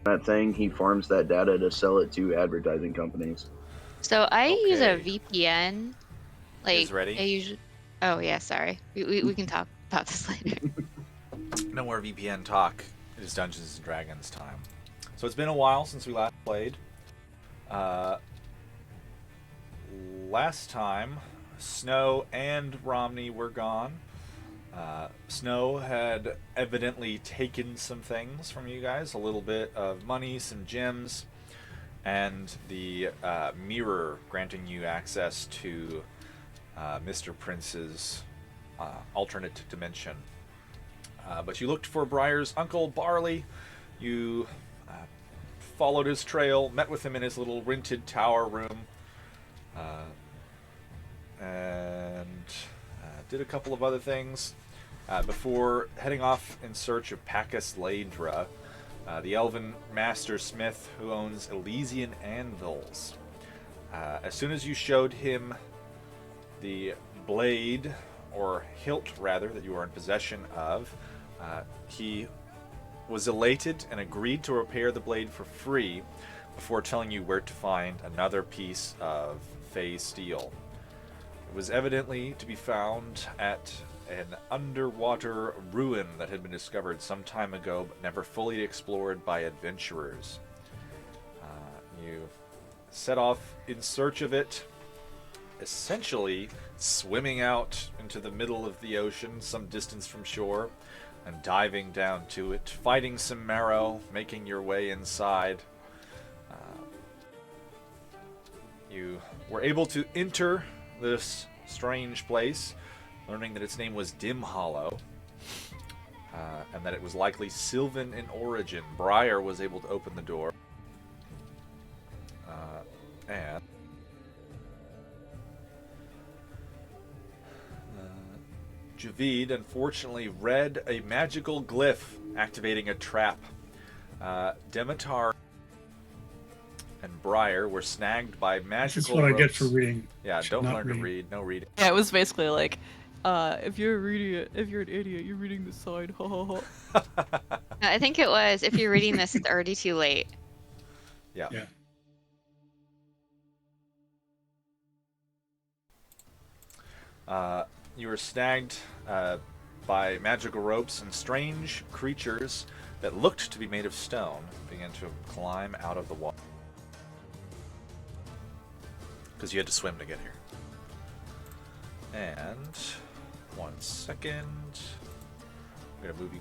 that thing, he farms that data to sell it to advertising companies. So I use a Okay. VPN. You guys Like I ready? usually. Oh yeah, sorry. We can talk about this later. No more VPN talk. It is Dungeons and Dragons time. So it's been a while since we last played. Uh, Last time, Snow and Romney were gone. Snow had evidently taken some things from you guys, a little bit of money, some gems, and the mirror granting you access to Mr. Prince's alternate dimension. But you looked for Briar's uncle, Barley. You followed his trail, met with him in his little rented tower room, uh, and did a couple of other things before heading off in search of Pacus Laedra, the elven master smith who owns Elysian anvils. As soon as you showed him the blade, or hilt rather, that you are in possession of, he was elated and agreed to repair the blade for free before telling you where to find another piece of Fey steel. It was evidently to be found at an underwater ruin that had been discovered some time ago but never fully explored by adventurers. You set off in search of it, essentially swimming out into the middle of the ocean some distance from shore and diving down to it, fighting some marrow, making your way inside. You were able to enter this strange place, learning that its name was Dimhollow, and that it was likely Sylvan in origin. Briar was able to open the door, and Javid unfortunately read a magical glyph activating a trap. Demitar and Briar were snagged by magical This is what ropes. I get for reading. Yeah, Should don't not learn to read. read. No reading. Yeah, it was basically like, if you're an idiot, you're reading the sign. Ha ha ha. I think it was. If you're reading this, it's already too late. Yeah. Yeah. You were snagged by magical ropes, and strange creatures that looked to be made of stone began to climb out of the water. Because you had to swim to get here. And 1 second. I'm gonna move you.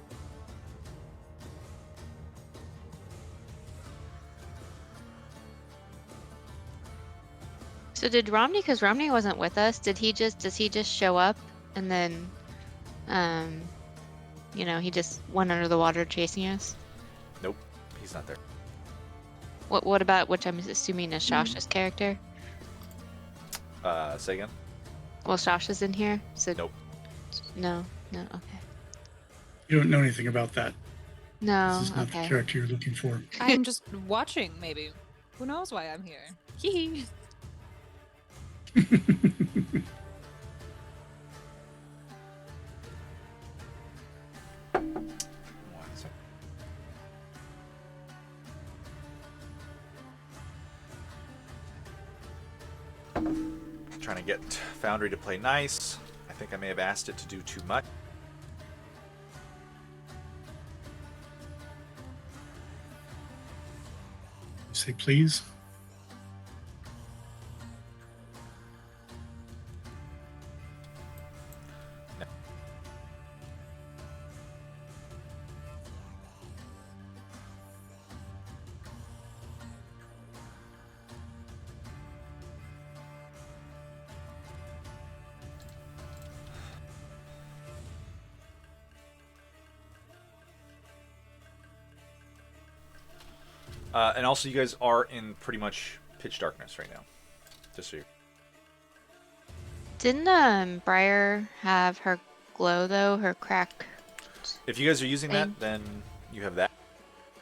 So did Romney, because Romney wasn't with us, does he just show up and then, he just went under the water chasing us? Nope, he's not there. What about, which I'm assuming is Shasha's character? Say again? Well, Shasha's in here, so. Nope. No, okay. You don't know anything about that. No, This is not the okay. character you're looking for. I'm just watching, maybe. Who knows why I'm here? Hee Trying to get Foundry to play nice. I think I may have asked it to do too much. Say please. No. And also, you guys are in pretty much pitch darkness right now. Just so you. Didn't Briar have her glow though, her crack? If you guys are using thing? that, then you have that.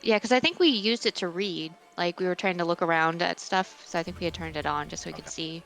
Yeah, because I think we used it to read. Like we were trying to look around at stuff, so I think we had turned it on just so we could see.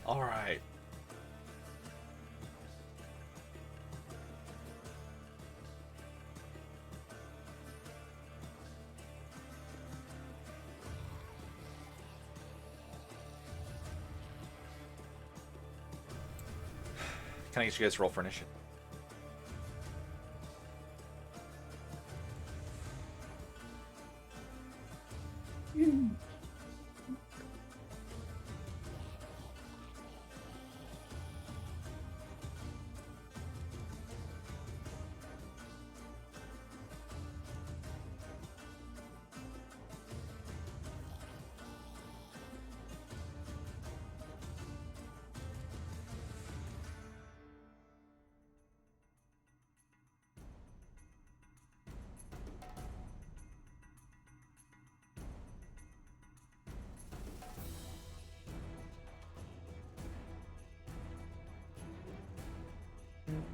All right. Can I get you guys to roll for initiative?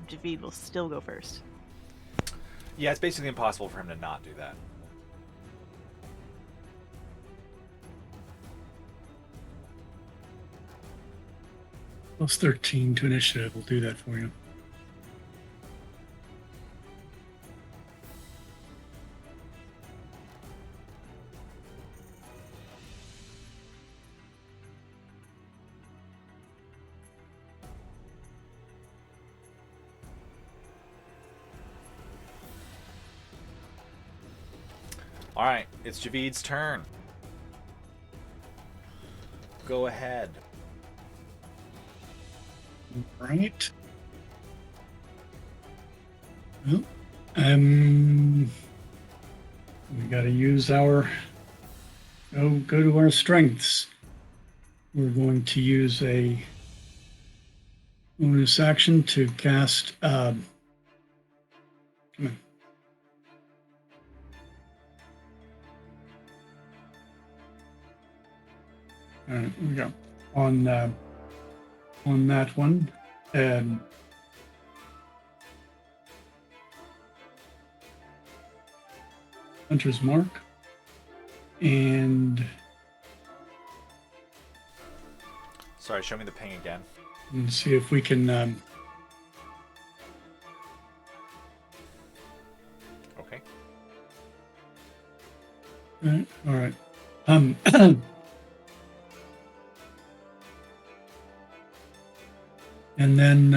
Javid will still go first. Yeah, it's basically impossible for him to not do that. Plus 13 to initiative will do that for you. All right, it's Javid's turn. Go ahead. Right. Well, we got to use our go to our strengths. We're going to use a bonus action to cast. Come on. All right, here we go. On that one, Hunter's Mark, and Sorry, show me the ping again. see if we can. Okay. All right. And then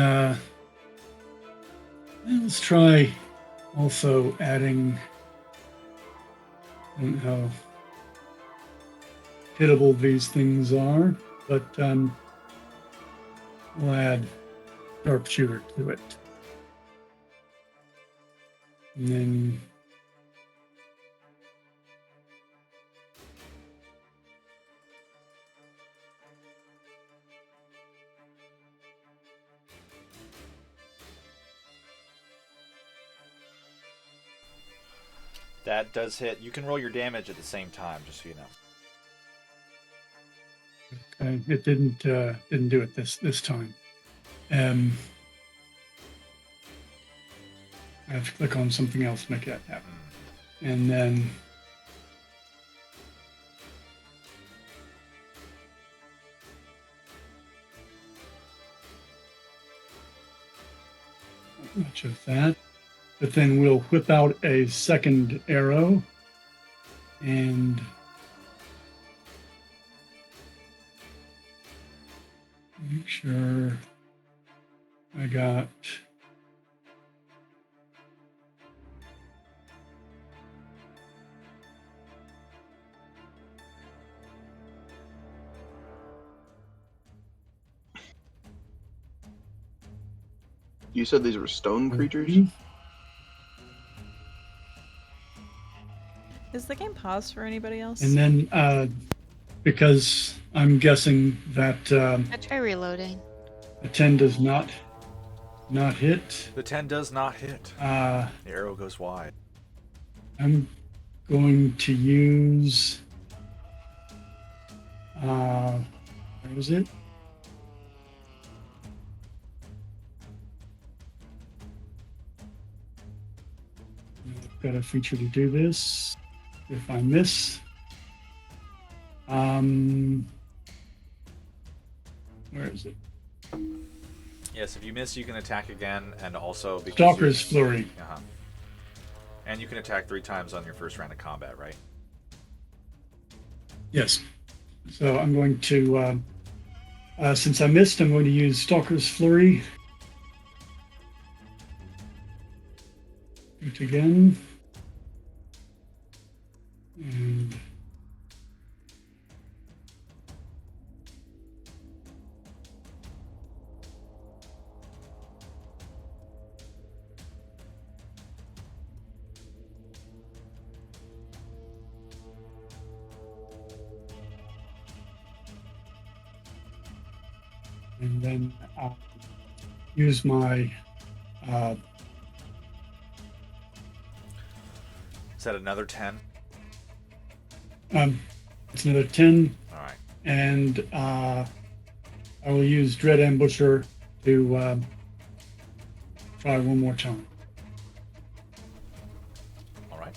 let's try also adding. I don't know how hittable these things are, but we'll add sharpshooter to it. And then That does hit. You can roll your damage at the same time, just so you know. it didn't do it this time. I have to click on something else to make that happen. And then much of that. But then we'll whip out a second arrow and make sure I got You said these were stone creatures? Is the game paused for anybody else? And then because I'm guessing that I try reloading. a 10 does not hit. The 10 does not hit. The arrow goes wide. I'm going to use where was it? I've got a feature to do this. If I miss, Where is it? Yes, if you miss, you can attack again, and also because Stalker's Flurry. Uh-huh. And you can attack 3 times on your first round of combat, right? Yes. So I'm going to, since I missed, I'm going to use Stalker's Flurry. Shoot again. And then I'll use my Is that another 10? it's another 10, All right. and I will use Dread Ambusher to try one more time. All right.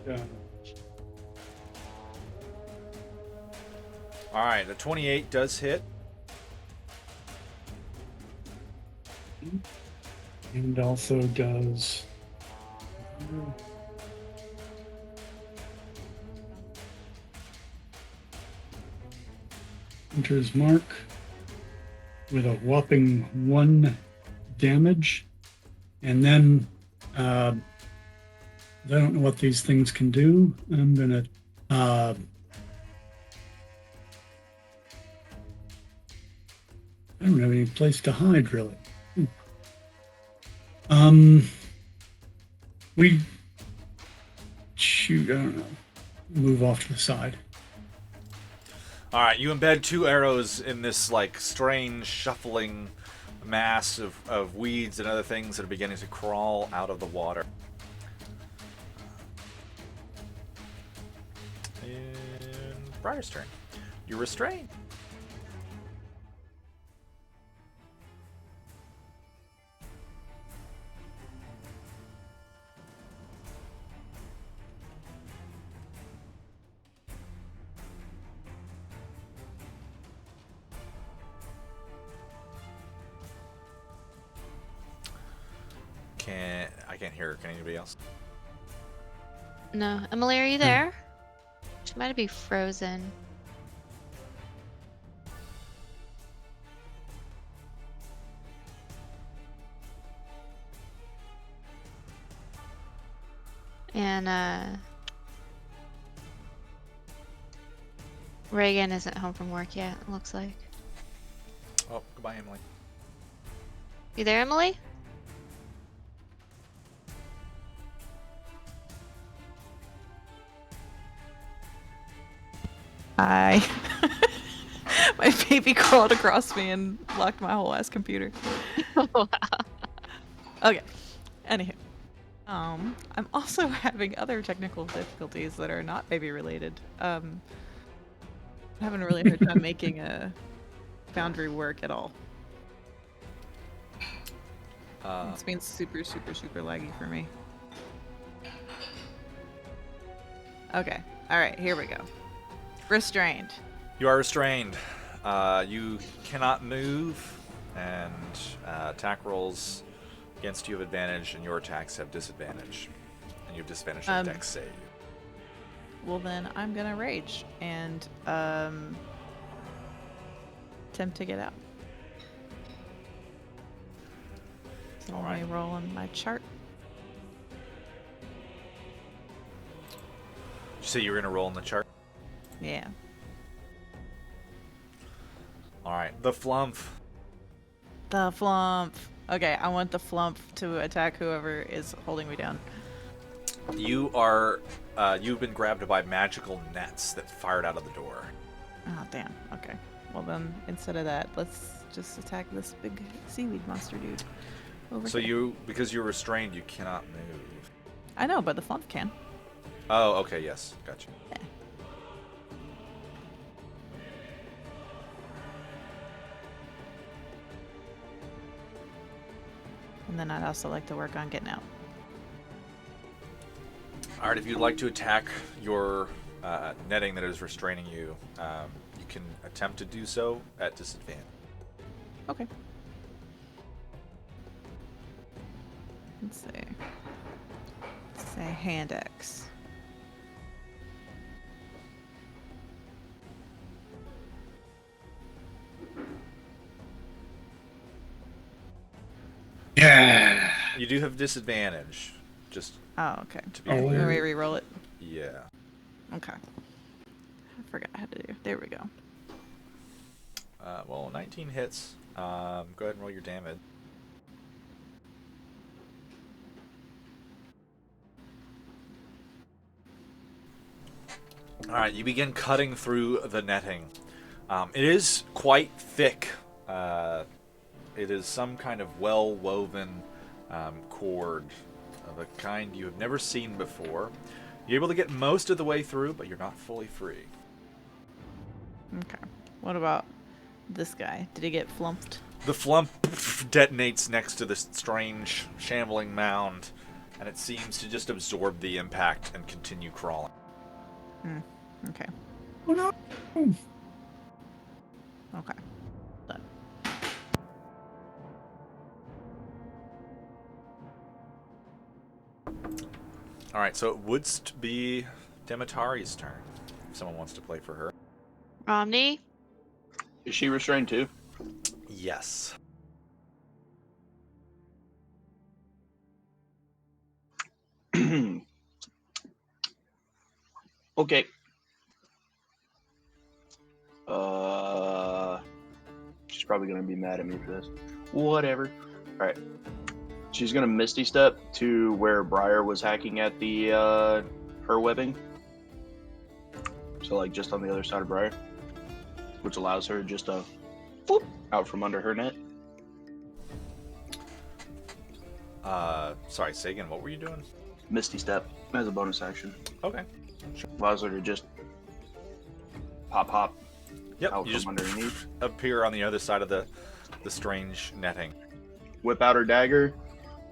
Yeah. All right, the 28 does hit. And also does Hunter's Mark with a whopping 1 damage. And then I don't know what these things can do. I'm gonna I don't have any place to hide really. We shoot, I don't know. Move off to the side. All right, you embed 2 arrows in this like strange shuffling mass of weeds and other things that are beginning to crawl out of the water. And Briar's turn. You're restrained. I can't hear her. Can anybody else? No. Emily, are you there? She might be frozen. And Reagan isn't home from work yet, it looks like. Oh, goodbye, Emily. You there, Emily? Hi. My baby crawled across me and locked my whole ass computer. Wow. Okay. Anywho. I'm also having other technical difficulties that are not baby related. I haven't really heard time making a foundry work at all. It's been super laggy for me. Okay. Alright, here we go. Restrained. You are restrained. You cannot move, and attack rolls against you have advantage, and your attacks have disadvantage. And you have disadvantage on dex save. Well then, I'm gonna rage and attempt to get out. So let me roll on my chart. Did you say you were going to roll in the chart? Yeah. Alright, the flump. The flump. Okay, I want the flump to attack whoever is holding me down. You are, you've been grabbed by magical nets that fired out of the door. Oh, damn. Okay. Well then, instead of that, let's just attack this big seaweed monster dude. Over So here. because you're restrained, you cannot move. I know, but the flump can. Oh, okay, yes. Gotcha. Yeah. And then I'd also like to work on getting out. All right, if you'd like to attack your netting that is restraining you, you can attempt to do so at disadvantage. Okay. Let's see. Say hand X. Yeah. You do have disadvantage, just Oh, okay. to be Oh, Let clear. me re-roll it. Yeah. Okay. I forgot how to do. There we go. Well, 19 hits. Go ahead and roll your damage. All right, you begin cutting through the netting. It is quite thick. It is some kind of well-woven cord of a kind you have never seen before. You're able to get most of the way through, but you're not fully free. Okay. What about this guy? Did he get flumped? The flump detonates next to this strange, shambling mound, and it seems to just absorb the impact and continue crawling. Okay. Oh no. Okay. Done. All right, so it would be Demetari's turn. If someone wants to play for her. Romney? Is she restrained too? Yes. Okay. She's probably gonna be mad at me for this. Whatever. All right. She's gonna Misty Step to where Briar was hacking at the her webbing. So like just on the other side of Briar, which allows her just to whoop out from under her net. Sorry, say again, what were you doing? Misty Step as a bonus action. Okay. Allows her to just pop Yep, out you from just underneath. appear on the other side of the strange netting. Whip out her dagger,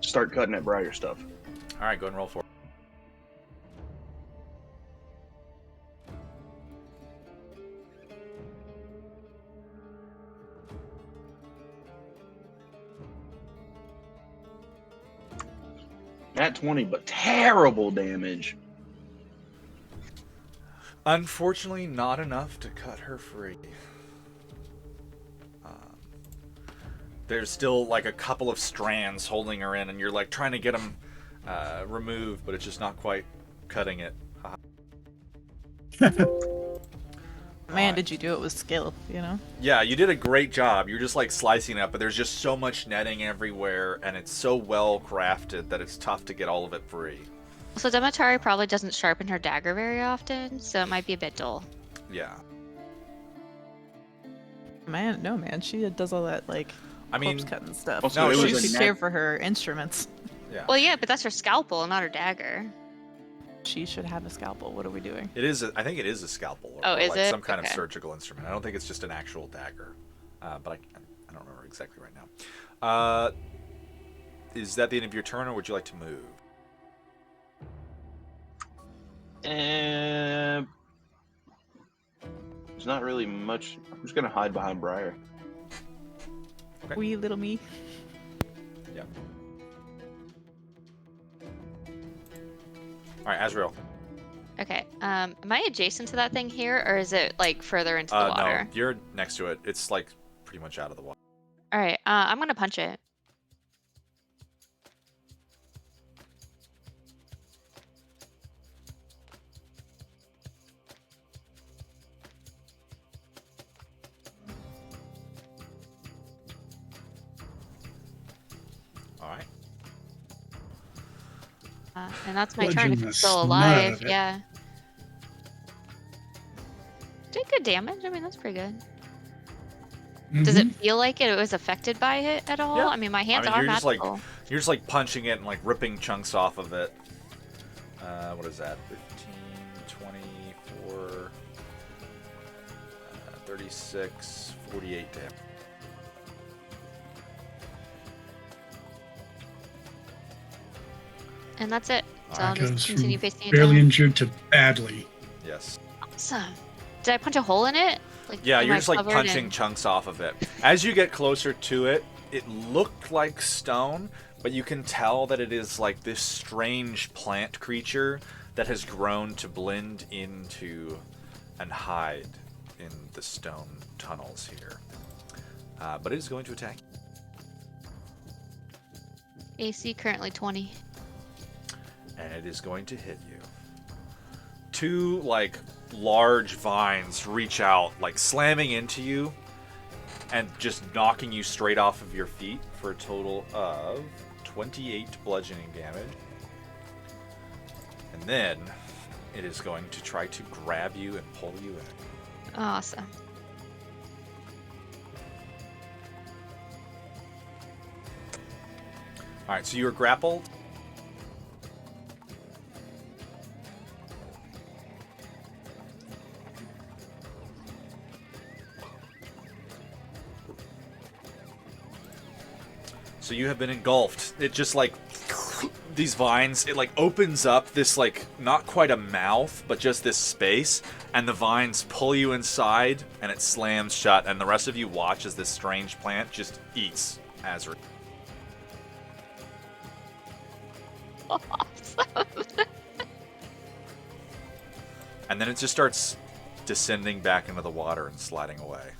start cutting at Briar stuff. All right, go ahead and roll for it. Nat 20, but terrible damage. Unfortunately, not enough to cut her free. There's still like a couple of strands holding her in, and you're like trying to get them removed, but it's just not quite cutting it. Man, did you do it with skill, you know? Yeah, you did a great job. You're just like slicing it up, but there's just so much netting everywhere, and it's so well crafted that it's tough to get all of it free. So Demetari probably doesn't sharpen her dagger very often, so it might be a bit dull. Yeah. Man, no, man. She does all that, like, I mean, corpse cutting stuff. Also, No, it she was She a should care for her instruments. yeah. Well, yeah, but that's her scalpel, not her dagger. She should have a scalpel. What are we doing? It is. I think it is a scalpel, or, Oh, or is like it? some kind of Okay. surgical instrument. I don't think it's just an actual dagger, but I don't remember exactly right now. Is that the end of your turn, or would you like to move? There's not really much. I'm just gonna hide behind Briar. Okay. Wee little me. Yeah. All right, Azrael. Okay. Am I adjacent to that thing here, or is it like further into the water? No, you're next to it. It's like pretty much out of the water. All right. I'm gonna punch it. All right. And that's my turn Bludgeon if the it's still snot alive. out of it. Yeah. Did good damage. I mean, that's pretty good. Does it feel like it was affected by it at all? Yeah. I mean, my hands mean, are you're just like magical. you're just like punching it and like ripping chunks off of it. What is that? 15, 24, 36, 48 damage. And that's it. So I'll just Goes continue from facing it barely down. injured to badly. Yes. Awesome. Did I punch a hole in it? Like, Yeah, am you're I just like covered punching in- chunks off of it. As you get closer to it, it looked like stone, but you can tell that it is like this strange plant creature that has grown to blend into and hide in the stone tunnels here. But it is going to attack. AC currently 20. And it is going to hit you. Two, like, large vines reach out, like, slamming into you and just knocking you straight off of your feet for a total of 28 bludgeoning damage. And then it is going to try to grab you and pull you in. Awesome. Alright, so you are grappled. So you have been engulfed. It just like these vines, it like opens up this like not quite a mouth, but just this space, and the vines pull you inside and it slams shut, and the rest of you watch as this strange plant just eats Azra. Awesome. And then it just starts descending back into the water and sliding away.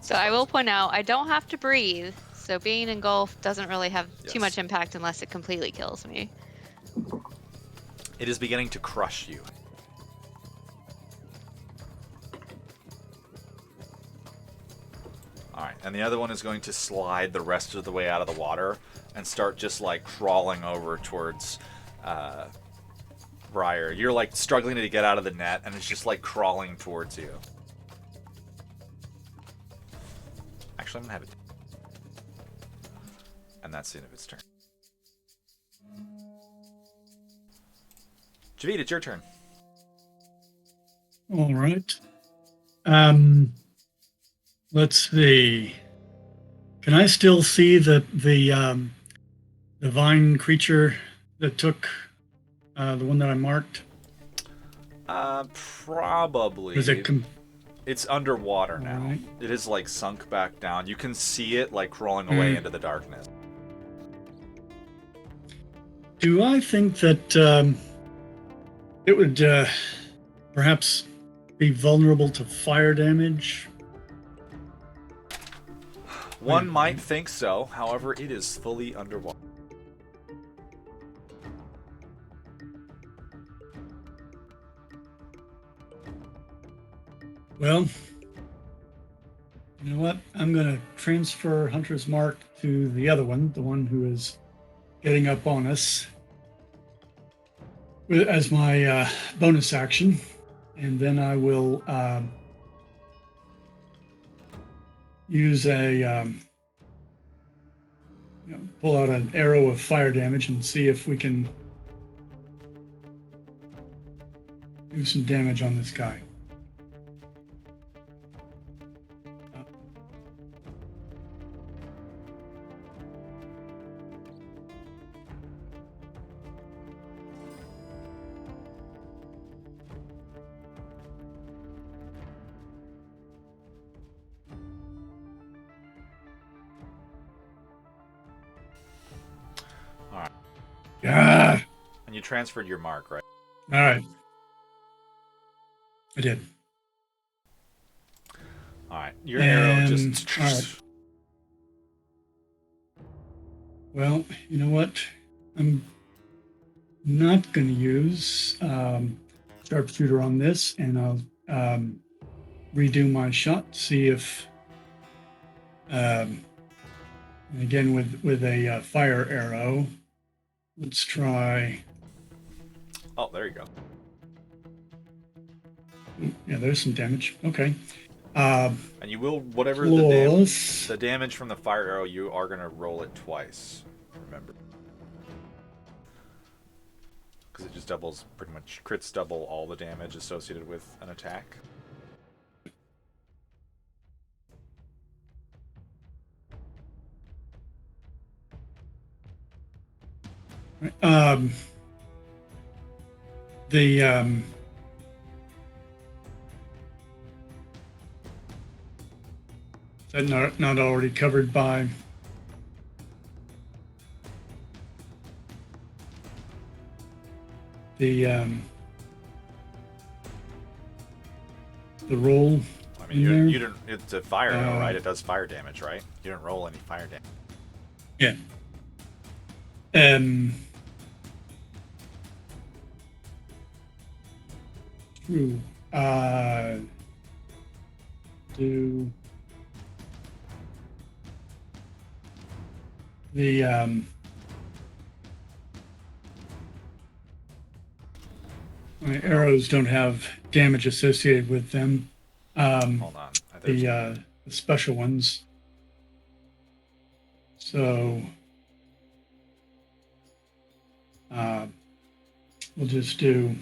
So I will point out, I don't have to breathe, so being engulfed doesn't really have Yes. too much impact unless it completely kills me. It is beginning to crush you. Alright, and the other one is going to slide the rest of the way out of the water and start just like crawling over towards Briar. You're like struggling to get out of the net and it's just like crawling towards you. Actually, I'm gonna have it. And that's the end of its turn. Javid, it's your turn. All right. Let's see. Can I still see the vine creature that took the one that I marked? Probably. Is it It's underwater now. Alright. It is like sunk back down. You can see it like crawling away into the darkness. do I think that it would perhaps be vulnerable to fire damage? One might think so, however, it is fully underwater. Well, you know what? I'm going to transfer Hunter's Mark to the other one, the one who is getting up on us, as my bonus action. And then I will use pull out an arrow of fire damage and see if we can do some damage on this guy. Alright. Ah, And you transferred your mark, right? all right. I did. Alright. Your arrow just... all right. Well, you know what? I'm not going to use sharpshooter on this, and I'll redo my shot. See if, again with a fire arrow. Let's try. Oh, there you go. Yeah, there's some damage. Okay. And you will, whatever Plus, the damage from the fire arrow, you are going to roll it twice. Remember. because it just doubles, pretty much crits double all the damage associated with an attack. Um, the is that not already covered by the roll? I mean, in you there? didn't. It's a fire arrow, right? It does fire damage, right? You didn't roll any fire damage. Yeah. True. Do the my arrows don't have damage associated with them. Hold on. The special ones. So we'll just do.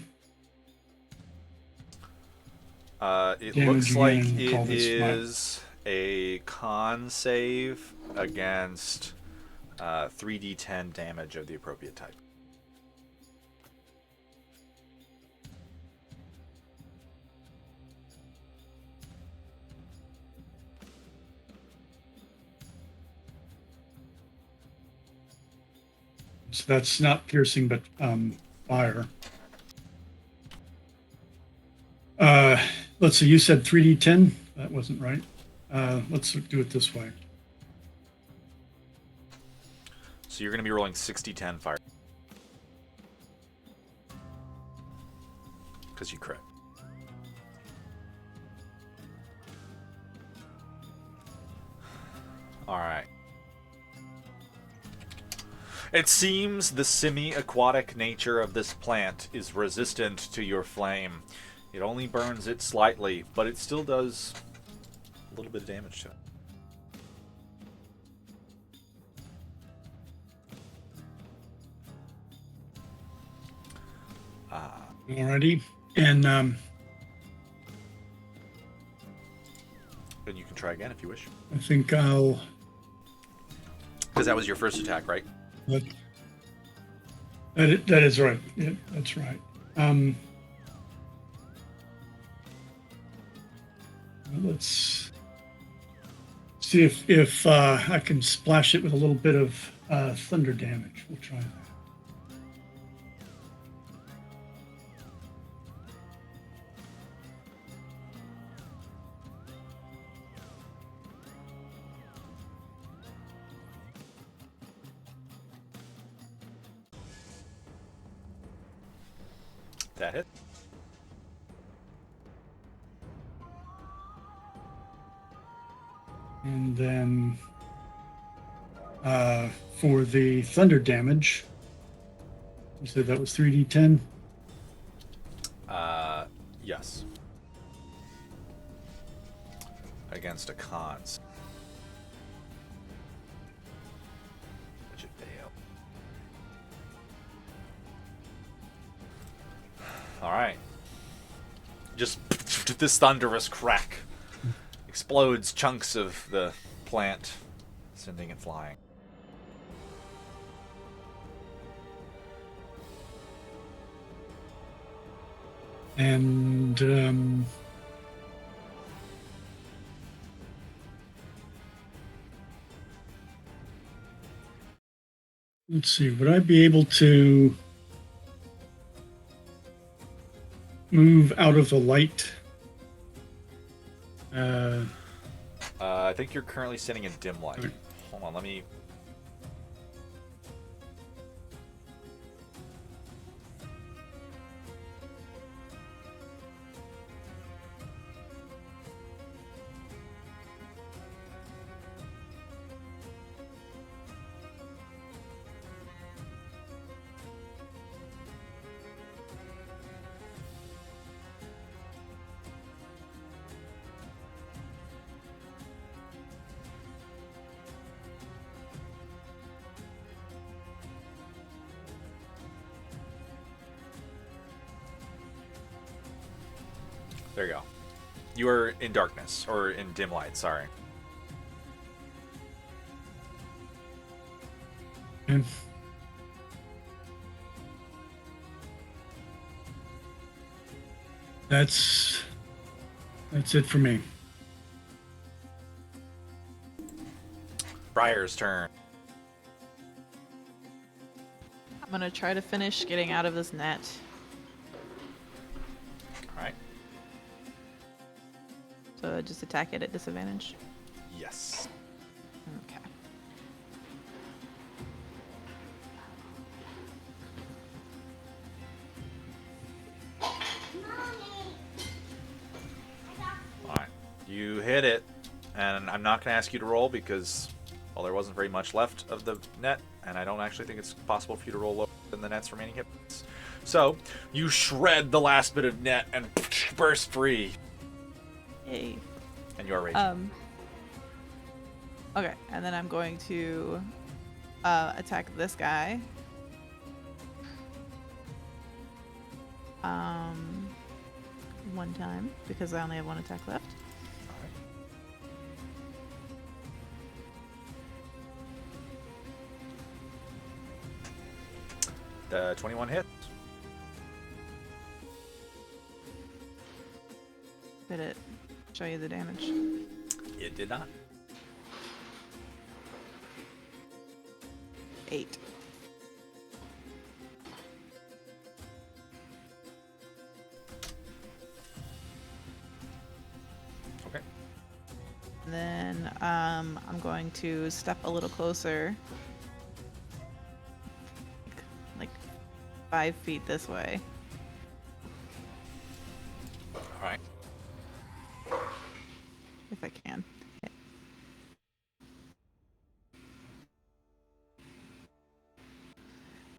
It damage looks again like and call it this my- is a con save against 3d10 damage of the appropriate type. So that's not piercing, but fire. Let's see. You said 3d10. That wasn't right. Let's do it this way. So you're going to be rolling 60-10 fire. Because you crit. Alright. It seems the semi-aquatic nature of this plant is resistant to your flame. It only burns it slightly, but it still does a little bit of damage to it. Alrighty. And And you can try again if you wish. I think I'll. Because that was your first attack, right? That is right. Yeah, that's right. Let's see if I can splash it with a little bit of thunder damage. We'll try that. That hit. And then for the thunder damage, you said that was 3d10? Yes. Against a cons. Which it failed. Alright. Just this thunderous crack explodes chunks of the plant, sending it flying. And let's see, would I be able to move out of the light? I think you're currently sitting in dim light. Okay. Hold on, let me... There you go. You are in darkness, or in dim light, sorry. Okay. That's it for me. Briar's turn. I'm gonna try to finish getting out of this net. Alright. So just attack it at disadvantage. Yes. Okay. Alright. You hit it, and I'm not going to ask you to roll because, well, there wasn't very much left of the net, and I don't actually think it's possible for you to roll lower than the net's remaining hit points. So, you shred the last bit of net and burst free. Yay. And you are raging. Okay, and then I'm going to attack this guy. One time, because I only have one attack left. The 21 hits. Did it show you the damage? It did not. 8. Okay. Then I'm going to step a little closer, like 5 feet this way. Alright. If I can.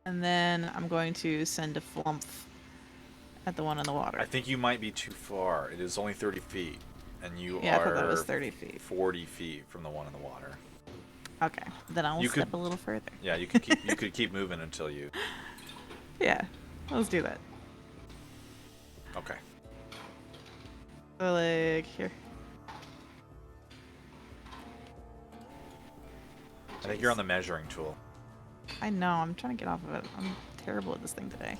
And then I'm going to send a flump at the one in the water. I think you might be too far. It is only 30 feet, and you Yeah, I are thought that was 30 feet. 40 feet from the one in the water. Okay, then I'll You step could- a little further. Yeah, you could keep you could keep moving until you. Yeah, let's do that. Okay. So like here. I think you're on the measuring tool. I know, I'm trying to get off of it. I'm terrible at this thing today.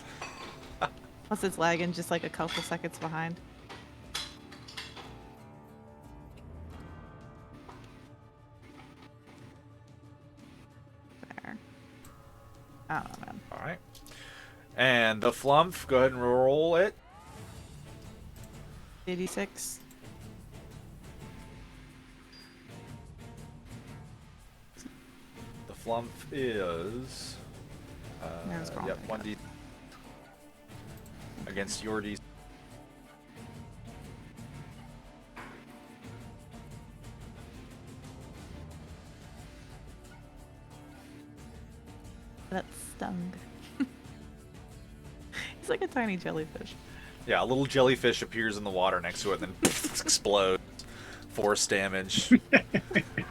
Plus it's lagging just like a couple seconds behind. There. I don't know, man. All right. And the flump, go ahead and roll it. 86. The flump is. Yeah, it's gone. Yep, 1d. Against your d. That stung. He's like a tiny jellyfish. Yeah, a little jellyfish appears in the water next to it and then explodes. Force damage.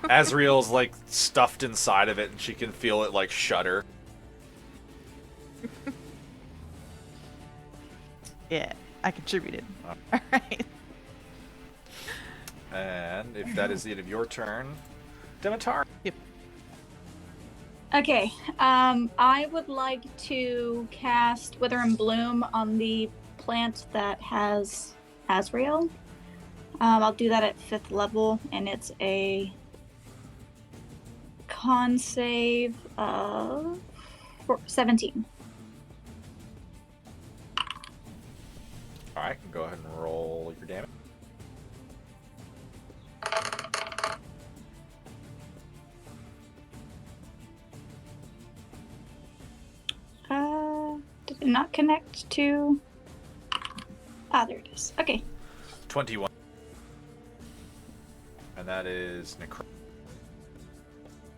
Azriel's like stuffed inside of it and she can feel it like shudder. Yeah, I contributed. Alright. And if that is the end of your turn, Dimitar. Yep. Okay, I would like to cast Wither and Bloom on the plant that has Azrael. I'll do that at 5th level, and it's a con save of 17. Alright, go ahead and roll your damage. Did it not connect to... Ah, there it is. Okay. 21. And that is necro.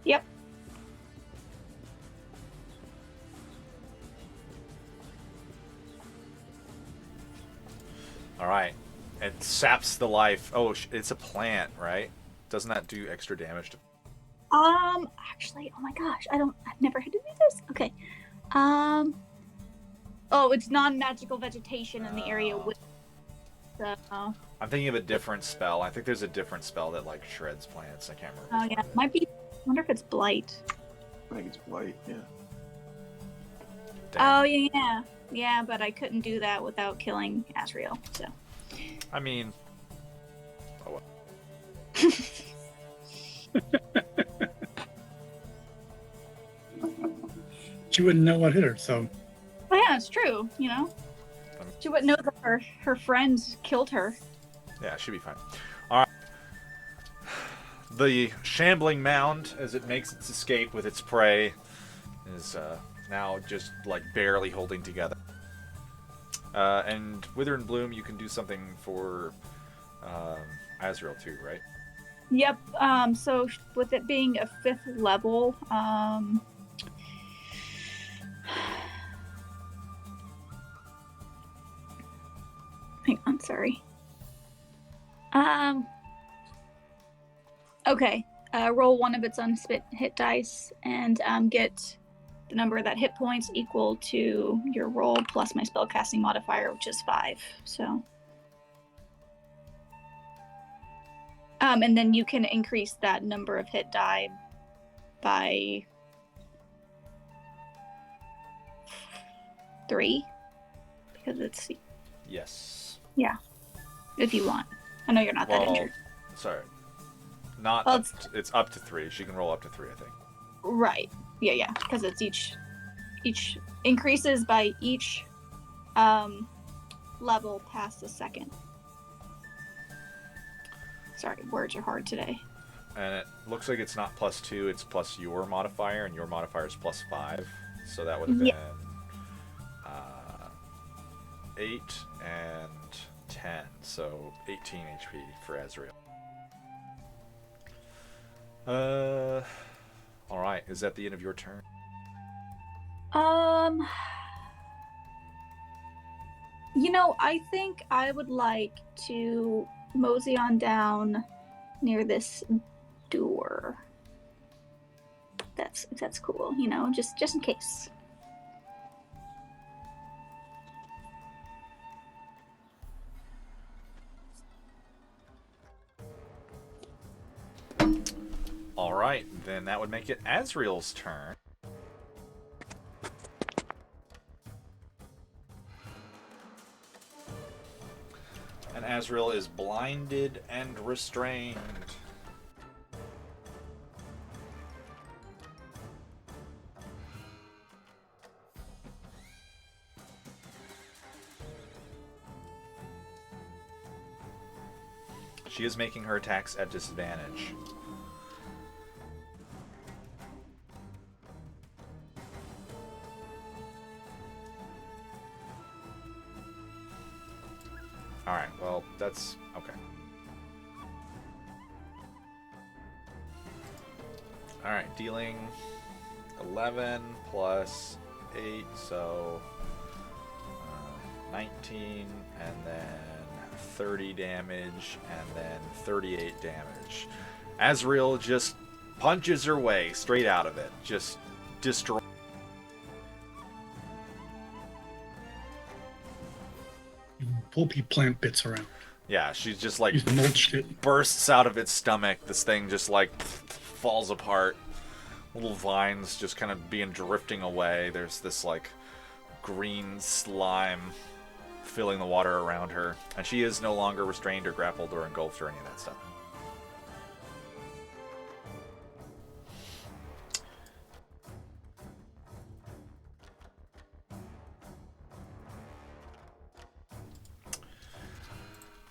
Yep. Alright. It saps the life. Oh, it's a plant, right? Doesn't that do extra damage to... Actually, oh my gosh, I've never had to do this. Okay. Oh, it's non-magical vegetation in the area with the Oh, I'm thinking of a different spell. I think there's a different spell that like shreds plants. I can't remember. oh which yeah, one it is. might be. I wonder if it's blight. I think it's blight. Yeah. Damn. Oh yeah, yeah, but I couldn't do that without killing Asriel. So. I mean, She wouldn't know what hit her, so Well, yeah, it's true. You know, she wouldn't know that her friends killed her. yeah, it should be fine. All right. The shambling mound, as it makes its escape with its prey, is now just like barely holding together. And Wither and Bloom, you can do something for Azrael too, right? Yep. So with it being a 5th level, hang on, sorry. Okay. Roll one of its unspent hit dice and get the number of that hit points equal to your roll plus my spellcasting modifier, which is 5. So. And then you can increase that number of hit die by 3 because it's Yes. if you want. I know you're not that injured. Sorry. Not Well, up it's up to 3. She can roll up to 3, I think. Right. Yeah, because it's each increases by each level past the second. Sorry, words are hard today. And it looks like it's not +2, it's plus your modifier, and your modifier is +5. So that would have been 8 and 10. So 18 HP for Azrael. Alright, is that the end of your turn? You know, I think I would like to mosey on down near this door. That's cool, you know, just in case. Alright, then that would make it Azrael's turn. And Azrael is blinded and restrained. She is making her attacks at disadvantage. Alright, well, that's okay. Alright, dealing 11 plus 8, so 19, and then 30 damage, and then 38 damage. Azrael just punches her way straight out of it, just destroy. pulpy plant bits around. Yeah, she's just like She's mulched it. bursts out of its stomach. This thing just like falls apart. Little vines just kind of drifting away. There's this like green slime filling the water around her, and she is no longer restrained or grappled or engulfed or any of that stuff.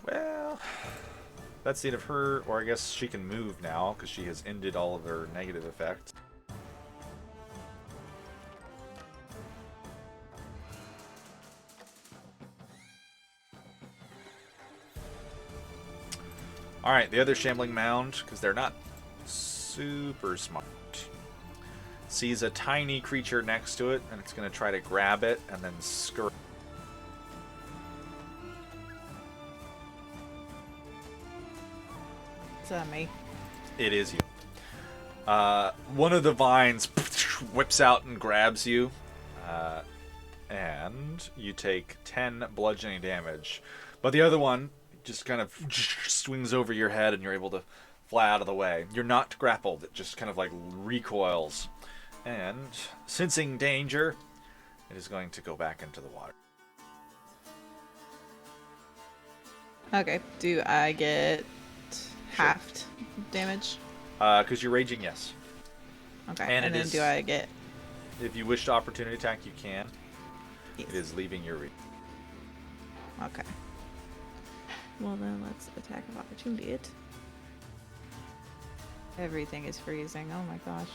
Well, that's the end of her, or I guess she can move now because she has ended all of her negative effects. Alright, the other shambling mound, because they're not super smart, sees a tiny creature next to it, and it's going to try to grab it and then scurry. It's me. It is you. One of the vines whips out and grabs you, and you take 10 bludgeoning damage. But the other one just kind of swings over your head, and you're able to fly out of the way. You're not grappled. It just kind of like recoils. And sensing danger, it is going to go back into the water. Okay. Do I get halved damage? Because you're raging, yes. Okay. And And it then is- do I get? If you wish to opportunity attack, you can. Yes. It is leaving your reach. Okay. Well then, let's attack of opportunity it. Everything is freezing. Oh my gosh.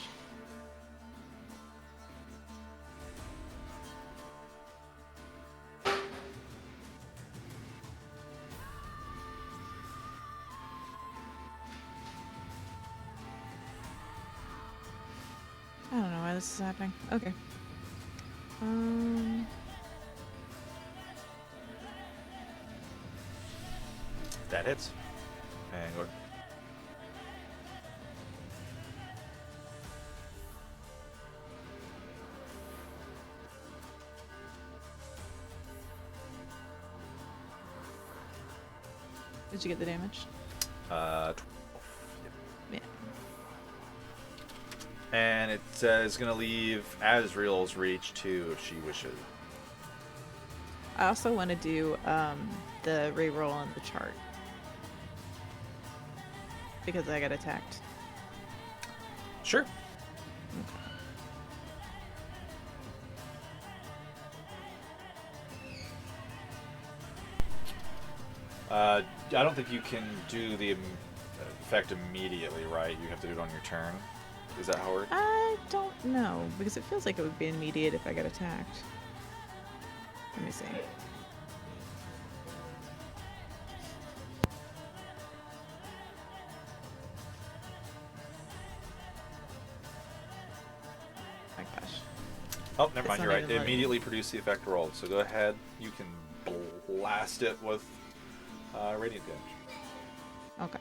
I don't know why this is happening. Okay. That hits. And go. Did you get the damage? 12. Yeah. And it is going to leave Asriel's reach too, if she wishes. I also want to do the reroll on the chart because I got attacked. Sure. I don't think you can do the effect immediately, right? You have to do it on your turn. Is that how it works? I don't know because it feels like it would be immediate if I got attacked. Let me see. My gosh. Oh, never It's mind. not You're right. even It letting- immediately produced the effect rolled. So go ahead. You can blast it with radiant damage. Okay.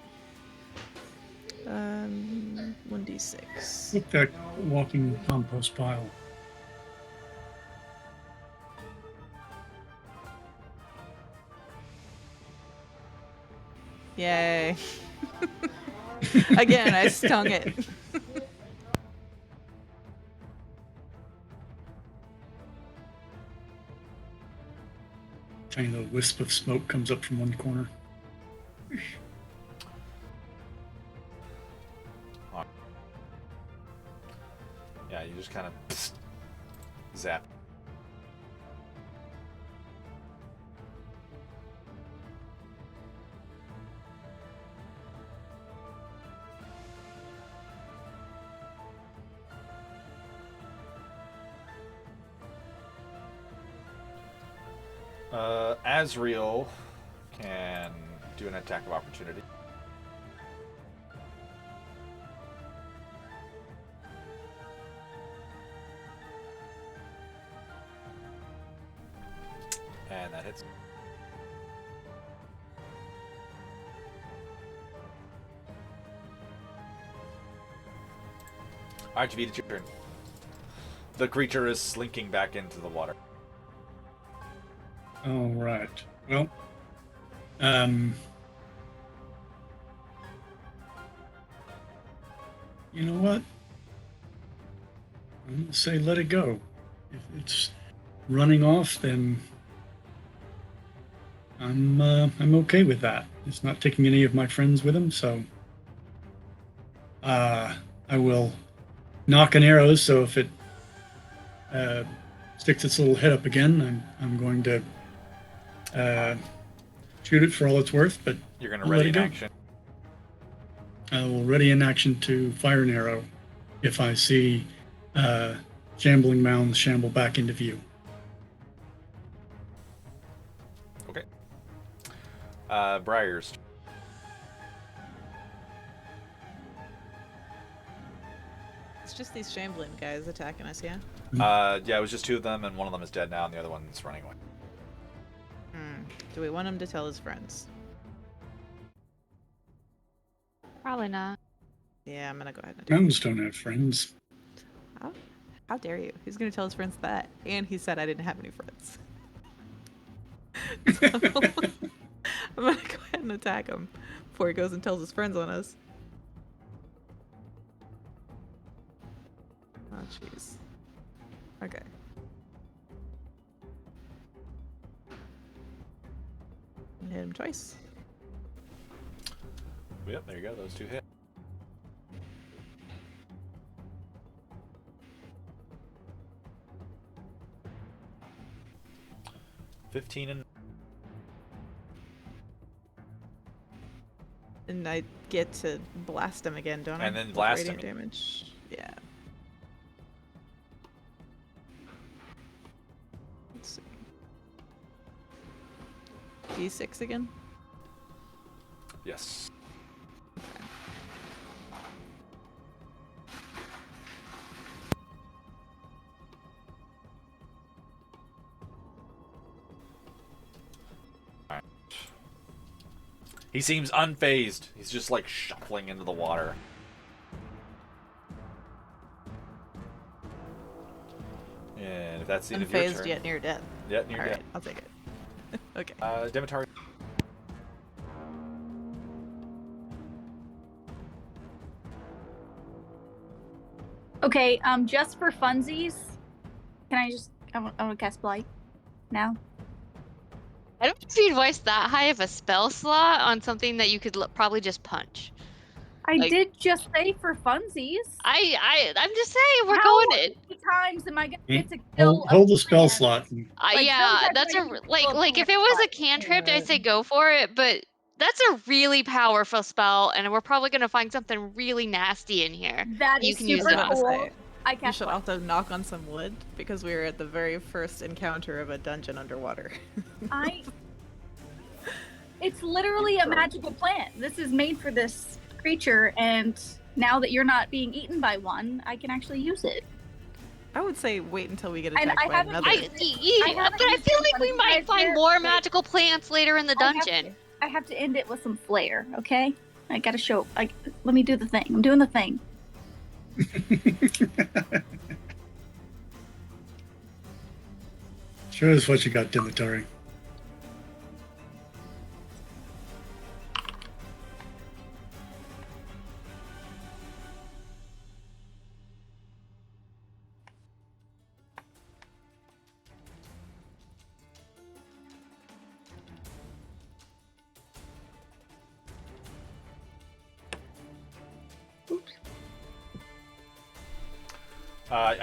1d6. Look that walking compost pile. Yay. Again, I stung it. Tiny little wisp of smoke comes up from one corner. Yeah, you just kind of zap. Asriel can do an attack of opportunity. And that hits. Alright, Javid, it's your turn. The creature is slinking back into the water. All right. Well, you know what? I'm gonna say let it go. If it's running off, then I'm okay with that. It's not taking any of my friends with him, so I will knock an arrow. So if it sticks its little head up again, I'm going to shoot it for all it's worth. But You're going to I'll ready let an it go. action. I will ready in action to fire an arrow if I see shambling mounds shamble back into view. Okay. Briar's. It's just these shambling guys attacking us, yeah? Yeah, it was just two of them, and one of them is dead now, and the other one's running away. Do we want him to tell his friends? Probably not. Yeah, I'm gonna go ahead and do Mounds don't have friends. it. How dare you? He's gonna tell his friends that. And he said I didn't have any friends. So, I'm gonna go ahead ahead and attack him before he goes and tells his friends on us. Oh, jeez. Okay. Hit him twice. Yep, there you go. Those two hit. $15 And I get to blast him again, don't I? And then With blast radiant him. damage. Yeah. Let's see. D6 again? Yes. Alright. He seems unfazed. He's just like shuffling into the water. And if that's the end of your Unfazed turn. yet near death. Yeah, near Alright, death. I'll take it. Okay. Dimitar. Okay, just for funsies, can I just I want to cast Blight now? I don't think you'd waste that high of a spell slot on something that you could probably just punch. I Like- did just say for funsies. I'm just saying we're How going it. many times am I gonna get to kill? Hold a the spell plant? slot. Like, Yeah, sometimes that's I a can like kill a like if plant it was a twice. cantrip, I'd say go for it, but that's a really powerful spell, and we're probably gonna find something really nasty in here. That You is can use super that. cool. Say, I you cast should Blight. also knock on some wood because we were at the very first encounter of a dungeon underwater. It's literally a magical plant. This is made for this creature, and now that you're not being eaten by one, I can actually use it. I would say wait until we get And attacked I by haven't- another. I haven't feel used it like in we one of might you find guys more here. magical plants later in the I have dungeon. I have to end it with some flair, okay? I gotta show. Let me do the thing. I'm doing the thing. Show us what you got, Dimitar.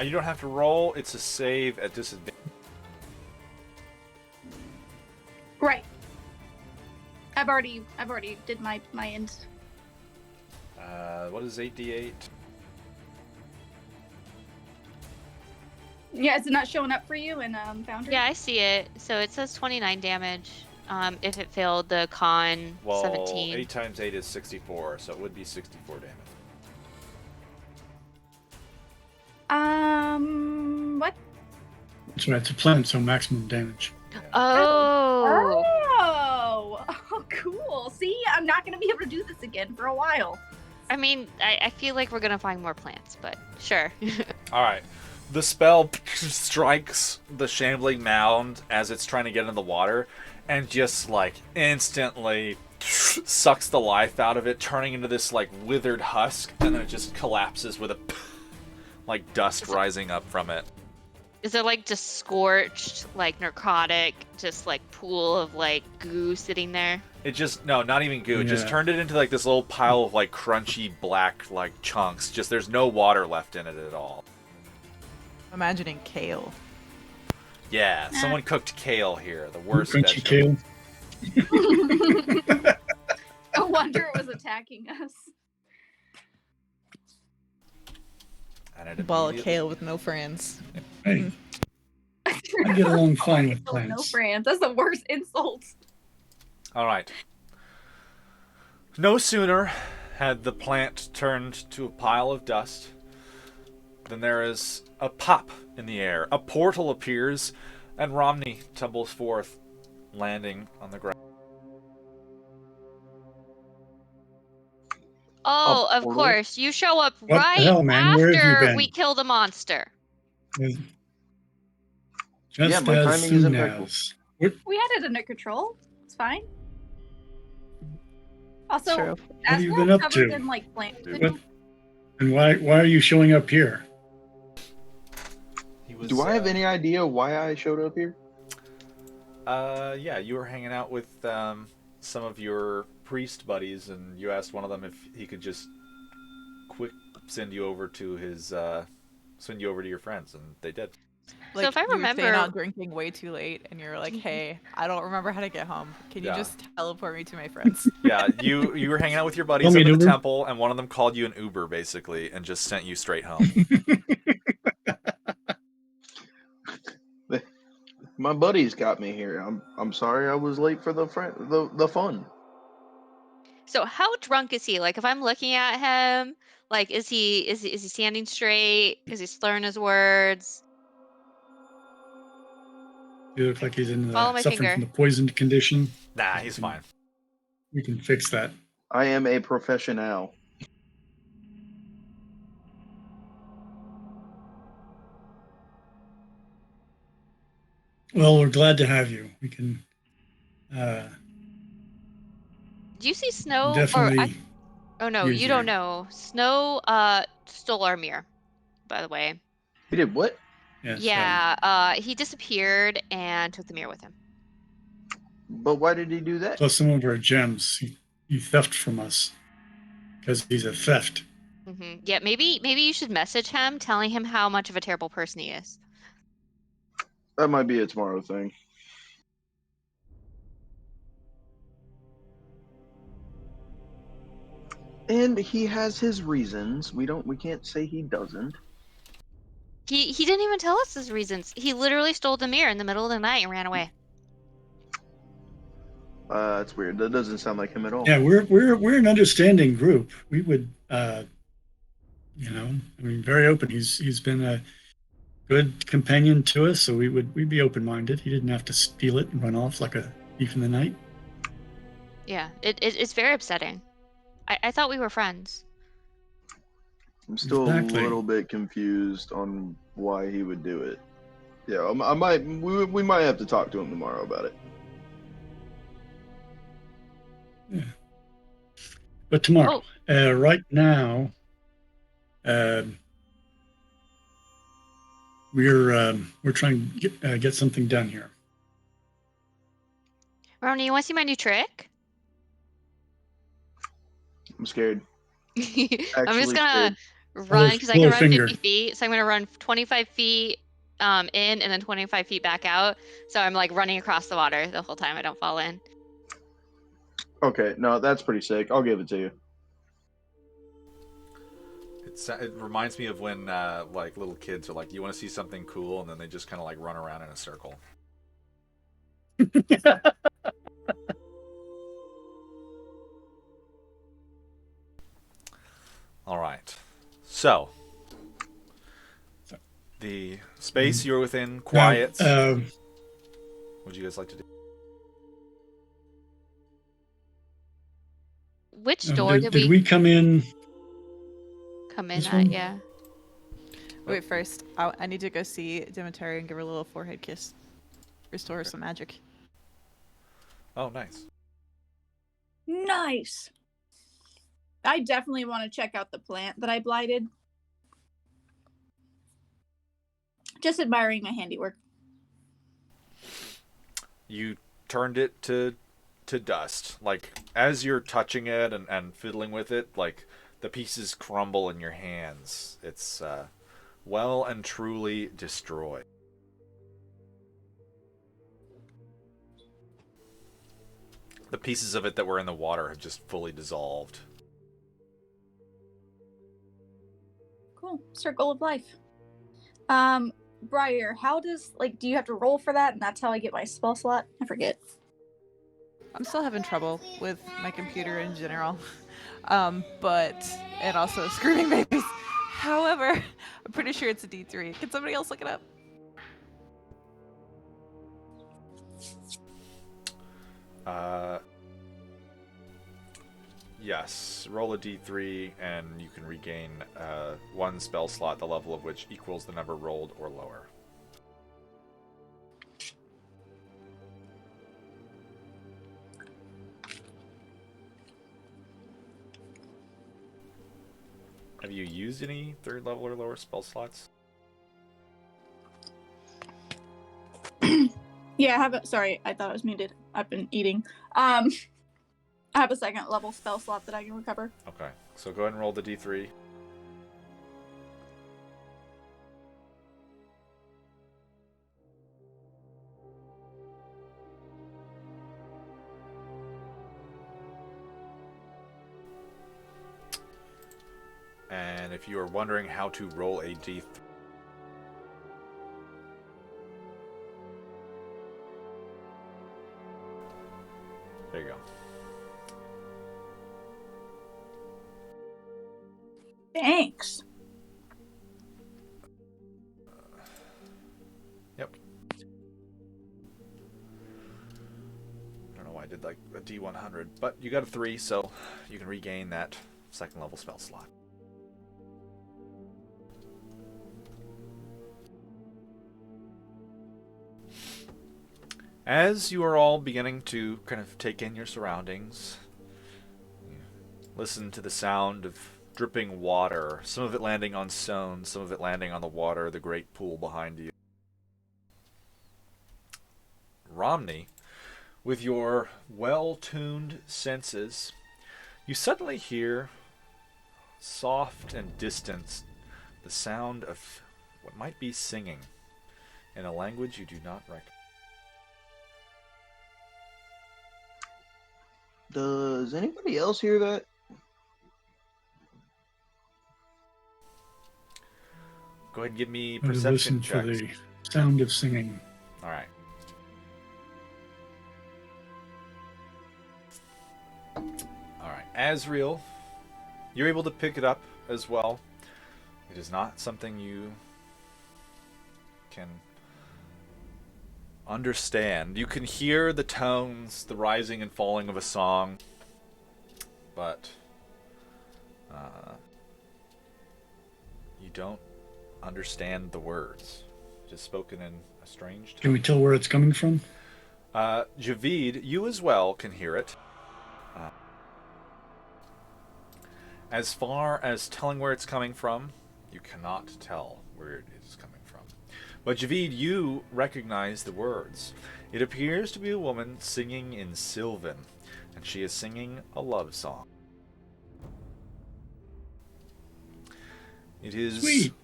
You don't have to roll. It's a save at disadvantage. Right. I've already did my end. What is 8d8? Yeah, is it not showing up for you in Foundry? Yeah, I see it. So it says 29 damage. If it failed the con Well, 17. 8 times 8 is 64, so it would be 64 damage. What? That's right. It's a plant, so maximum damage. Oh. Oh, cool. See, I'm not gonna be able to do this again for a while. I mean, I feel like we're gonna find more plants, but sure. All right. The spell strikes the shambling mound as it's trying to get in the water and just like instantly sucks the life out of it, turning into this like withered husk, and then it just collapses with a like dust rising up from it. Is there like just scorched, like narcotic, just like pool of like goo sitting there? It just, no, not even goo. It just Yeah. turned it into like this little pile of like crunchy black like chunks. Just there's no water left in it at all. Imagining kale. Yeah, someone cooked kale here. The worst Crunchy vegetable. kale. No wonder it was attacking us. And it Ball of immediately- kale with no friends. Hey, I get along fine with No plants. friends. That's the worst insult. All right. No sooner had the plant turned to a pile of dust than there is a pop in the air. A portal appears, and Romney tumbles forth, landing on the ground. Oh, of portal? course. You show up What the right hell, man? Where have you after been? we kill the monster. Just Yeah, my as timing is soon impeccable. as. We had it under control. It's fine. Also, True. What have you Asriel been up covered to? in like plant. What, and why are you showing up here? He was, Do I have any idea why I showed up here? Yeah, you were hanging out with some of your priest buddies, and you asked one of them if he could just quick send you over to your friends, and they did. Like, if I you were staying remember- out drinking way too late, and you're like, "Hey, I don't remember how to get home. Can you Yeah. just teleport me to my friends?" Yeah, you were hanging out with your buddies Call me up an at the Uber. temple, and one of them called you an Uber, basically, and just sent you straight home. My buddies got me here. I'm sorry I was late for the fun. So how drunk is he? Like if I'm looking at him, like is he standing straight? Is he slurring his words? You look like he's Follow my suffering finger. from the poisoned condition. Nah, he's fine. We can fix that. I am a professional. Well, we're glad to have you. We can Do you see Snow? definitely Oh no, use you don't you. know. Snow stole our mirror, by the way. He did what? Yes, Yeah, he disappeared and took the mirror with him. But why did he do that? plus some of our gems. He theft from us because he's a theft. Yeah, maybe you should message him telling him how much of a terrible person he is. That might be a tomorrow thing. And he has his reasons. We can't say he doesn't. He didn't even tell us his reasons. He literally stole the mirror in the middle of the night and ran away. That's weird. That doesn't sound like him at all. Yeah, we're an understanding group. We would, very open. He's been a good companion to us, so we'd be open minded. He didn't have to steal it and run off like a thief in the night. Yeah, it's very upsetting. I thought we were friends. I'm still Exactly. a little bit confused on why he would do it. Yeah, we might have to talk to him tomorrow about it. Yeah. But tomorrow, right now, we're trying to get something done here. Roni, you want to see my new trick? I'm scared. I'm just Actually gonna scared. run because I Pull can a run finger. 50 feet. So I'm gonna run 25 feet in and then 25 feet back out. So I'm like running across the water the whole time. I don't fall in. Okay, no, that's pretty sick. I'll give it to you. It reminds me of when like little kids are like, "You want to see something cool?" and then they just kind of like run around in a circle. All right. So, the space you're within quiets. Now, What would you guys like to do? Which door did we come in? come in this at? one? Yeah. Wait, first, I need to go see Demetari and give her a little forehead kiss. Restore some magic. Oh, nice. Nice. I definitely want to check out the plant that I blighted. Just admiring my handiwork. You turned it to dust. Like, as you're touching it and fiddling with it, like, the pieces crumble in your hands. It's well and truly destroyed. The pieces of it that were in the water have just fully dissolved. Cool. Circle of life. Briar, how does, do you have to roll for that and that's how I get my spell slot? I forget. I'm still having trouble with my computer in general. And also screaming babies. However, I'm pretty sure it's a D3. Can somebody else look it up? Yes. Roll a d3 and you can regain one spell slot, the level of which equals the number rolled or lower. you used any 3rd level or lower spell slots? Yeah, I have a. Sorry, I thought I was muted. I've been eating. I have a 2nd level spell slot that I can recover. Okay, so go ahead and roll the d3. And if you are wondering how to roll a d3, there you go. Thanks. Yep. I don't know why I did like a d100, but you got a 3, so you can regain that 2nd level spell slot. As you are all beginning to kind of take in your surroundings, you listen to the sound of dripping water, some of it landing on stone, some of it landing on the water, the great pool behind you. Romney, with your well-tuned senses, you suddenly hear, soft and distant, the sound of what might be singing in a language you do not recognize. Does anybody else hear that? Go ahead and give me I would perception listen for checks. the sound of singing. All right. All right. Asriel, you're able to pick it up as well. It is not something you can understand. You can hear the tones, the rising and falling of a song, but you don't understand the words. It is spoken in a strange Can tone. we tell where it's coming from? Javid, you as well can hear it. As far as telling where it's coming from, you cannot tell where it is coming from. But Javid, you recognize the words. It appears to be a woman singing in Sylvan, and she is singing a love song. It is Sweet.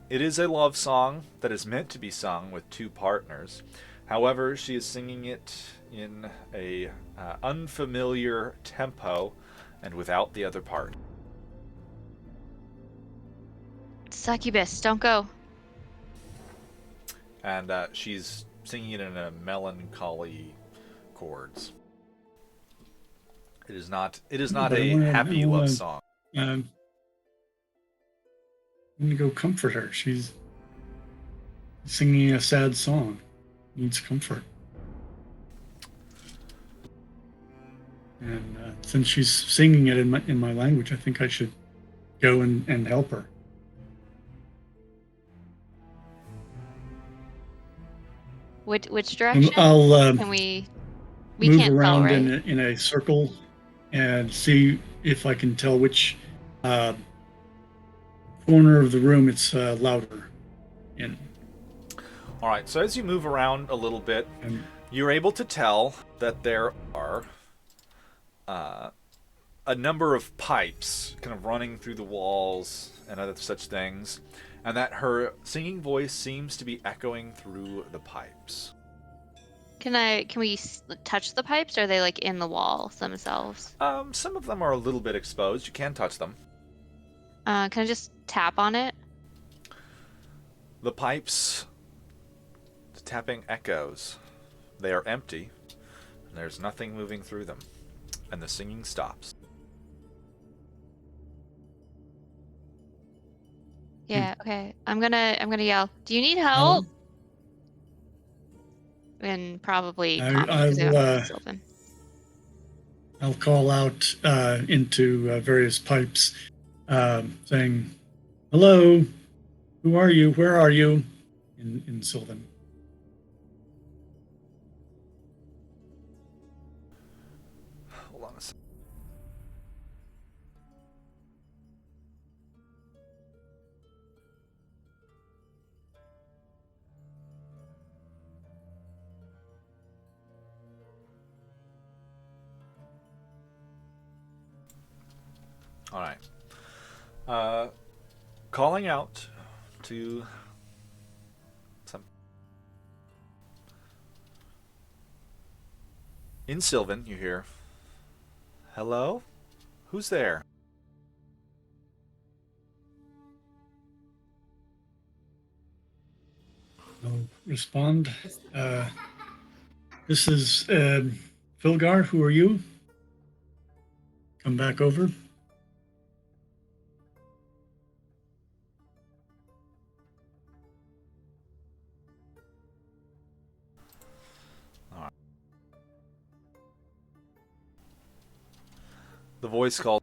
It is a love song that is meant to be sung with 2 partners. However, she is singing it in a unfamiliar tempo and without the other part. Succubus, don't go. And she's singing it in a melancholy chords. It is not But a happy love song. I'm gonna go comfort her. She's singing a sad song. Needs comfort. And since she's singing it in my language, I think I should go and help her. Which direction? I'll Can we move can't tell, around right? in a circle and see if I can tell which corner of the room it's louder in. All right, so as you move around a little bit, And you're able to tell that there are a number of pipes kind of running through the walls and other such things, and that her singing voice seems to be echoing through the pipes. Can we touch the pipes? Or are they like in the walls themselves? Some of them are a little bit exposed. You can touch them. Can I just tap on it? The pipes, the tapping echoes. They are empty, and there's nothing moving through them, and the singing stops. Yeah. Okay. I'm gonna yell. Do you need help? And probably common because I don't know Sylvan. I'll call out into various pipes, saying, "Hello, who are you? Where are you?" In Sylvan. Hold on a second. All right. Calling out to some. In Sylvan, you hear, "Hello? Who's there?" I'll respond. This is Filgar. Who are you? Come back over. All right. The voice called.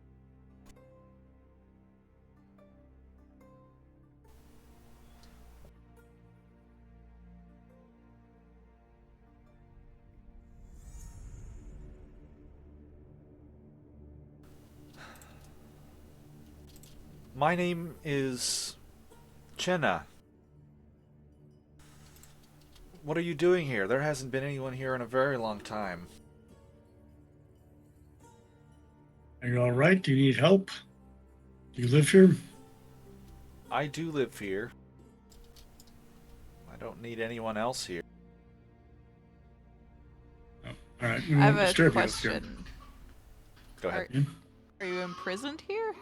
My name is Chenna. What are you doing here? There hasn't been anyone here in a very long time. Are you all right? Do you need help? Do you live here? I do live here. I don't need anyone else here. Oh, all right. We I have won't a disturb you if you're. question. Go ahead. Are you imprisoned here?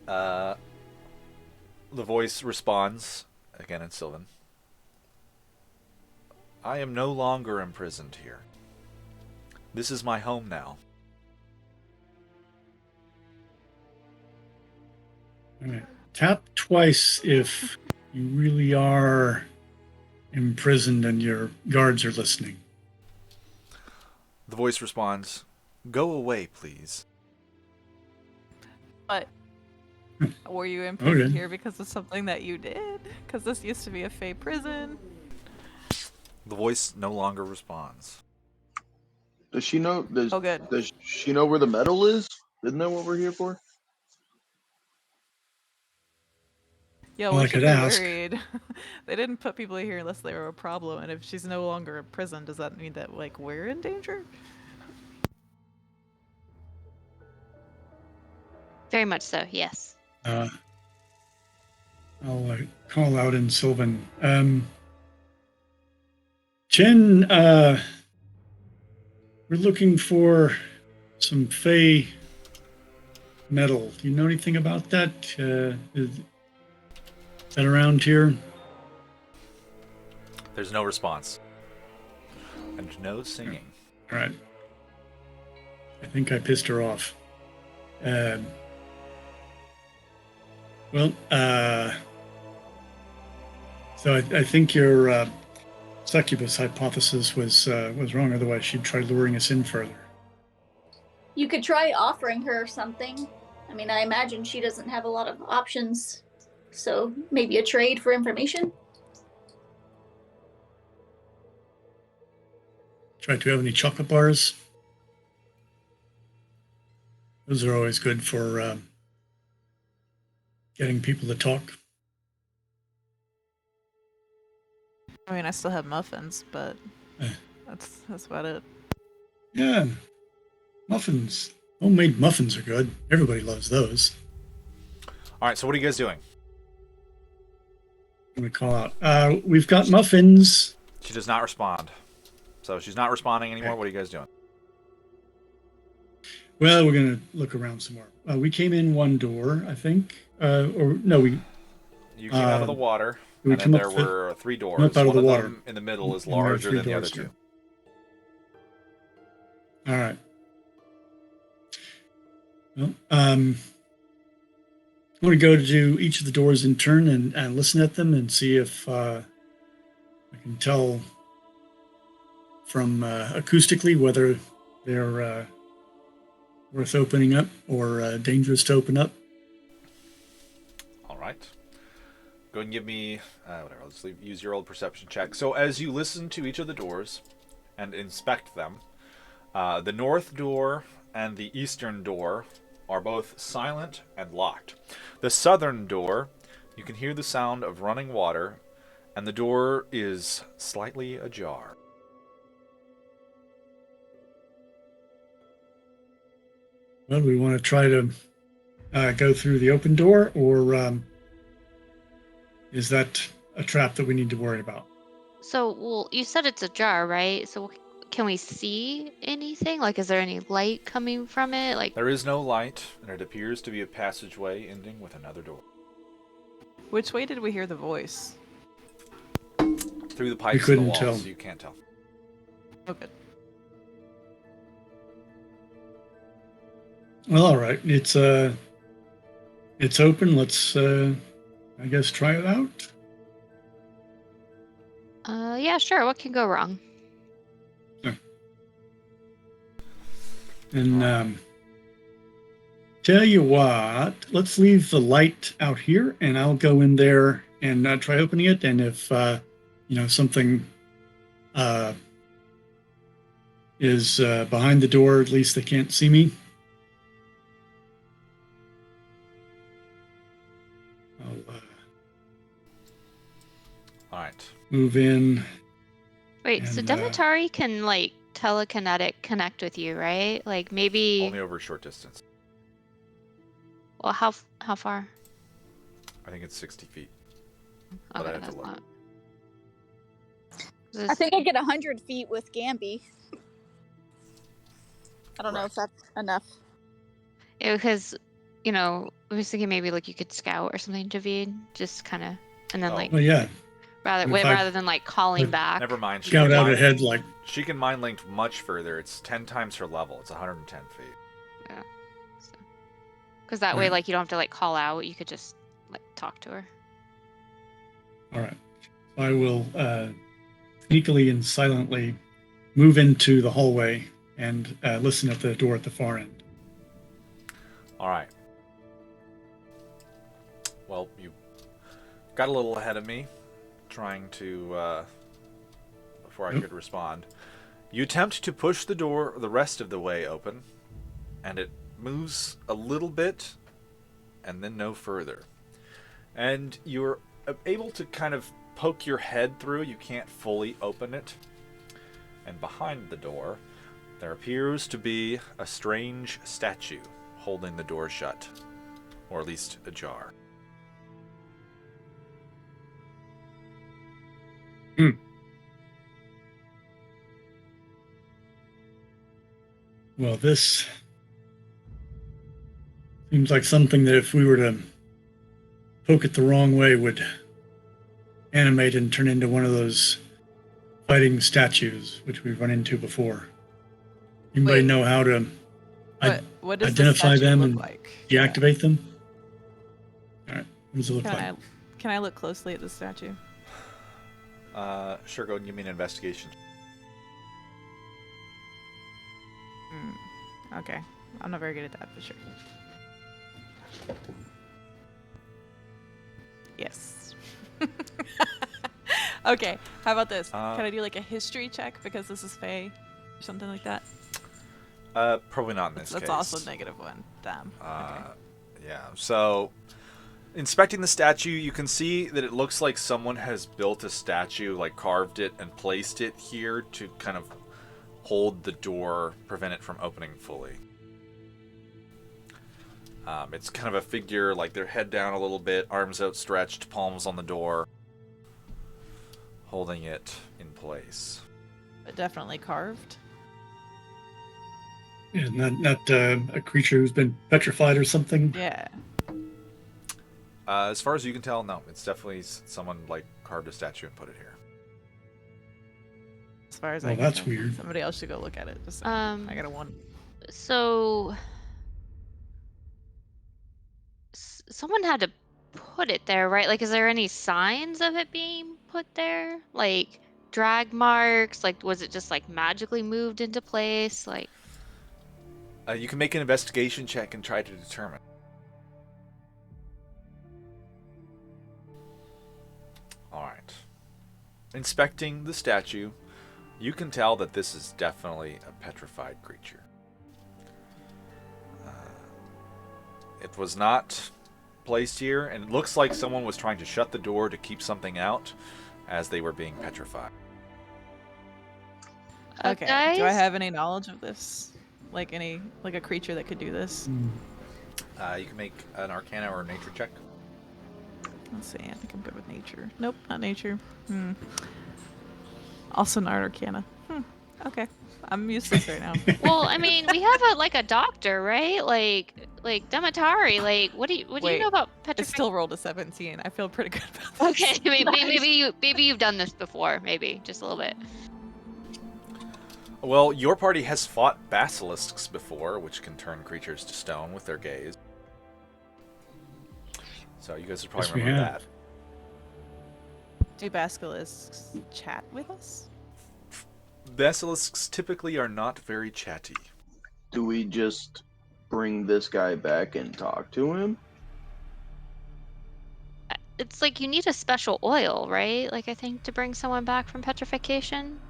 The voice responds, again in Sylvan. I am no longer imprisoned here. This is my home now. All right. Tap twice if you really are imprisoned and your guards are listening. The voice responds, Go away, please. But were you imprisoned Okay. here because of something that you did? Because this used to be a Fey prison. The voice no longer responds. Does she know? Oh, good. Does she know where the medal is? Isn't that what we're here for? Yeah, Well, we I should could be ask. worried. They didn't put people here unless they were a problem, and if she's no longer in prison, does that mean that, like, we're in danger? Very much so, yes. I'll call out in Sylvan. Jen, we're looking for some Fey metal. Do you know anything about that? Is that around here? There's no response. And no singing. All right. I think I pissed her off. Well, so I think your succubus hypothesis was wrong. Otherwise, she'd try luring us in further. You could try offering her something. I mean, I imagine she doesn't have a lot of options. So maybe a trade for information? Try to have any chocolate bars. Those are always good for getting people to talk. I mean, I still have muffins, but Eh. that's about it. Yeah, muffins. Homemade muffins are good. Everybody loves those. Alright, so what are you guys doing? I'm going to call out. We've got muffins. She does not respond. So she's not responding anymore. Okay. What are you guys doing? Well, we're going to look around some more. We came in one door, I think. Or no, we You came out of the water, we and then come up there the- were 3 come doors. up out of One the of water. them in the middle is And there are larger 3 than the other doors 2. here. All right. Well, I'm going to go to each of the doors in turn and listen at them and see if I can tell from acoustically whether they're worth opening up or dangerous to open up. Alright. Go ahead and give me, whatever, let's use your old perception check. So as you listen to each of the doors and inspect them, the north door and the eastern door are both silent and locked. The southern door, you can hear the sound of running water, and the door is slightly ajar. Well, we want to try to go through the open door, or is that a trap that we need to worry about? So, well, you said it's ajar, right? So, can we see anything? Like, is there any light coming from it? Like, There is no light, and it appears to be a passageway ending with another door. Which way did we hear the voice? Through the pipes of the couldn't walls, tell. so you can't tell. Oh, good. Well, all right. It's open. Let's I guess try it out. yeah, sure. What can go wrong? And tell you what, let's leave the light out here, and I'll go in there and try opening it. And if something is behind the door, at least they can't see me. I'll All right. move in. Wait, so And, Demetari can like telekinetic connect with you, right? Like maybe. Only over a short distance. Well, how far? I think it's 60 feet. But Okay, I have to that's look. not. I think I get 100 feet with Gamby. I don't know if that's enough. Yeah, because I was thinking maybe like you could scout or something, Javid, just kind of, and then Oh. like well, yeah, rather than like calling I'd back. Never mind. scout out ahead like. She can mind link much further. It's 10 times her level. It's 110 feet. Yeah. Because that way, Right. like you don't have to like call out. You could just like talk to her. All right. I will sneakily and silently move into the hallway and listen at the door at the far end. All right. Well, you got a little ahead of me, trying to, before I could respond. You attempt to push the door the rest of the way open, and it moves a little bit, and then no further. And you're able to kind of poke your head through. You can't fully open it. And behind the door, there appears to be a strange statue holding the door shut, or at least ajar. Well, this seems like something that if we were to poke it the wrong way would animate and turn into one of those fighting statues, which we've run into before. Anybody Wait. know how to What does identify the statue them look and like? deactivate them? All right. What does it look like? Can I look closely at the statue? Sure, go ahead and give me an investigation. Okay. I'm not very good at that, for sure. Yes. Okay, how about this? Can I do like a history check because this is Fae? Or something like that? Probably not in this case. That's also -1. Damn. Okay. Yeah, so inspecting the statue, you can see that it looks like someone has built a statue, like carved it and placed it here to kind of hold the door, prevent it from opening fully. It's kind of a figure, like their head down a little bit, arms outstretched, palms on the door, holding it in place. But definitely carved. Yeah, not a creature who's been petrified or something. Yeah. As far as you can tell, no. It's definitely someone like carved a statue and put it here. As far as Well, I can that's tell. weird. Somebody else should go look at it. Just Um, I got a 1. So someone had to put it there, right? Like, is there any signs of it being put there? Like drag marks? Like, was it just like magically moved into place? Like, You can make an investigation check and try to determine. Alright. Inspecting the statue, you can tell that this is definitely a petrified creature. It was not placed here, and it looks like someone was trying to shut the door to keep something out as they were being petrified. Okay. guys? Do I have any knowledge of this? Like a creature that could do this? Hmm. You can make an Arcana or a Nature check. Let's see. I think I'm good with nature. Nope, not nature. Also not Arcana. Okay. I'm useless right now. Well, I mean, we have a doctor, right? Like Demetari. Like, what do you Wait, know about I petrification? still rolled a 17. I feel pretty good about this. Okay, maybe you've done this before, maybe just a little bit. Well, your party has fought basilisks before, which can turn creatures to stone with their gaze. So you guys would probably Yes, we remember have. that. Do basilisks chat with us? Basilisks typically are not very chatty. Do we just bring this guy back and talk to him? It's like you need a special oil, right? Like I think to bring someone back from petrification.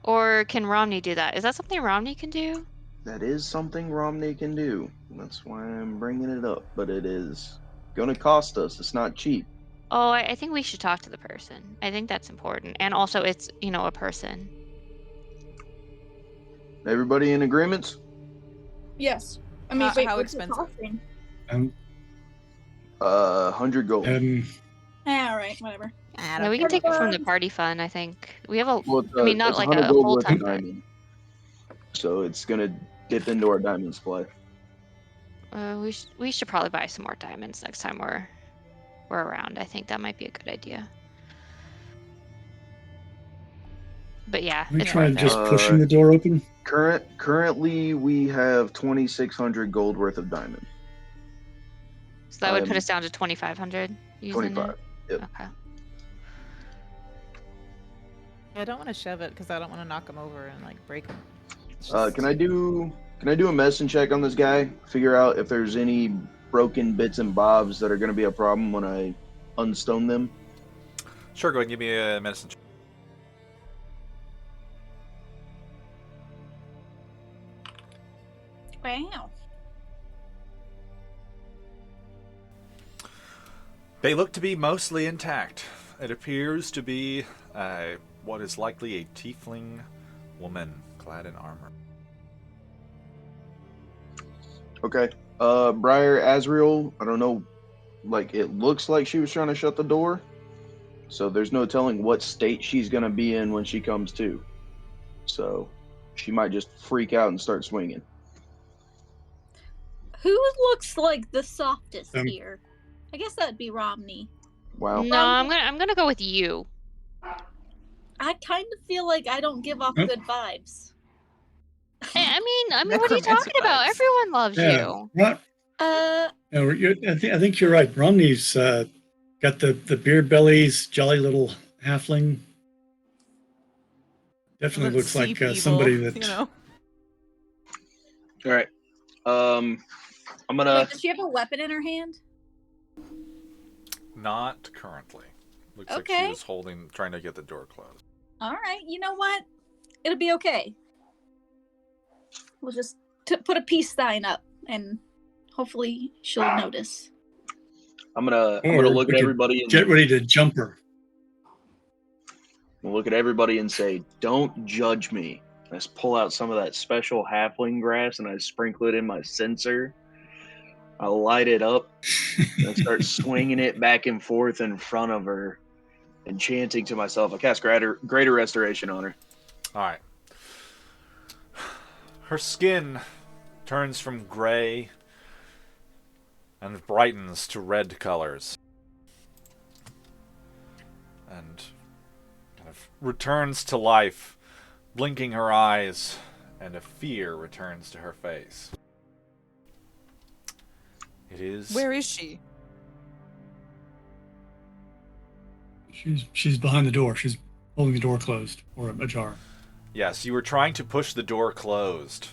Or can Romney do that? Is that something Romney can do? That is something Romney can do. That's why I'm bringing it up. But it is gonna cost us. It's not cheap. Oh, I think we should talk to the person. I think that's important. And also it's, a person. Everybody in agreement? Yes. I mean, How what's it expensive? costing? 100 gold. All right, whatever. Yeah, we can take it from the party fund, I think. We have a, Well, I mean, not it's like 100 a gold full worth time of fund. diamond. So it's gonna dip into our diamond supply. We should probably buy some more diamonds next time we're around. I think that might be a good idea. But yeah, We it's tried worth just it. pushing the door open. Currently, we have 2,600 gold worth of diamond. So that would put us down to 2,500 using 25. it. Yep. Okay. I don't want to shove it because I don't want to knock him over and like break him. Can I do a medicine check on this guy? Figure out if there's any broken bits and bobs that are going to be a problem when I unstone them. Sure, go ahead and give me a medicine check. Wow. They look to be mostly intact. It appears to be what is likely a tiefling woman clad in armor. Okay. Briar Azriel, I don't know. Like, it looks like she was trying to shut the door. So there's no telling what state she's going to be in when she comes to. So she might just freak out and start swinging. Who looks like the softest Um, here? I guess that'd be Romney. Wow. No, I'm gonna go with you. I kind of feel like I don't give off Yep. good vibes. I mean, what are you Necromancer talking about? vibes. Everyone loves Yeah. you. What? No, I think you're right. Romney's got the beer bellies, jolly little halfling. Definitely looks Sea like people, somebody that. you know. All right. I'm gonna. Wait, does she have a weapon in her hand? Not currently. Looks like she Okay. was trying to get the door closed. All right. You know what? It'll be okay. We'll just put a peace sign up, and hopefully she'll notice. I'm gonna Or look we at could everybody and get ready to jump her. look at everybody and say, "Don't judge me." I just pull out some of that special halfling grass and I sprinkle it in my censer. I light it up and I start swinging it back and forth in front of her and chanting to myself. I cast greater restoration on her. All right. Her skin turns from gray and brightens to red colors. And kind of returns to life, blinking her eyes, and a fear returns to her face. It is... Where is she? She's behind the door. She's holding the door closed or ajar. Yes, you were trying to push the door closed.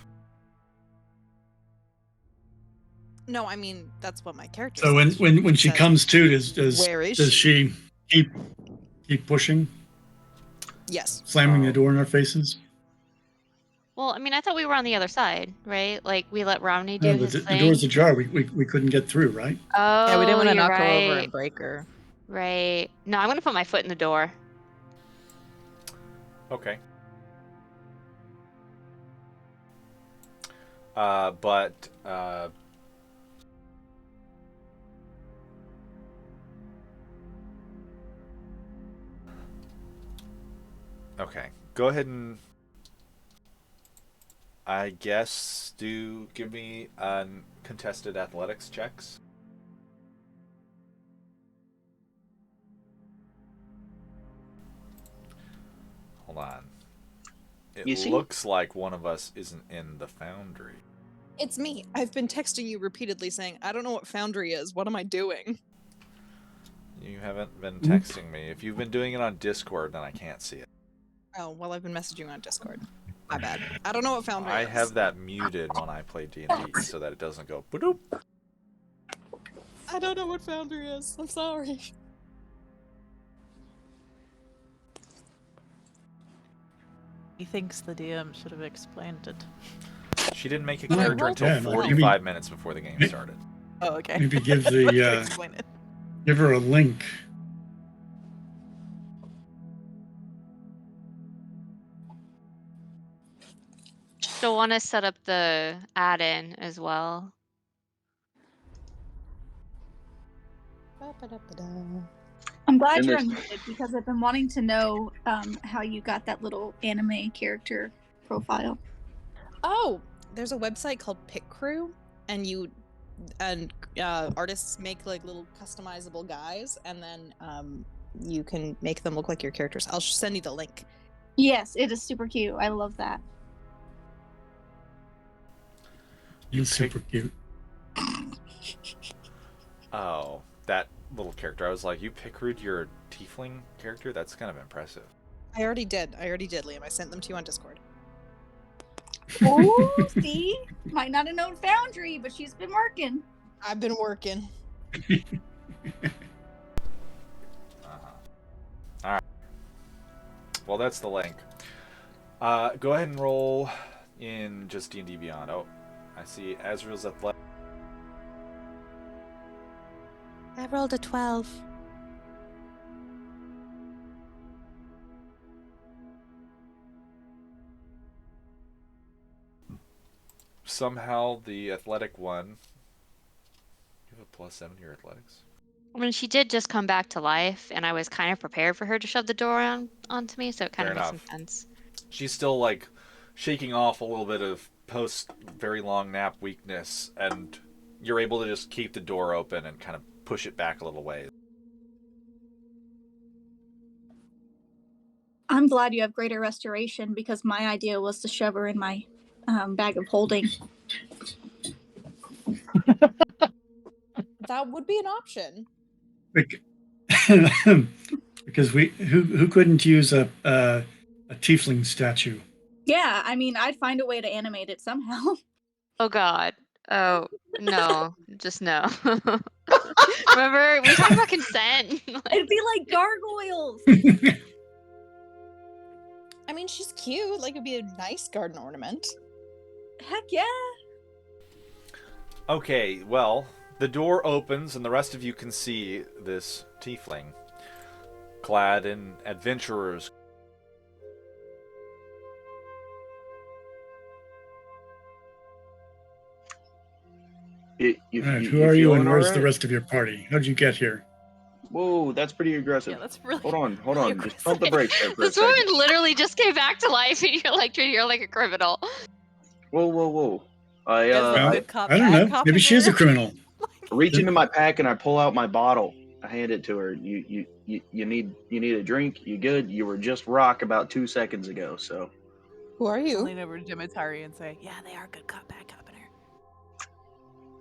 No, I mean that's what my character. So says. when she Says, comes to, does Where is she keep pushing, Yes. slamming the door in our faces? Well, I mean, I thought we were on the other side, right? Like we let Romney do No, but his the thing. door's ajar. We couldn't get through, right? Oh, Yeah, we didn't want to you're knock her over right. and break her. Right. No, I'm gonna put my foot in the door. Okay. But okay, go ahead and I guess give me contested athletics checks. Hold on. It You see? looks like one of us isn't in the foundry. It's me. I've been texting you repeatedly saying, I don't know what Foundry is. What am I doing? You haven't been texting me. If you've been doing it on Discord, then I can't see it. Oh, well, I've been messaging on Discord. My bad. I don't know what Foundry I is. have that muted when I play D&D so that it doesn't go ba-doop. I don't know what Foundry is. I'm sorry. He thinks the DM should have explained it. She didn't make a Well, character until yeah, 45 minutes before the game started. Oh, okay. Maybe give Let's the explain it. give her a link. Still want to set up the add-in as well. I'm glad In you're this- unmuted because I've been wanting to know how you got that little anime character profile. Oh, there's a website called Pick Crew, and artists make like little customizable guys, and then you can make them look like your characters. I'll send you the link. Yes, it is super cute. I love that. He's super cute. Oh, that little character. I was like, you pickered your tiefling character? That's kind of impressive. I already did, Liam. I sent them to you on Discord. Oh, see? Might not have known Foundry, but she's been working. I've been working. Alright. Well, that's the link. Go ahead and roll in just D&D Beyond. Oh, I see Azrael's athletic. I rolled a 12. Somehow the athletic one. You have a +7 to your athletics. I mean, she did just come back to life, and I was kind of prepared for her to shove the door onto me, so it kind Fair of makes enough. some sense. She's still like shaking off a little bit of post very long nap weakness, and you're able to just keep the door open and kind of push it back a little way. I'm glad you have greater restoration because my idea was to shove her in my bag of holding. That would be an option. Because who couldn't use a tiefling statue? Yeah, I mean, I'd find a way to animate it somehow. Oh God. Oh no, just no. Remember, we talked about consent. It'd be like gargoyles. I mean, she's cute. Like, it'd be a nice garden ornament. Heck yeah. Okay, well, the door opens and the rest of you can see this tiefling clad in adventurer's. All right, who are you and where's the rest of your party? How'd you get here? Whoa, that's pretty aggressive. Yeah, that's really. Hold on. really Just pump the brakes there for a This second. woman literally just came back to life, and you're like treating her like a criminal. Whoa. Guys, Well, good cop, I don't bad know. cop Maybe she is a here. criminal. Reach into my pack and I pull out my bottle. I hand it to her. You need a drink? You good? You were just rock about 2 seconds ago, so. Who are I'll you? lean over to Dimitari and say, "Yeah, they are good cop, bad cop in here."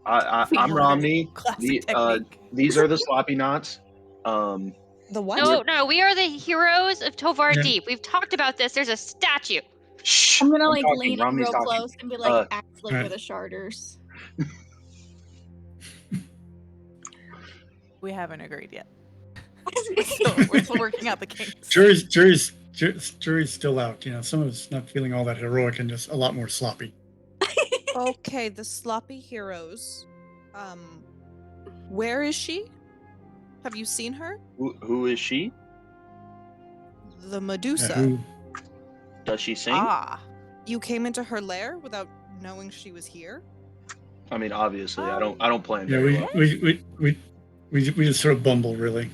I'm Romney. Classic technique. These are the sloppy knots. The what? No, we are the heroes of Tovar Yeah. Deep. We've talked about this. There's a statue. Shh. I'm gonna I'm like talking. lean in Romney's real talking. close and be like, actually, Alright. we're the Sharders. We haven't agreed yet. We're still working out the kinks. Jury's still out. You know, some of us not feeling all that heroic and just a lot more sloppy. Okay, the sloppy heroes. Where is she? Have you seen her? Who is she? The Medusa. Who? Does she sing? Ah, you came into her lair without knowing she was here? I mean, obviously, I don't plan Yeah, very we well. we just sort of bumble, really.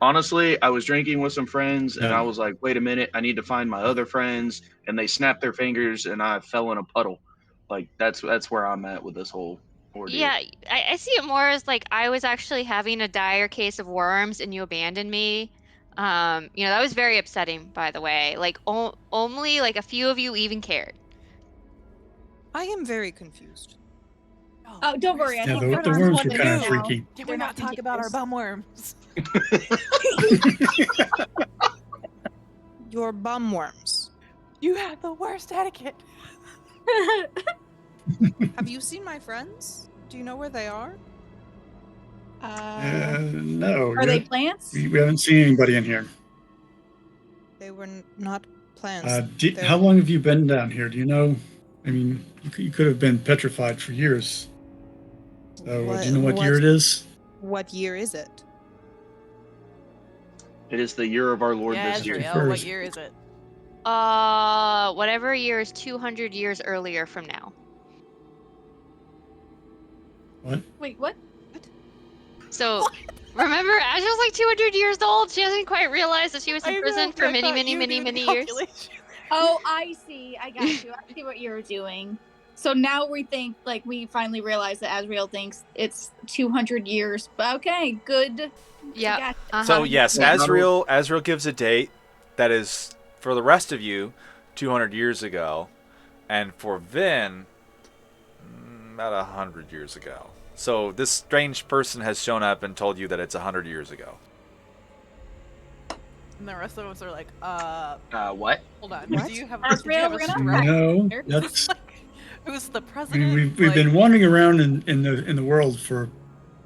Honestly, I was drinking with some friends, and Yeah. I was like, "Wait a minute, I need to find my other friends." And they snapped their fingers, and I fell in a puddle. Like that's where I'm at with this whole ordeal. Yeah, I see it more as like I was actually having a dire case of worms and you abandoned me. That was very upsetting, by the way. Like only like a few of you even cared. I am very confused. Oh, don't worry. I Yeah, think the everyone's worms were wondering kind of now. freaky. Can They're we not talk about our confused. bum worms? Your bum worms. You have the worst etiquette. Have you seen my friends? Do you know where they are? No. Are they plants? We haven't seen anybody in here. They were not plants. How long have you been down here? Do you know? I mean, you could have been petrified for years. So, do you know what year it is? What year is it? It is the year of our Lord Yeah, this year. Ezreal, what First. year is it? Whatever year is 200 years earlier from now. What? Wait, what? So, remember, Azrael's like 200 years old. She hasn't quite realized that she was in prison for many, many, many, many years. Oh, I see. I got you. I see what you're doing. So now we think, like, we finally realize that Azrael thinks it's 200 years. But okay, good. Yeah. Got it. Uh-huh. So yes, Well, not Azrael gives a date that is for the rest of you 200 years ago, and for Vin about 100 years ago. So this strange person has shown up and told you that it's 100 years ago. And the rest of us are like, What? hold on. What? Do you have Azrael, a we're gonna stroke? No, Is that's. Who's the I president? mean, we've been wandering around in the world for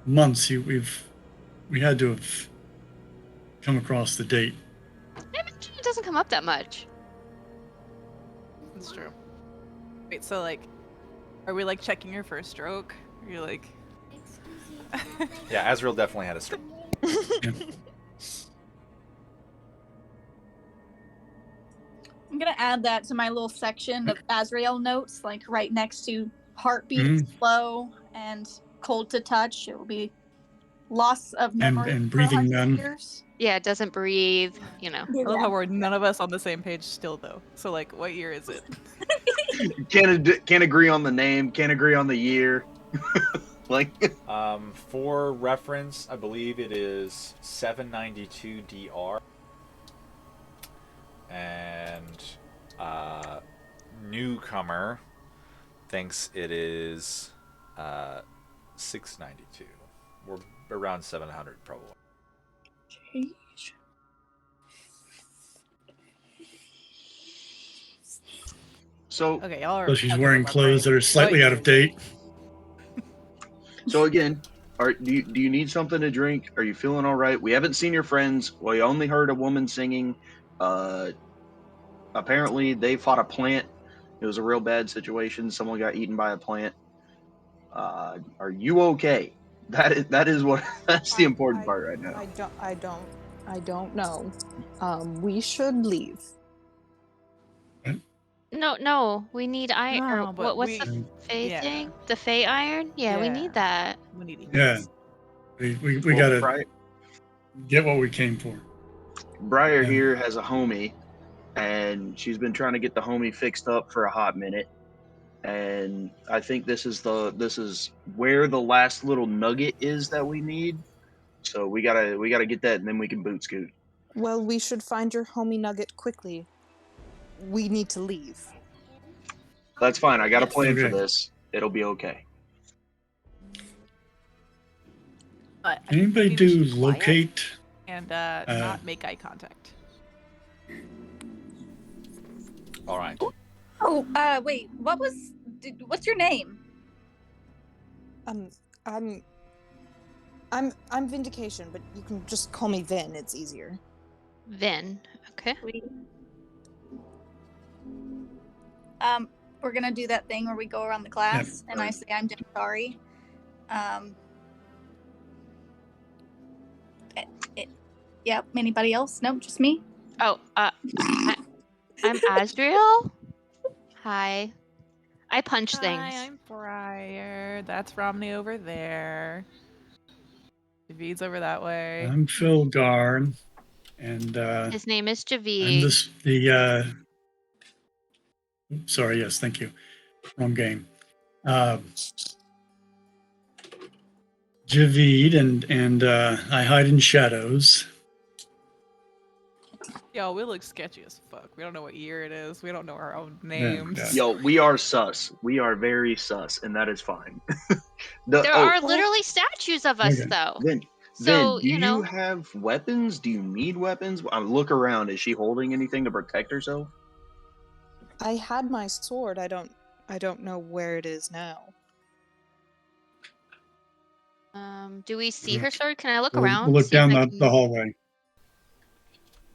months. We had to have come across the date. I imagine it doesn't come up that much. That's true. Wait, so like, are we like checking her for a stroke? Are you like? Yeah, Azrael definitely had a stroke. I'm gonna add that to my little section of Azrael notes, like right next to heartbeat slow and cold to touch. It will be loss of memory and for breathing 100 none. years. Yeah, it doesn't breathe, I love how we're none of us on the same page still, though. So like, what year is it? Can't agree on the name. Can't agree on the year. Like, For reference, I believe it is 792 DR. And newcomer thinks it is 692. We're around 700 probably. so Okay, y'all are. So she's fucking wearing with my clothes brain. that are slightly What out year of is it? date. So again, do you need something to drink? Are you feeling all right? We haven't seen your friends. We only heard a woman singing. Apparently they fought a plant. It was a real bad situation. Someone got eaten by a plant. Are you okay? That is what that's the important part right now. I don't know. We should leave. No, we need iron. No, Or but what's the we- Fey yeah. thing? The Fey iron? Yeah, we need that. We need to Yeah, we Well, gotta get what we came for. Briar Yeah. here has a homie, and she's been trying to get the homie fixed up for a hot minute. And I think this is where the last little nugget is that we need. So we gotta get that, and then we can boot scoot. Well, we should find your homie nugget quickly. We need to leave. That's fine. I got a Yes. plan for Okay. this. It'll be okay. But I Can think anybody maybe we do should be quiet locate? and not make eye contact. All right. Oh, wait. What's your name? I'm Vindication, but you can just call me Vin. It's easier. Vin. Okay. We're gonna do that thing where we go around the class and I say I'm sorry. Yep. Anybody else? Nope, just me. Oh, I'm Azrael. Hi. I punch Hi, things. I'm Briar. That's Romney over there. David's over that way. I'm Phil Garn, and His name is I'm Javid. sorry, yes, thank you. Wrong game. Uh, Javid, and I hide in shadows. Yo, we look sketchy as fuck. We don't know what year it is. We don't know our own Yeah, names. yeah. Yo, we are sus. We are very sus, and that is fine. There are literally statues of us, Okay. though. Vin, So, do you know. have weapons? Do you need weapons? Look around. Is she holding anything to protect herself? I had my sword. I don't know where it is now. Do we see her sword? Can I look We'll around? look See if down I the can... hallway.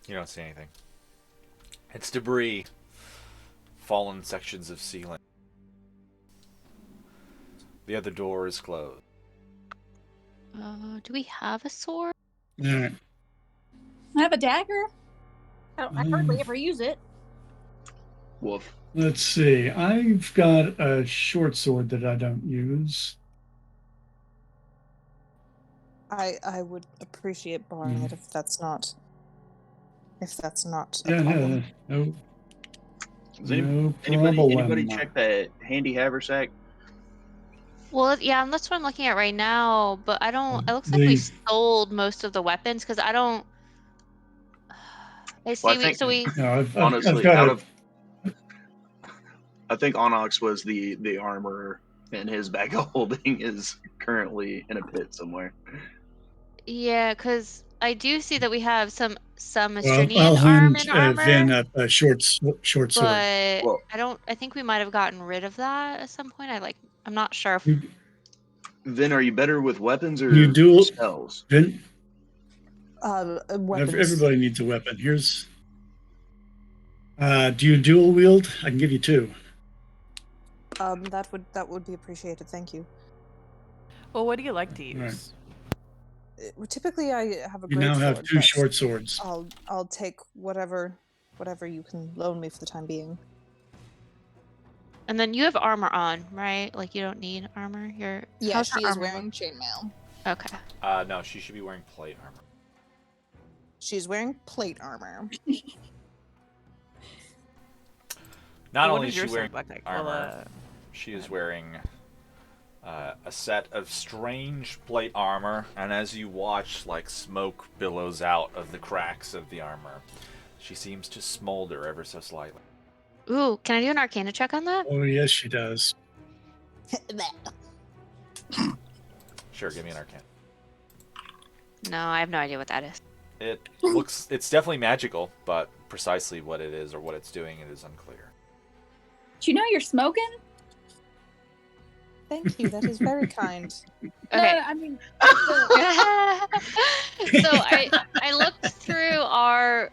You don't see anything. It's debris. Fallen sections of ceiling. The other door is closed. Do we have a sword? All right. I have a dagger. I hardly ever use it. Woof. Let's see. I've got a short sword that I don't use. I would appreciate borrowing it if that's not a Yeah, problem. no Anybody problem. check that handy haversack? Well, yeah, and that's what I'm looking at right now, but I don't... It looks like we The sold most of the weapons, because I don't... I Well, see, we... no, I've honestly, got I think Onyx was the armorer, and his bag of holding is currently in a pit somewhere. Yeah, because I do see that we have some Well, Estrinian I'll hand armor, Vin a short sword. but Well, I think we might have gotten rid of that at some point. I'm not sure if... Vin, are you better with weapons You or dual spells? Vin. Weapons. Everybody needs a weapon. Here's. Do you dual wield? I can give you two. That would be appreciated. Thank you. Well, what do you like to Right. use? Typically, I have a You great now have sword, two but short swords. I'll take whatever you can loan me for the time being. And then you have armor on, right? Like, you don't need armor? Yeah, How's her she is armor wearing chainmail. look? Okay. No, she should be wearing plate armor. She's wearing plate armor. Not What only does is your she wearing sword look like? armor, Well, she is wearing a set of strange plate armor, and as you watch, like, smoke billows out of the cracks of the armor, she seems to smolder ever so slightly. Ooh, can I do an Arcana check on that? Oh yes, she does. Sure, give me an arcana. No, I have no idea what that is. It's definitely magical, but precisely what it is or what it's doing, it is unclear. Do you know you're smoking? Thank you. That is very kind. Okay. No, I mean, So I looked through our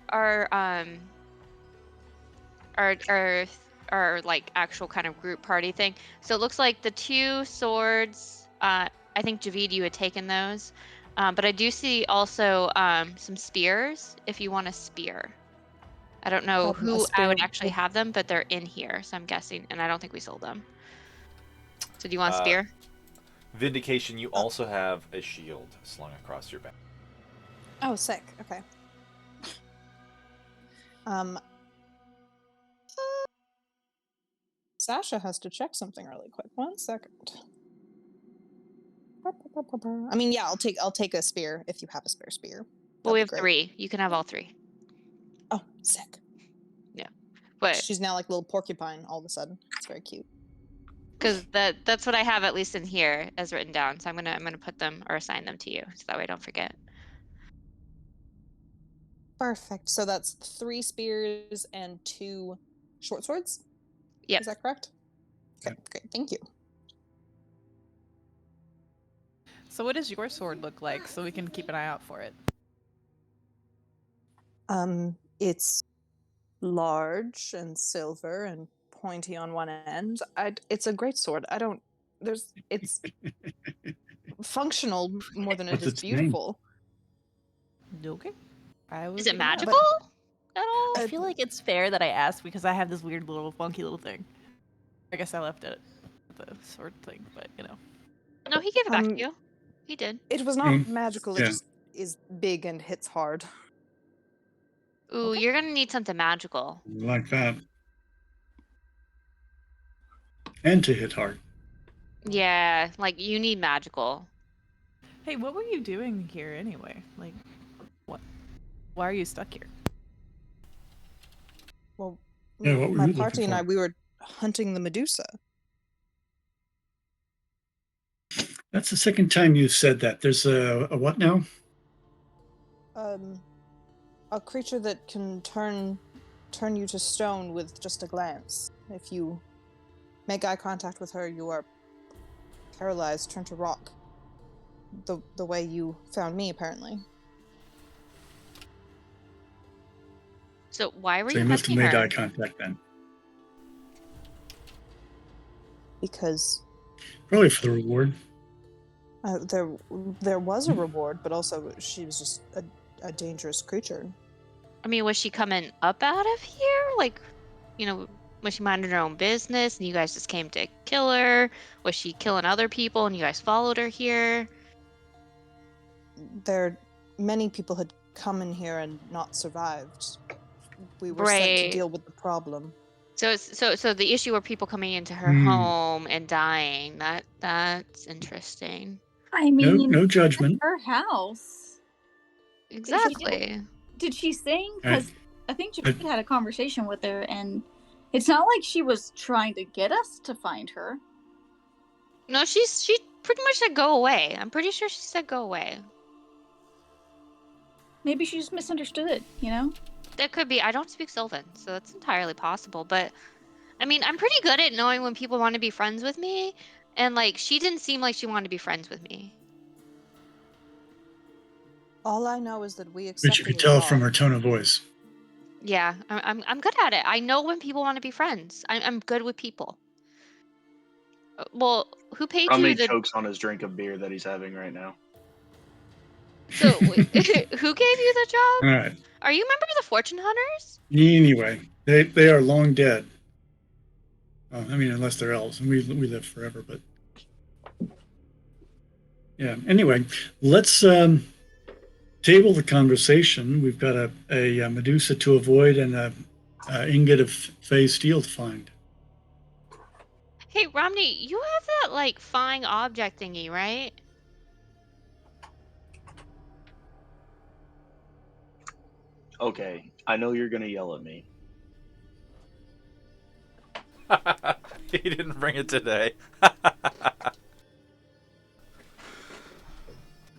like actual kind of group party thing. So it looks like the two swords, I think Javid, you had taken those. But I do see also some spears if you want a spear. I don't know A who I spear would actually would- have them, but they're in here, so I'm guessing, and I don't think we sold them. So do you want a Uh, spear? Vindication, you also have a shield slung across your back. Oh, sick. Okay. Sasha has to check something really quick. 1 second. I mean, yeah, I'll take a spear if you have a spare spear. Well, we have That'd be great. 3. You can have all 3. Oh, sick. Yeah, but She's now like a little porcupine all of a sudden. It's very cute. because that's what I have at least in here as written down. So I'm gonna put them or assign them to you, so that way I don't forget. Perfect. So that's 3 spears and 2 short swords? Yep. Is that correct? Okay, great. Thank you. so what does your sword look like so we can keep an eye out for it? It's large and silver and pointy on one end. It's a great sword. It's functional more than it What's is its name? beautiful. Okay. Is it looking up. magical at all? I feel like it's fair that I asked because I have this weird little funky little thing. I guess I left it at the sword thing, but you know. No, he gave it back to you. He did. It was not magical. It yeah. just is big and hits hard. Ooh, Okay. you're gonna need something magical. Like that. And to hit hard. Yeah, like you need magical. Hey, what were you doing here anyway? Like, what? Why are you stuck here? Well, Yeah, what were my you looking party and for? I, we were hunting the Medusa. That's the second time you said that. There's a what now? A creature that can turn you to stone with just a glance. If you make eye contact with her, you are paralyzed, turned to rock. The way you found me, apparently. So why were So you you must have hunting made her? eye contact then. Because Probably for the reward. there was a reward, but also she was just a dangerous creature. I mean, was she coming up out of here? Like, you know, was she minding her own business and you guys just came to kill her? Was she killing other people and you guys followed her here? Many people had come in here and not survived. We were sent to Right. deal with the problem. So so the issue were people coming into her Hmm. home and dying. That's interesting. I No, mean, no judgment. her house. Exactly. Did she sing? I, Because I think Jade had a conversation with her, and it's not like she was trying to get us to find her. No, she pretty much said go away. I'm pretty sure she said go away. Maybe she just misunderstood, you know? That could be. I don't speak Sylvan, so that's entirely possible. But I mean, I'm pretty good at knowing when people want to be friends with me, and like she didn't seem like she wanted to be friends with me. All I know is that we but you accepted could a tell job. from her tone of voice. Yeah, I'm good at it. I know when people want to be friends. I'm good with people. Well, who paid Romney you the? chokes on his drink of beer that he's having right now. So who gave you the job? All right. Are you a member of the Fortune Hunters? Anyway, they are long dead. I mean, unless they're elves, and we live forever. But yeah. Anyway, let's table the conversation. We've got a Medusa to avoid and a ingot of Fey steel to find. Hey, Romney, you have that like flying object thingy, right? Okay, I know you're gonna yell at me. He didn't bring it today.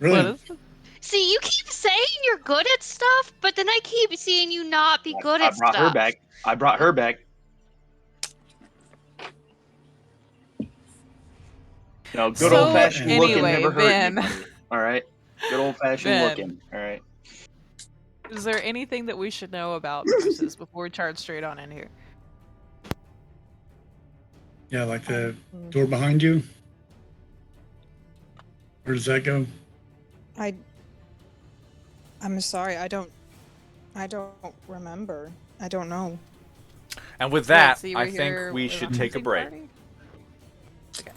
Brilliant. What is it? See, you keep saying you're good at stuff, but then I keep seeing you not be good I at brought her stuff. back. I brought her back. You know, good So, old fashioned looking anyway, never hurt Ben. anybody. All right, good old fashioned Ben. looking. All right. Is there anything that we should know about Medusas before we charge straight on in here? Yeah, like the door behind you. Where does that go? I'm sorry, I don't remember. I don't know. And with that, So you were I think here we with should a take a hunting break. party? Okay.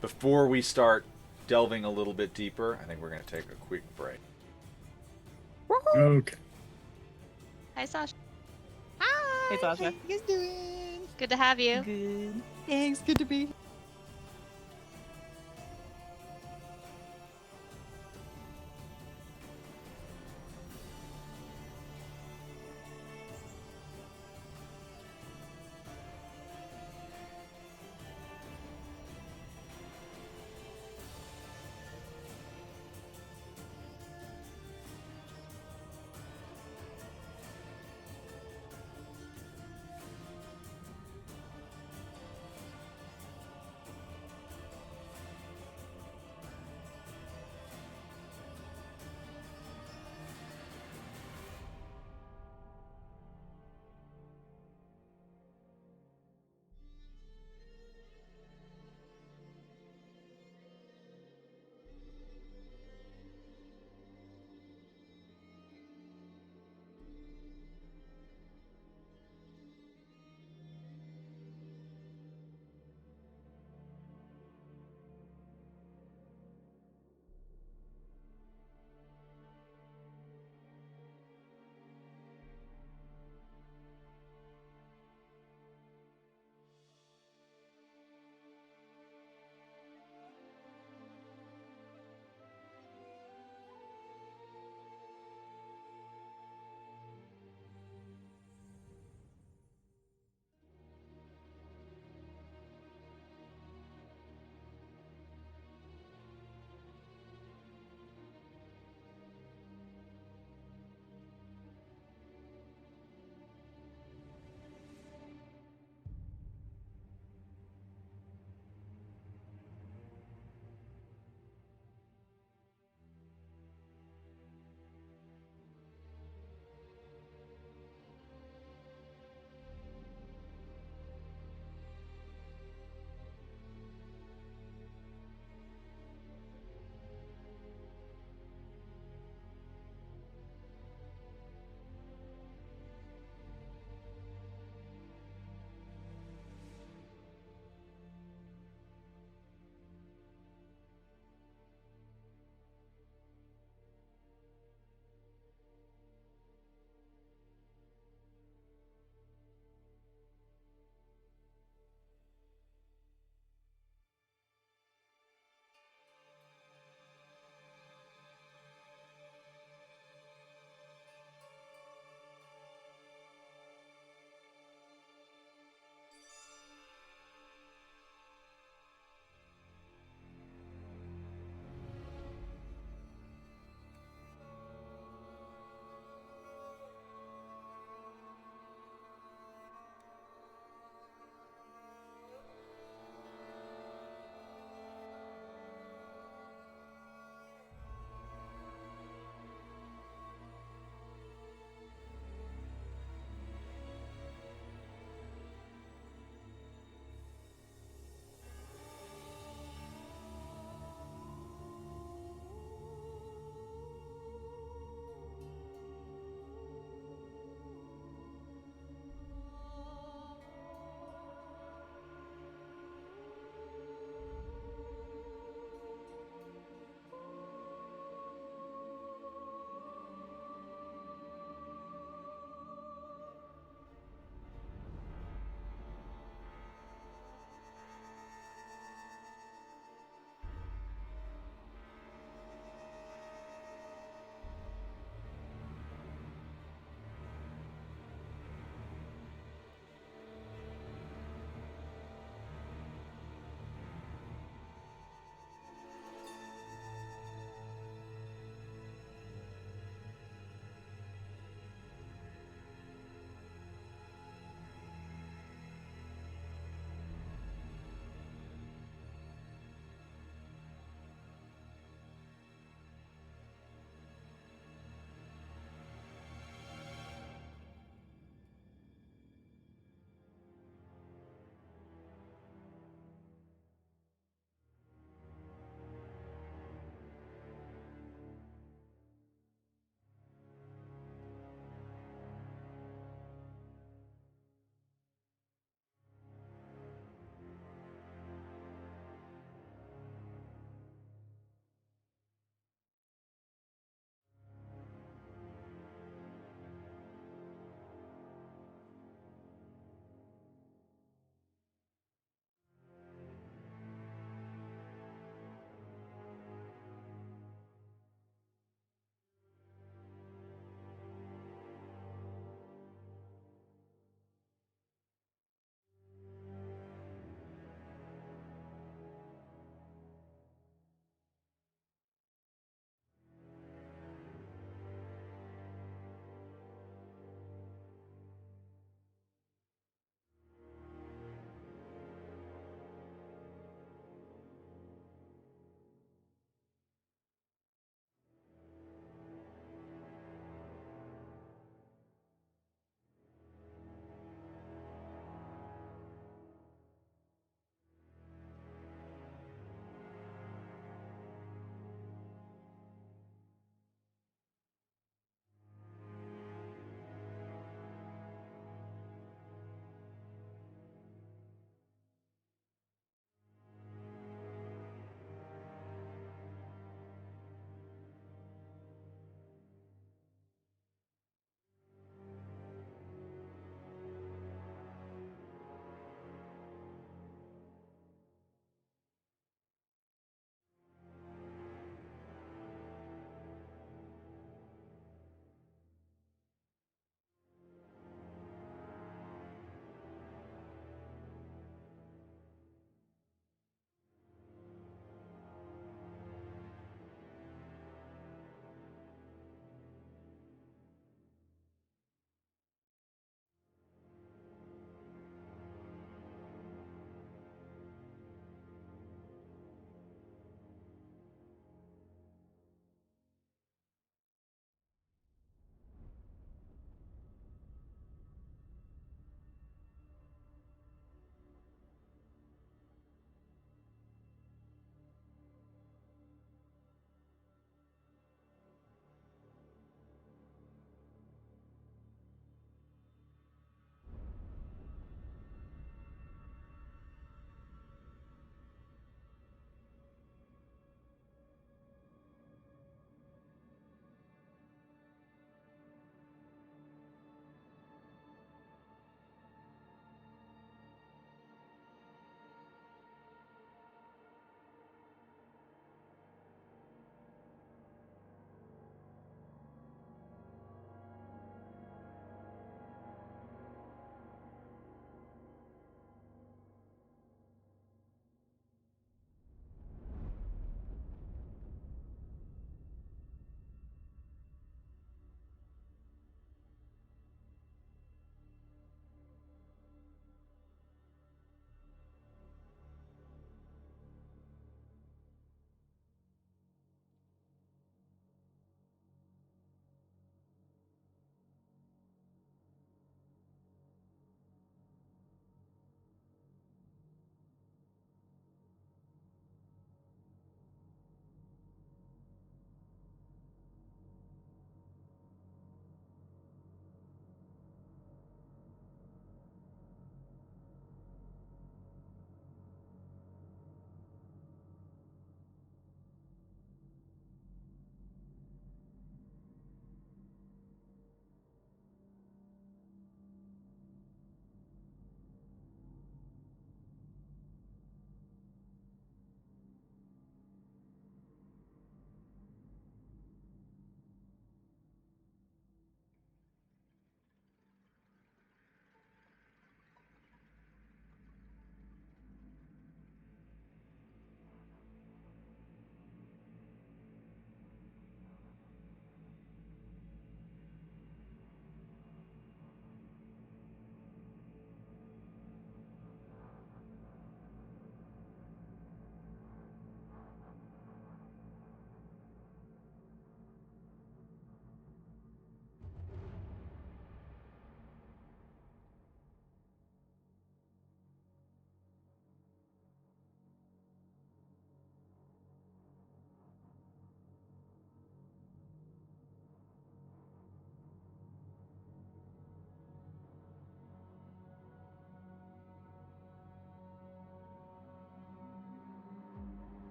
Before we start delving a little bit deeper, I think we're going to take a quick break. Okay. Hi, Sasha. Hey, Sasha. How you guys doing? Good to have you. Good. Thanks. Good to be here.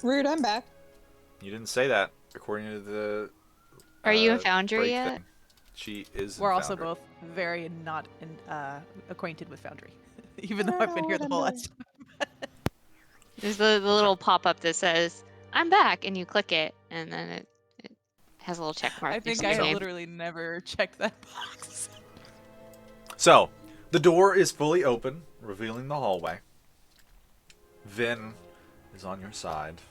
Rude, I'm back. You didn't say that, according to the. Are you in break Foundry yet? thing. She is. We're in also Foundry. both very not acquainted with Foundry, even though I've been here the whole last time. There's the little pop-up that says, I'm back, and you click it, and then it has a little check mark I next think to I your have name. literally never checked that box. So, the door is fully open, revealing the hallway. Vin is on your side,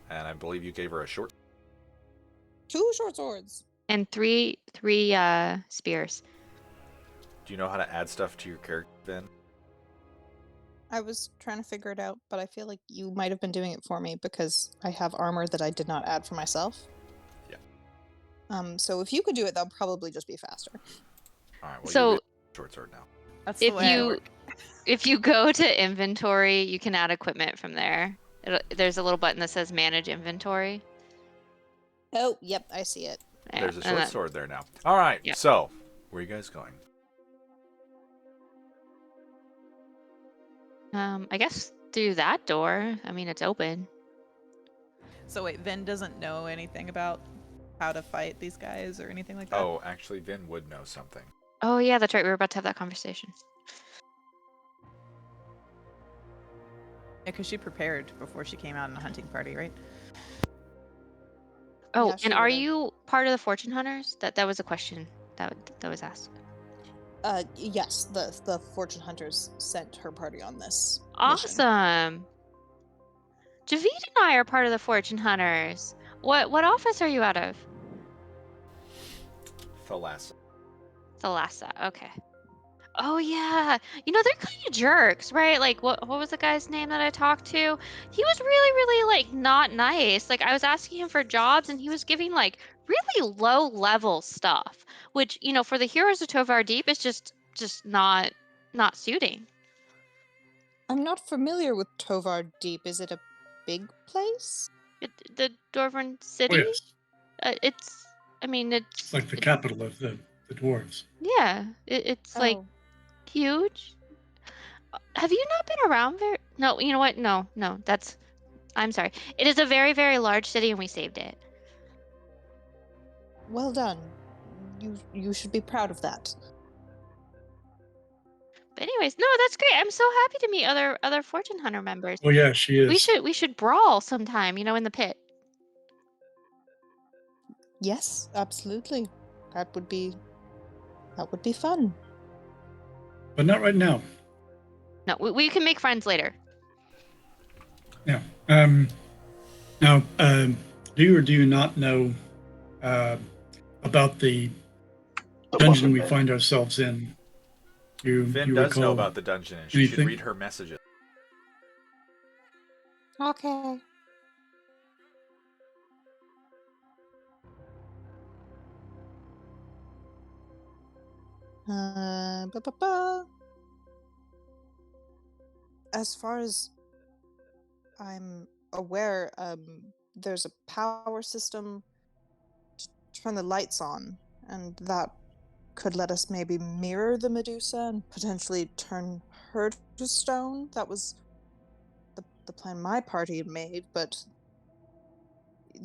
and I believe you gave her a short. 2 short swords. And three spears. Do you know how to add stuff to your character, Vin? I was trying to figure it out, but I feel like you might have been doing it for me because I have armor that I did not add for myself. Yeah. So if you could do it, that would probably just be faster. All right. Well, So- you get a short sword now. That's the way I work. If you go to inventory, you can add equipment from there. There's a little button that says manage inventory. Oh, yep, I see it. Yeah, There's a and short that- sword there now. All right. Yeah. So, where are you guys going? I guess through that door. I mean, it's open. So wait, Vin doesn't know anything about how to fight these guys or anything like that? Oh, actually, Vin would know something. Oh yeah, that's right. We were about to have that conversation. Yeah, because she prepared before she came out in a hunting party, right? Oh, Yeah, she and are would've. you part of the fortune hunters? That was a question that was asked. Yes, the fortune hunters sent her party on this mission. Awesome. Javid and I are part of the fortune hunters. What office are you out of? Thalassa. Thalassa. Okay. Oh yeah. You know, they're kind of jerks, right? Like what was the guy's name that I talked to? He was really like not nice. Like I was asking him for jobs and he was giving like really low level stuff, which, you know, for the heroes of Tovar Deep is just not suiting. I'm not familiar with Tovar Deep. Is it a big place? The Dwarven Oh, city? yes. It's I mean, It's like the capital of the dwarves. yeah, it's like Oh, huge. Have you not been around very? No, you know what? No, that's. I'm sorry. It is a very large city, and we saved it. well done. You should be proud of that. But anyways, no, that's great. I'm so happy to meet other fortune hunter members. Oh yeah, she is. We should brawl sometime, you know, in the pit. Yes, absolutely. That would be fun. But not right now. No, we can make friends later. Yeah. Now, do you or do you not know about the dungeon we find ourselves in? Vin you does recall know about the dungeon, and she should anything? read her messages. Okay. Ba-ba-ba. As far as I'm aware, there's a power system to turn the lights on, and that could let us maybe mirror the Medusa and potentially turn her to stone. That was the plan my party had made, but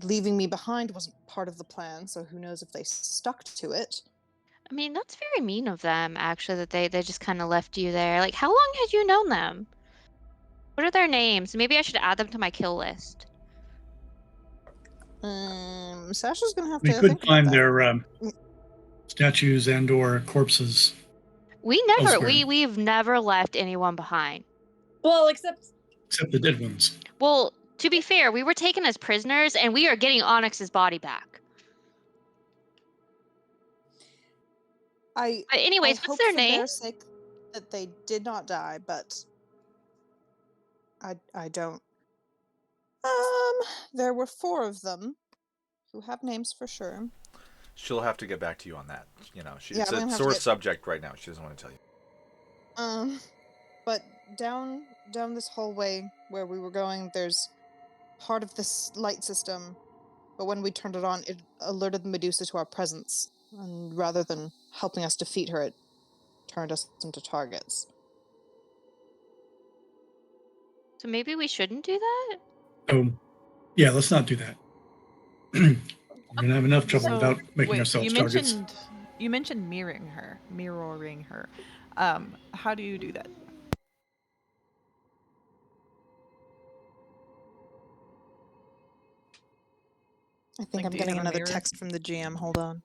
leaving me behind wasn't part of the plan, so who knows if they stuck to it. I mean, that's very mean of them, actually, that they just kind of left you there. Like, how long had you known them? What are their names? Maybe I should add them to my kill list. Sasha's gonna have We to could think about find that. their statues and/or corpses. Elsewhere. We've never left anyone behind. Well, except Except the dead ones. Well, to be fair, we were taken as prisoners, and we are getting Onyx's body back. I But anyways, what's hope their for name? their sake that they did not die, but I don't. There were 4 of them who have names for sure. She'll have to get back to you on that. You know, Yeah, it's I'm a gonna have to sore get- subject right now. She doesn't want to tell you. But down this hallway where we were going, there's part of this light system, but when we turned it on, it alerted the Medusa to our presence, and rather than helping us defeat her, it turned us into targets. So maybe we shouldn't do that? So Yeah, let's not do that. We're gonna have enough trouble So, without making wait, ourselves targets. You mentioned mirroring her. How do you do that? I think Like, I'm do you getting have a another mirror? text from the GM. Hold on.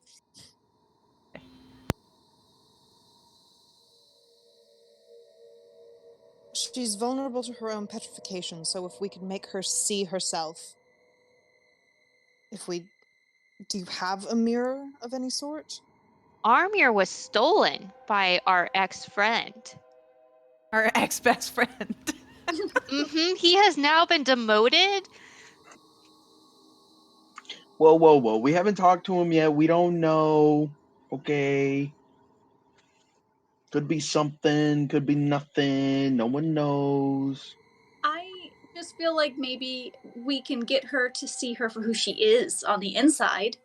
She's vulnerable to her own petrification, so if we could make her see herself. Do you have a mirror of any sort? Our mirror was stolen by our ex-friend. Our ex-best friend. He has now been demoted. Whoa. We haven't talked to him yet. We don't know. Okay. Could be something, could be nothing. No one knows. I just feel like maybe we can get her to see her for who she is on the inside.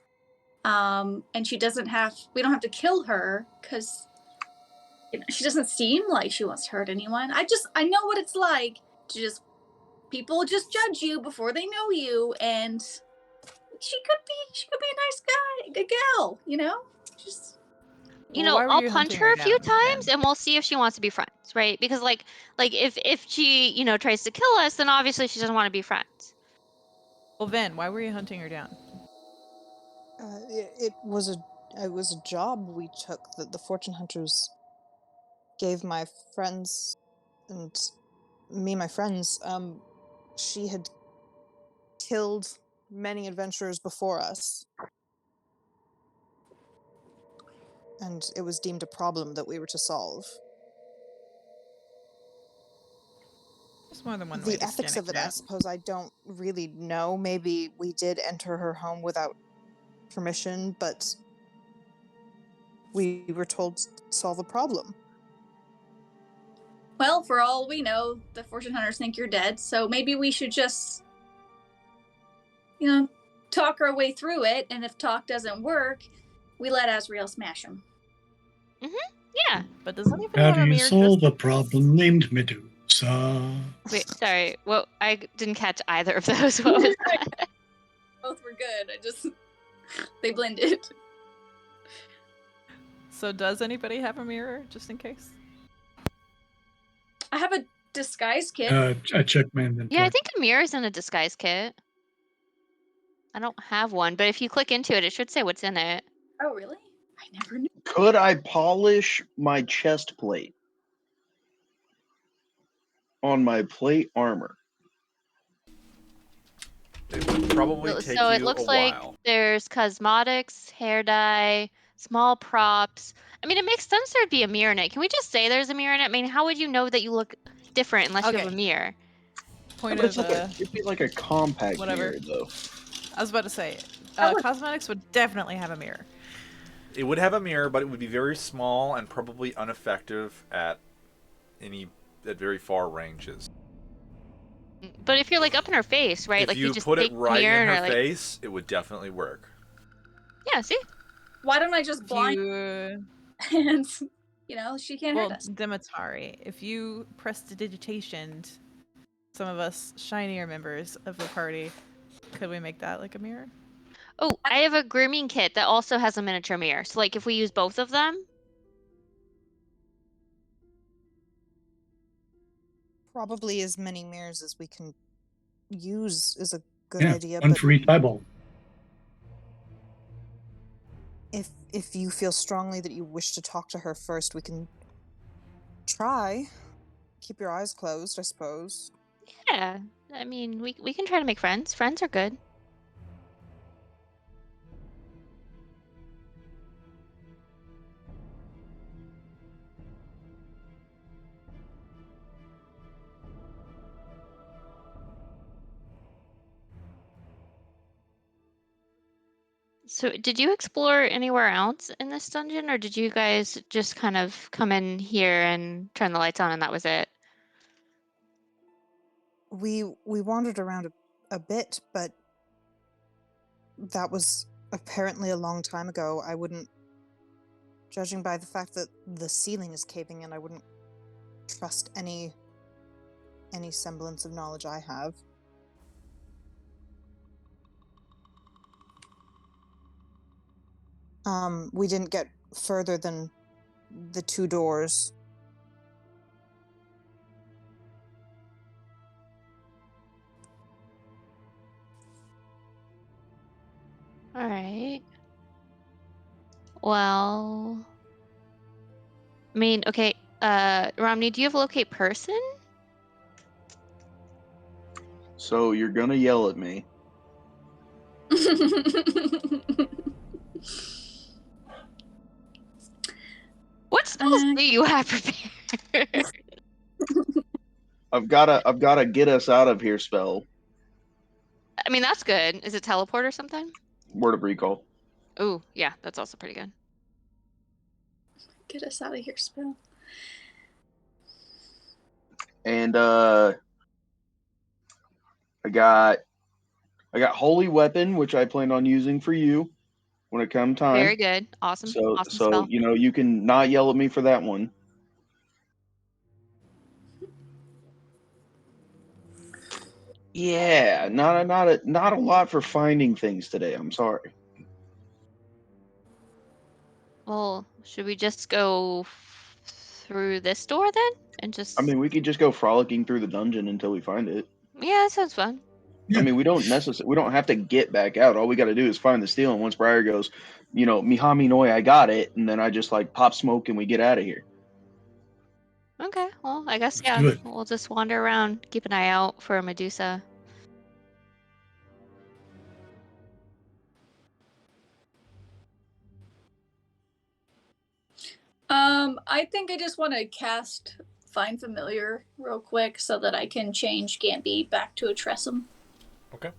And we don't have to kill her because she doesn't seem like she wants to hurt anyone. I know what it's like to people just judge you before they know you, and she could be a nice guy, a gal, just. Well, why were I'll you punch hunting her her a few down, times then? and we'll see if she wants to be friends, right? Because like if she, tries to kill us, then obviously she doesn't want to be friends. Well, Vin, why were you hunting her down? It was a job we took that the fortune hunters gave my friends and my friends. She had killed many adventurers before us, and it was deemed a problem that we were to solve. There's more than one way The to skin ethics a of it, I cat. suppose, I don't really know. Maybe we did enter her home without permission, but we were told to solve a problem. Well, for all we know, the fortune hunters think you're dead, so maybe we should just, talk our way through it, and if talk doesn't work, we let Azrael smash him. Yeah. But does anybody How have do a you mirror solve just a in case? problem named Medusa? Wait, sorry. Well, I didn't catch either of those. What was that? Both were good. They blended. So does anybody have a mirror just in case? I have a disguise kit. I checked my Yeah, I inventory. think a mirror's in a disguise kit. I don't have one, but if you click into it, it should say what's in it. Oh, really? I never knew. Could I polish my chest plate on my plate armor? It would probably take So it you a looks like while. there's cosmetics, hair dye, small props. I mean, it makes sense there'd be a mirror in it. Can we just say there's a mirror in it? I mean, how would you know that you look different unless you have a Okay. mirror? Point But of it'd be like a compact whatever. mirror, though. I was about to say, I would- cosmetics would definitely have a mirror. It would have a mirror, but it would be very small and probably ineffective at very far ranges. But if you're like up in her face, right? If Like you you just put it take the right mirror in and her are like, face, it would definitely work. yeah, see? Why don't I just If blind you, and, she can't well, hurt us? Demetari, if you prestidigitation some of us shinier members of the party, could we make that like a mirror? Oh, I have a grooming kit that also has a miniature mirror. So like if we use both of them, Probably as many mirrors as we can use is a good Yeah, idea, one but for each eyeball. if you feel strongly that you wish to talk to her first, we can try. Keep your eyes closed, I suppose. yeah. I mean, we can try to make friends. Friends are good. So did you explore anywhere else in this dungeon, or did you guys just kind of come in here and turn the lights on and that was it? We wandered around a bit, but that was apparently a long time ago. I wouldn't, judging by the fact that the ceiling is caving in, I wouldn't trust any semblance of knowledge I have. We didn't get further than the 2 doors. All right. Well, I mean, okay. Romney, do you have locate person? So you're gonna yell at me. What spells do you have prepared? I've gotta get us out of here spell. I mean, that's good. Is it teleport or something? Word of recall. Oh, yeah, that's also pretty good. Get us out of here, spell. And I got holy weapon, which I plan on using for you when it comes time. Very good. Awesome. Awesome So spell. you know you can not yell at me for that one. Yeah, not a lot for finding things today. I'm sorry. Well, should we just go through this door then? And just. I mean, we could just go frolicking through the dungeon until we find it. Yeah, that sounds fun. I mean, we don't have to get back out. All we got to do is find the steel. And once Briar goes, you know, Mihami Noi, I got it, and then I just like pop smoke and we get out of here. Okay, well, I guess, Let's yeah, do it. we'll just wander around, keep an eye out for a Medusa. I think I just want to cast Find Familiar real quick so that I can change Gamby back to a Tressum. Okay.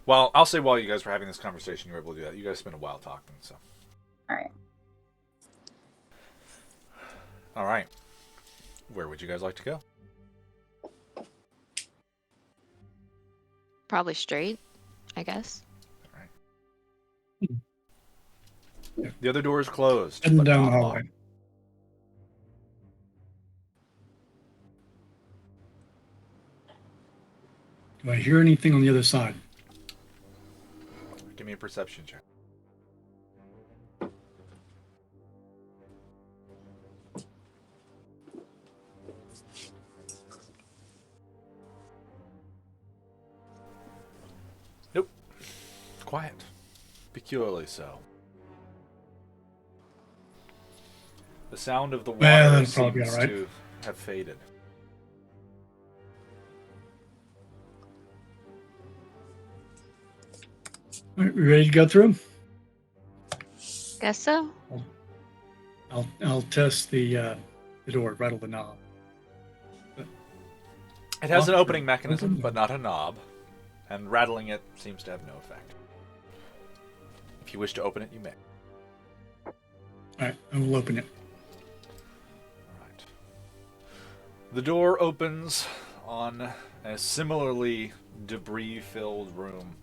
Well, I'll say while you guys were having this conversation, you were able to do that. You guys spent a while talking, so. Alright. All right. Where would you guys like to go? Probably straight, I guess. All right. The other door is closed. Heading but down the not hallway. locked. Do I hear anything on the other side? Give me a perception check. Nope. Quiet. Peculiarly so. The sound of the water Well, that'll probably be seems all right. to have faded. All right, we ready to go through? Guess so. I'll test the door, rattle the knob. It has an Lock opening or mechanism, open? but not a knob, and rattling it seems to have no effect. If you wish to open it, you may. All right, I will open it. Right. The door opens on a similarly debris-filled room.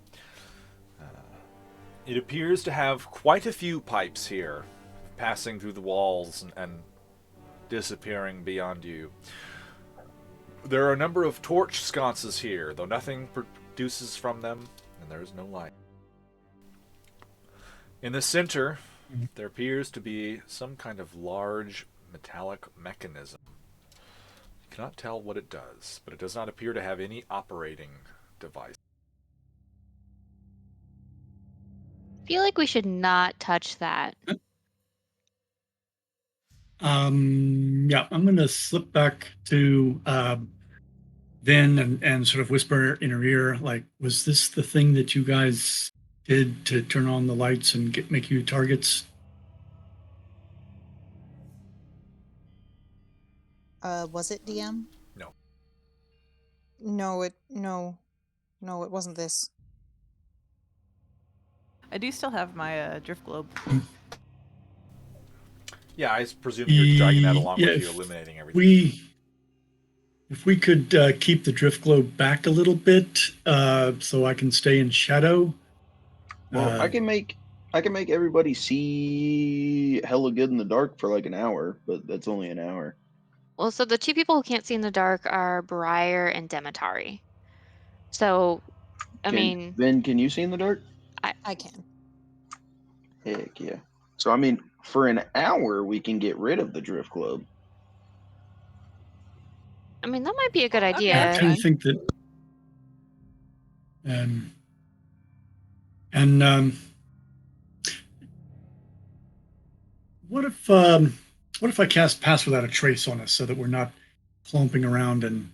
It appears to have quite a few pipes here, passing through the walls and disappearing beyond you. There are a number of torch sconces here, though nothing produces from them, and there is no light. In the center, there appears to be some kind of large metallic mechanism. You cannot tell what it does, but it does not appear to have any operating device. I feel like we should not touch that. Yeah, I'm going to slip back to Vin and sort of whisper in her ear, like, was this the thing that you guys did to turn on the lights and make you targets? Was it DM? No. No, it wasn't this. I do still have my drift globe. Yeah, I presume you're dragging that along Yeah, with you, illuminating everything. If we could keep the drift globe back a little bit, so I can stay in shadow. Well, I can make everybody see hella good in the dark for like an hour, but that's only an hour. Well, so the two people who can't see in the dark are Briar and Demetari. So, I mean, Then can you see in the dark? I can. Heck yeah. So I mean, for an hour we can get rid of the drift globe. I mean, that might be a good Okay. idea. I kind of think that, um, and what if I cast Pass Without a Trace on us so that we're not clumping around and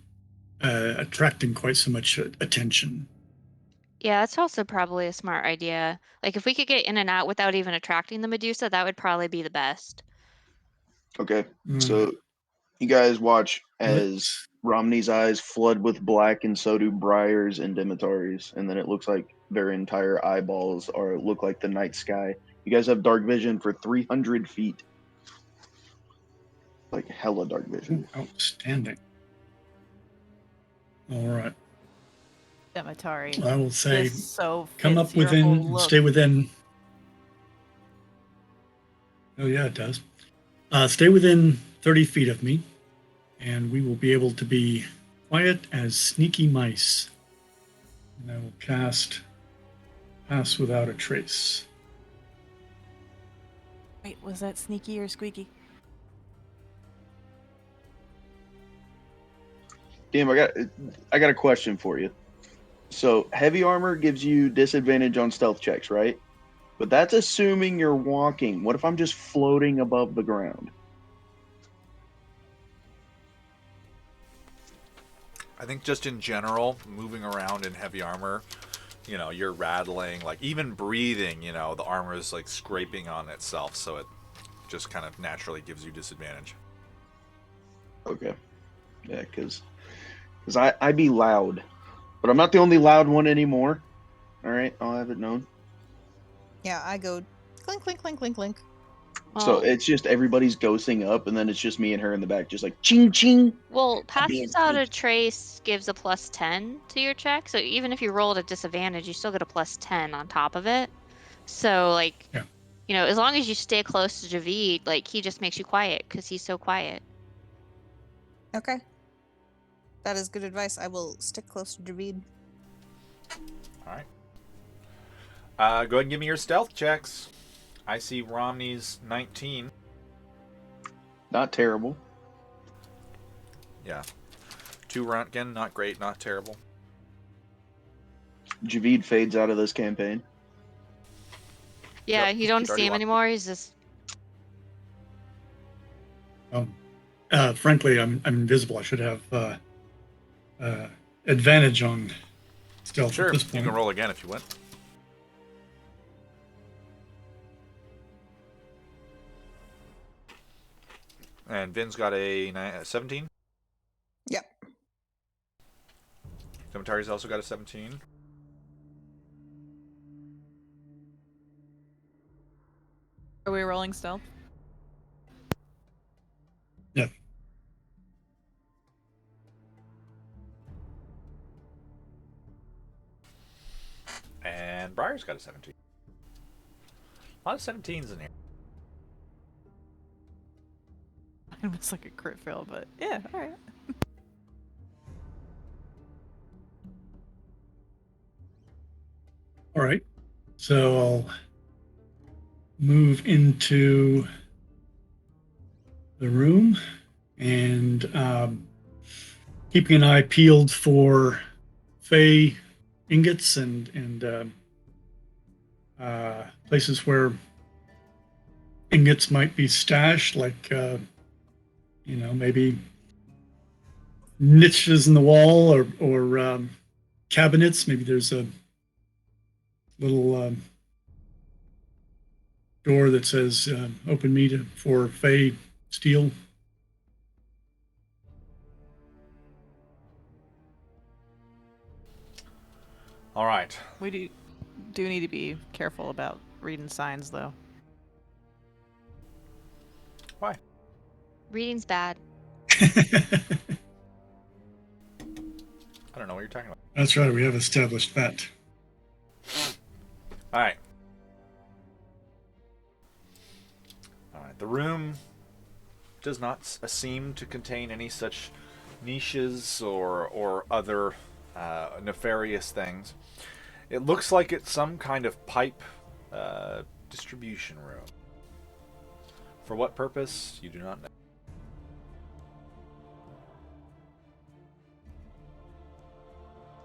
attracting quite so much attention? Yeah, that's also probably a smart idea. Like, if we could get in and out without even attracting the Medusa, that would probably be the best. Okay. Mm. So you guys watch as Let's- Romney's eyes flood with black, and so do Briar's and Dimitari's, and then it looks like their entire eyeballs look like the night sky. You guys have dark vision for 300 feet, like hella dark vision. Outstanding. All right. Demetari. I will say, This so come fits up your within, whole look. stay within. Oh yeah, it does. Stay within 30 feet of me, and we will be able to be quiet as sneaky mice. And I will cast Pass Without a Trace. Wait, was that sneaky or squeaky? Damn, I got a question for you. So heavy armor gives you disadvantage on stealth checks, right? But that's assuming you're walking. What if I'm just floating above the ground? I think just in general, moving around in heavy armor, you know, you're rattling, like even breathing, you know, the armor is like scraping on itself, so it just kind of naturally gives you disadvantage. Okay. Yeah, because I be loud. But I'm not the only loud one anymore. All right, I'll have it known. Yeah, I go clink, clink, clink, clink, clink. So Well, it's just everybody's ghosting up, and then it's just me and her in the back, just like ching ching. well, Pass being Without a sneaky. Trace gives a +10 to your check. So even if you roll at a disadvantage, you still get a +10 on top of it. So, like, Yeah. you know, as long as you stay close to Javid, like, he just makes you quiet because he's so quiet. Okay. That is good advice. I will stick close to Javid. All right. Go ahead and give me your stealth checks. I see Romney's 19. Not terrible. Yeah. 2 Rontgen, not great, not terrible. Javid fades out of this campaign. Yeah, Yep, you don't he'd already see him walked. anymore. He's just Frankly, I'm invisible. I should have advantage on stealth Sure, at this you point. can roll again if you want. And Vin's got a 17. Yep. Demetari's also got a 17. Are we rolling stealth? Yeah. And Briar's got a 17. A lot of 17s in here. It was like a crit fail, but yeah, all right. All right. So I'll move into the room and keeping an eye peeled for Fey ingots and places where ingots might be stashed, like maybe niches in the wall or cabinets. Maybe there's a little door that says "Open me for Fey steel." All right. We do need to be careful about reading signs, though. Why? reading's bad. I don't know what you're talking about. That's right. We have established that. All right. All right. The room does not seem to contain any such niches or other nefarious things. It looks like it's some kind of pipe distribution room. For what purpose, you do not know.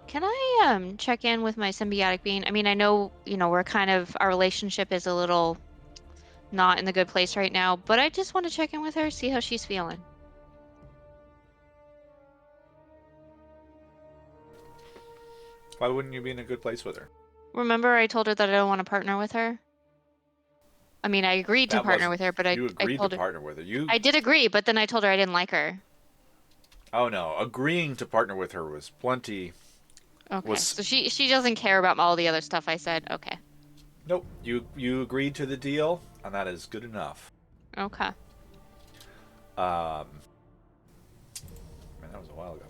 Can I check in with my symbiotic being? I mean, I know, we're our relationship is a little not in the good place right now, but I just want to check in with her, see how she's feeling. Why wouldn't you be in a good place with her? Remember I told her that I don't want to partner with her? I mean, I agreed to partner with her, but You agreed told to her partner with her. I did agree, but then I told her I didn't like her. Oh no, agreeing to partner with her was plenty. Okay, so she doesn't care about all the other stuff I said. Okay. Nope, you agreed to the deal, and that is good enough. Okay. Man, that was a while ago.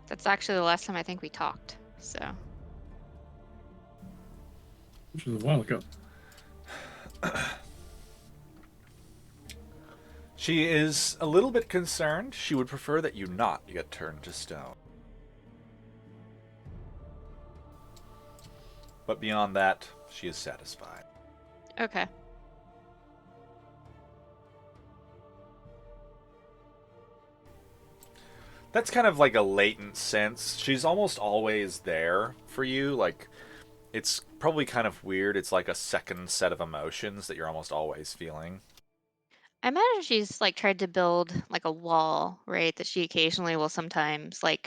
That's actually the last time I think we talked. So. Which was a while ago. She is a little bit concerned. She would prefer that you not get turned to stone. But beyond that, she is satisfied. Okay. That's kind of like a latent sense. She's almost always there for you. Like, it's probably kind of weird. It's like a second set of emotions that you're almost always feeling. I imagine she's tried to build a wall, right? That she occasionally will sometimes allow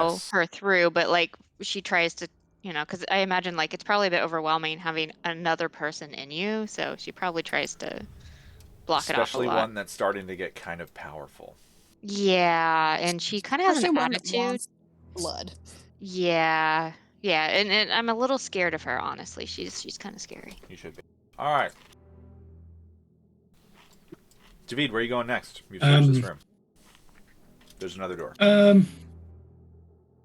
Yes. her through, but she tries to, because I imagine it's probably a bit overwhelming having another person in you, so she probably tries to block it off a Especially lot. one that's starting to get kind of powerful. Yeah, and she kind of has an Especially one that attitude. wants blood. Yeah, yeah, and I'm a little scared of her, honestly. She's kind of scary. You should be. All right. David, where are you going next? You've searched this room. There's another door.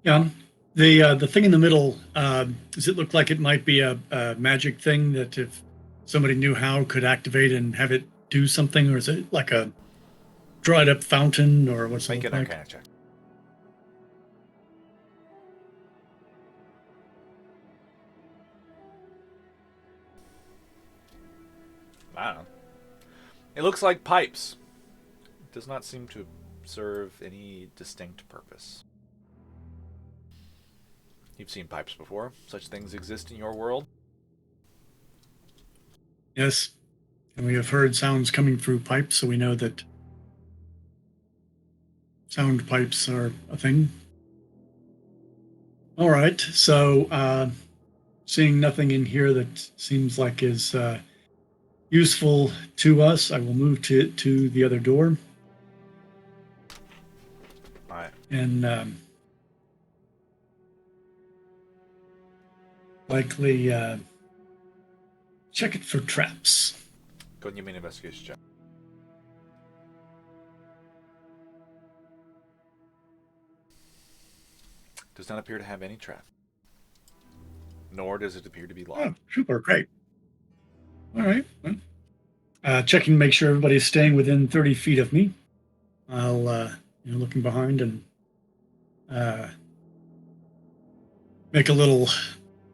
Yeah. The thing in the middle, does it look like it might be a magic thing that if somebody knew how could activate and have it do something, or is it like a dried up fountain, or what's it Make look an like? Arcana check. I don't know. It looks like pipes. It does not seem to serve any distinct purpose. You've seen pipes before. Such things exist in your world. Yes. And we have heard sounds coming through pipes, so we know that sound pipes are a thing. All right. So, seeing nothing in here that seems like is useful to us, I will move to the other door. All right. And likely check it for traps. Go and give me an investigation check. Does not appear to have any trap. Nor does it appear to be locked. Oh, super, great. All right. Well, checking to make sure everybody's staying within 30 feet of me. I'll, looking behind and make a little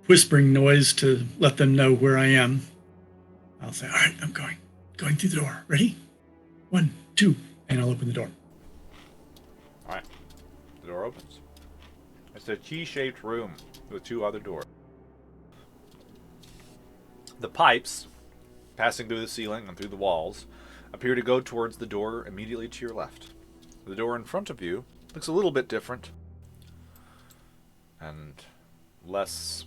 whispering noise to let them know where I am. I'll say, all right, I'm going through the door. Ready? 1, 2, and I'll open the door. All right. The door opens. It's a T-shaped room with 2 other doors. The pipes, passing through the ceiling and through the walls, appear to go towards the door immediately to your left. The door in front of you looks a little bit different and less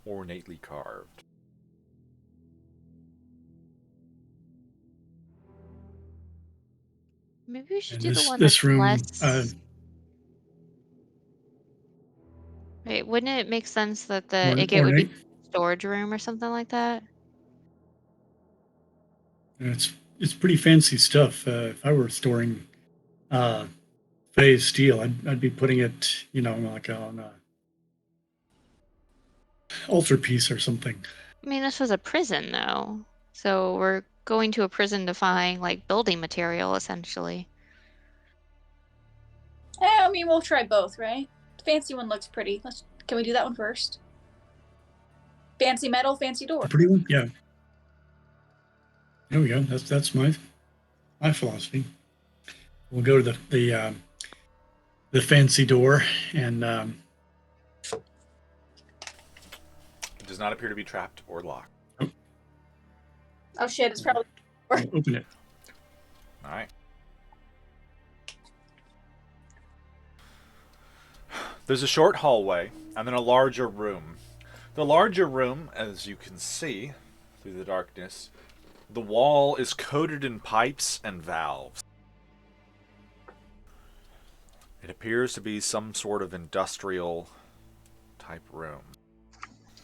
ornately carved. Maybe we should And do the this one this that's room, less. Wait, wouldn't it make sense that the Agate would be ornate. storage room or something like that? It's pretty fancy stuff. If I were storing phase steel, I'd be putting it, like on a altarpiece or something. I mean, this was a prison, though. So we're going to a prison to find, building material, essentially. I mean, we'll try both, right? The fancy one looks pretty. Can we do that one first? Fancy metal, fancy door. The pretty one? Yeah. There we go. That's my philosophy. We'll go to the fancy door, and It does not appear to be trapped or locked. Oh shit! It's probably. I'll open it. All right. There's a short hallway and then a larger room. The larger room, as you can see through the darkness, the wall is coated in pipes and valves. It appears to be some sort of industrial type room.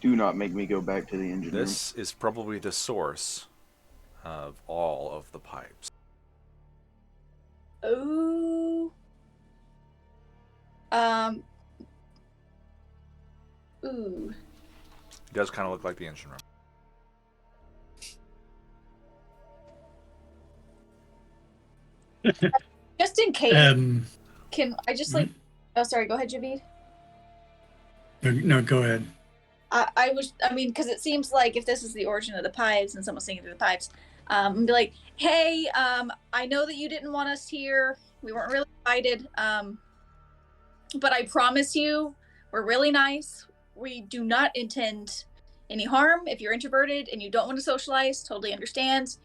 Do not make me go back to the engine room. This is probably the source of all of the pipes. Ooh. Ooh. It does kind of look like the engine room. Just in case, can I just like? Oh, sorry. Go ahead, Javid. No, go ahead. I mean, because it seems like if this is the origin of the pipes and someone's singing through the pipes, and be like, hey, I know that you didn't want us here. We weren't really invited. But I promise you, we're really nice. We do not intend any harm. If you're introverted and you don't want to socialize, totally understand.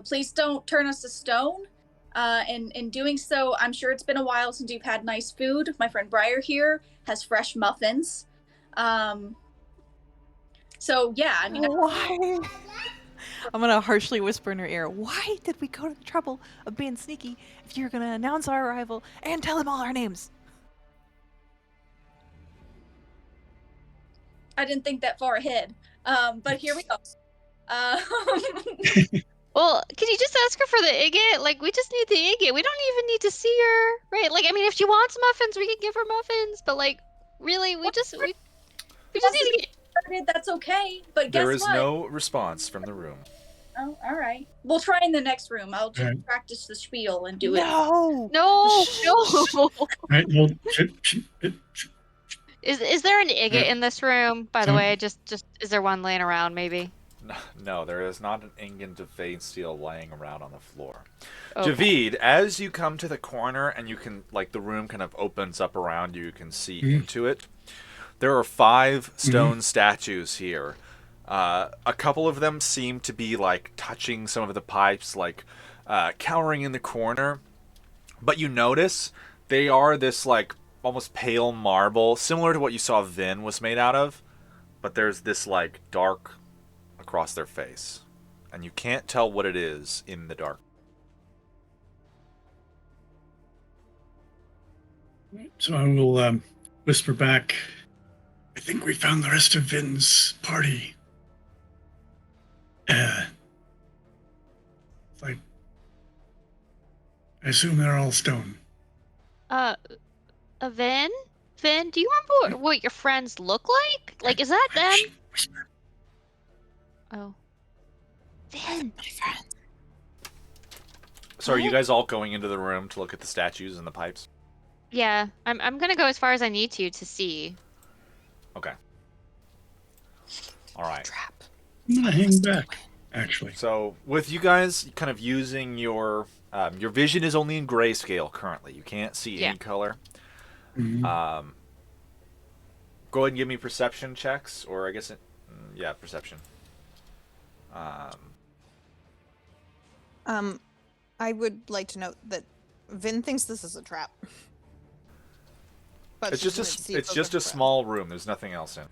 Please don't turn us to stone. And in doing so, I'm sure it's been a while since you've had nice food. My friend Briar here has fresh muffins. So yeah, I mean, Why? I'm gonna harshly whisper in her ear. Why did we go to the trouble of being sneaky if you're gonna announce our arrival and tell him all our names? I didn't think that far ahead. But here we go. Well, can you just ask her for the ingot? Like, we just need the ingot. We don't even need to see her, right? Like, I mean, if she wants muffins, we can give her muffins. But like, really, we just need to get. That's okay. But guess There is what? no response from the room. Oh, all right. We'll try in the next room. I'll just Right. practice the spiel and do it. No. No. Right, well, Is there an ingot Yeah. in this room? By the way, just is there one laying around? Maybe. No, there is not an ingot of vein steel lying around on the floor. Okay. Javid, as you come to the corner and you can, like, the room kind of opens up around you, you can see into it. There are 5 stone statues here. A couple of them seem to be, like, touching some of the pipes, like, cowering in the corner. But you notice they are this, like, almost pale marble, similar to what you saw Vin was made out of. But there's this, like, dark across their face. And you can't tell what it is in the dark. so I will whisper back. I think we found the rest of Vin's party. Like, I assume they're all stone. Vin? Vin, do you remember what your friends look like? Like, is that them? Shh, whisper. Oh. Vin. My friend. So are you guys all going into the room to look at the statues and the pipes? Yeah, I'm gonna go as far as I need to see. Okay. All right. Trap. I'm gonna hang back, actually. So with you guys kind of using your vision is only in grayscale currently. You can't see any color. Mhm. Go ahead and give me perception checks, or I guess yeah, perception. I would like to note that Vin thinks this is a trap. But It's she's just gonna see it's it just a over the small room. There's nothing else in.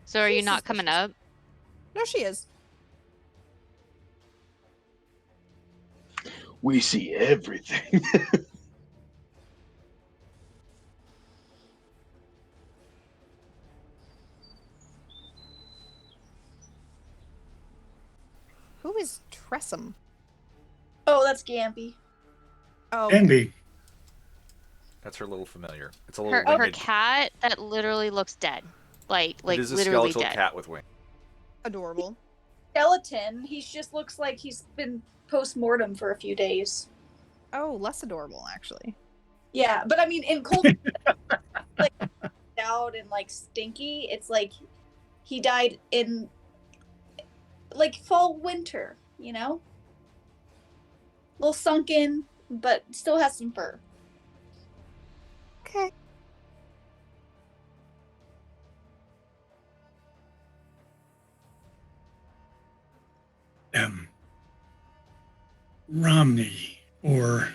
So are you She's not coming suspicious. up? No, she is. We see everything. Who is Tressum? Oh, that's Gamby. Oh, Andy, That's her little familiar. It's a little Her winged. cat that literally looks dead. Like It is a literally skeletal dead. cat with wings. Yeah, but I mean, in cold, like out and like stinky, it's like he died in like fall winter, you know, a little sunken, but still has some fur. Okay. Romney or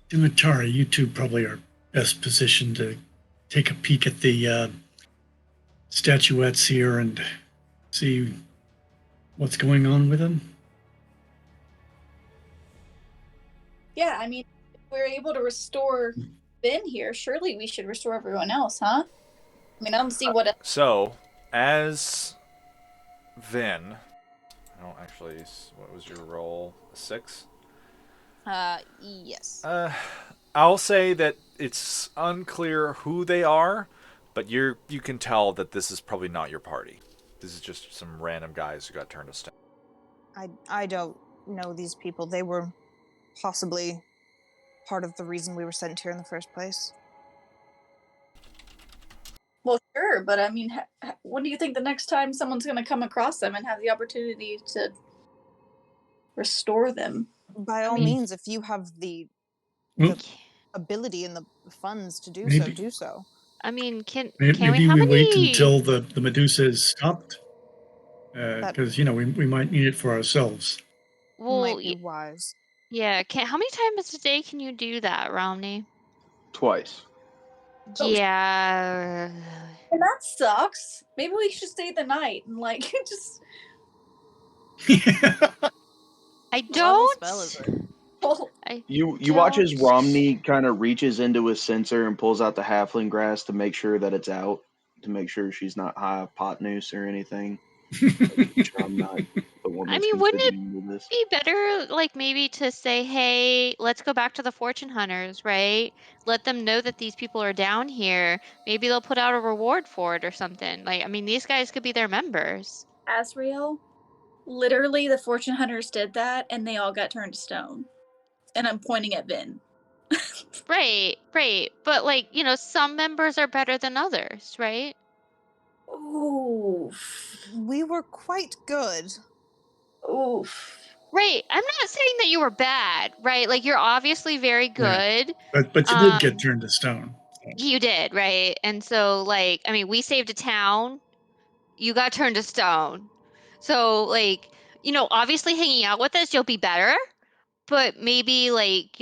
Dimitar, you two probably are best positioned to take a peek at the statuettes here and see what's going on with them. Yeah, I mean, if we're able to restore Ben here, surely we should restore everyone else, huh? I mean, I don't see what. So, as Vin, I don't actually. What was your roll? A 6. Yes. I'll say that it's unclear who they are, but you can tell that this is probably not your party. This is just some random guys who got turned to stone. I don't know these people. They were possibly part of the reason we were sent here in the first place. Well, sure, but I mean, when do you think the next time someone's going to come across them and have the opportunity to restore them? By all mean- means, if you have the Well, ability and the funds to do so, Maybe. do so. I mean, can maybe we? How we many? wait until the Medusa is stopped, That because we might need it for ourselves. Well, might be wise. yeah. How many times a day can you do that, Romney? Twice. Oh, Yeah. and that sucks. Maybe we should stay the night and like just. I What level don't. spell is it? Well, You watch as Don't- Romney kind of reaches into his sensor and pulls out the halfling grass to make sure that it's out, to make sure she's not high of pot noose or anything. Make sure I'm not the one I that's mean, wouldn't it contributing to this. be better, like maybe to say, hey, let's go back to the fortune hunters, right? Let them know that these people are down here. Maybe they'll put out a reward for it or something. Like, I mean, these guys could be their members. Asriel, literally, the fortune hunters did that, and they all got turned to stone. And I'm pointing at Vin. Right, right. But like, some members are better than others, right? Oof. We were quite good. Oof. Right. I'm not saying that you were bad, right? Like you're obviously very Yeah. good. But you did get turned to stone. You did, right? And so like, I mean, we saved a town. You got turned to stone. So like, obviously hanging out with us, you'll be better, but maybe like,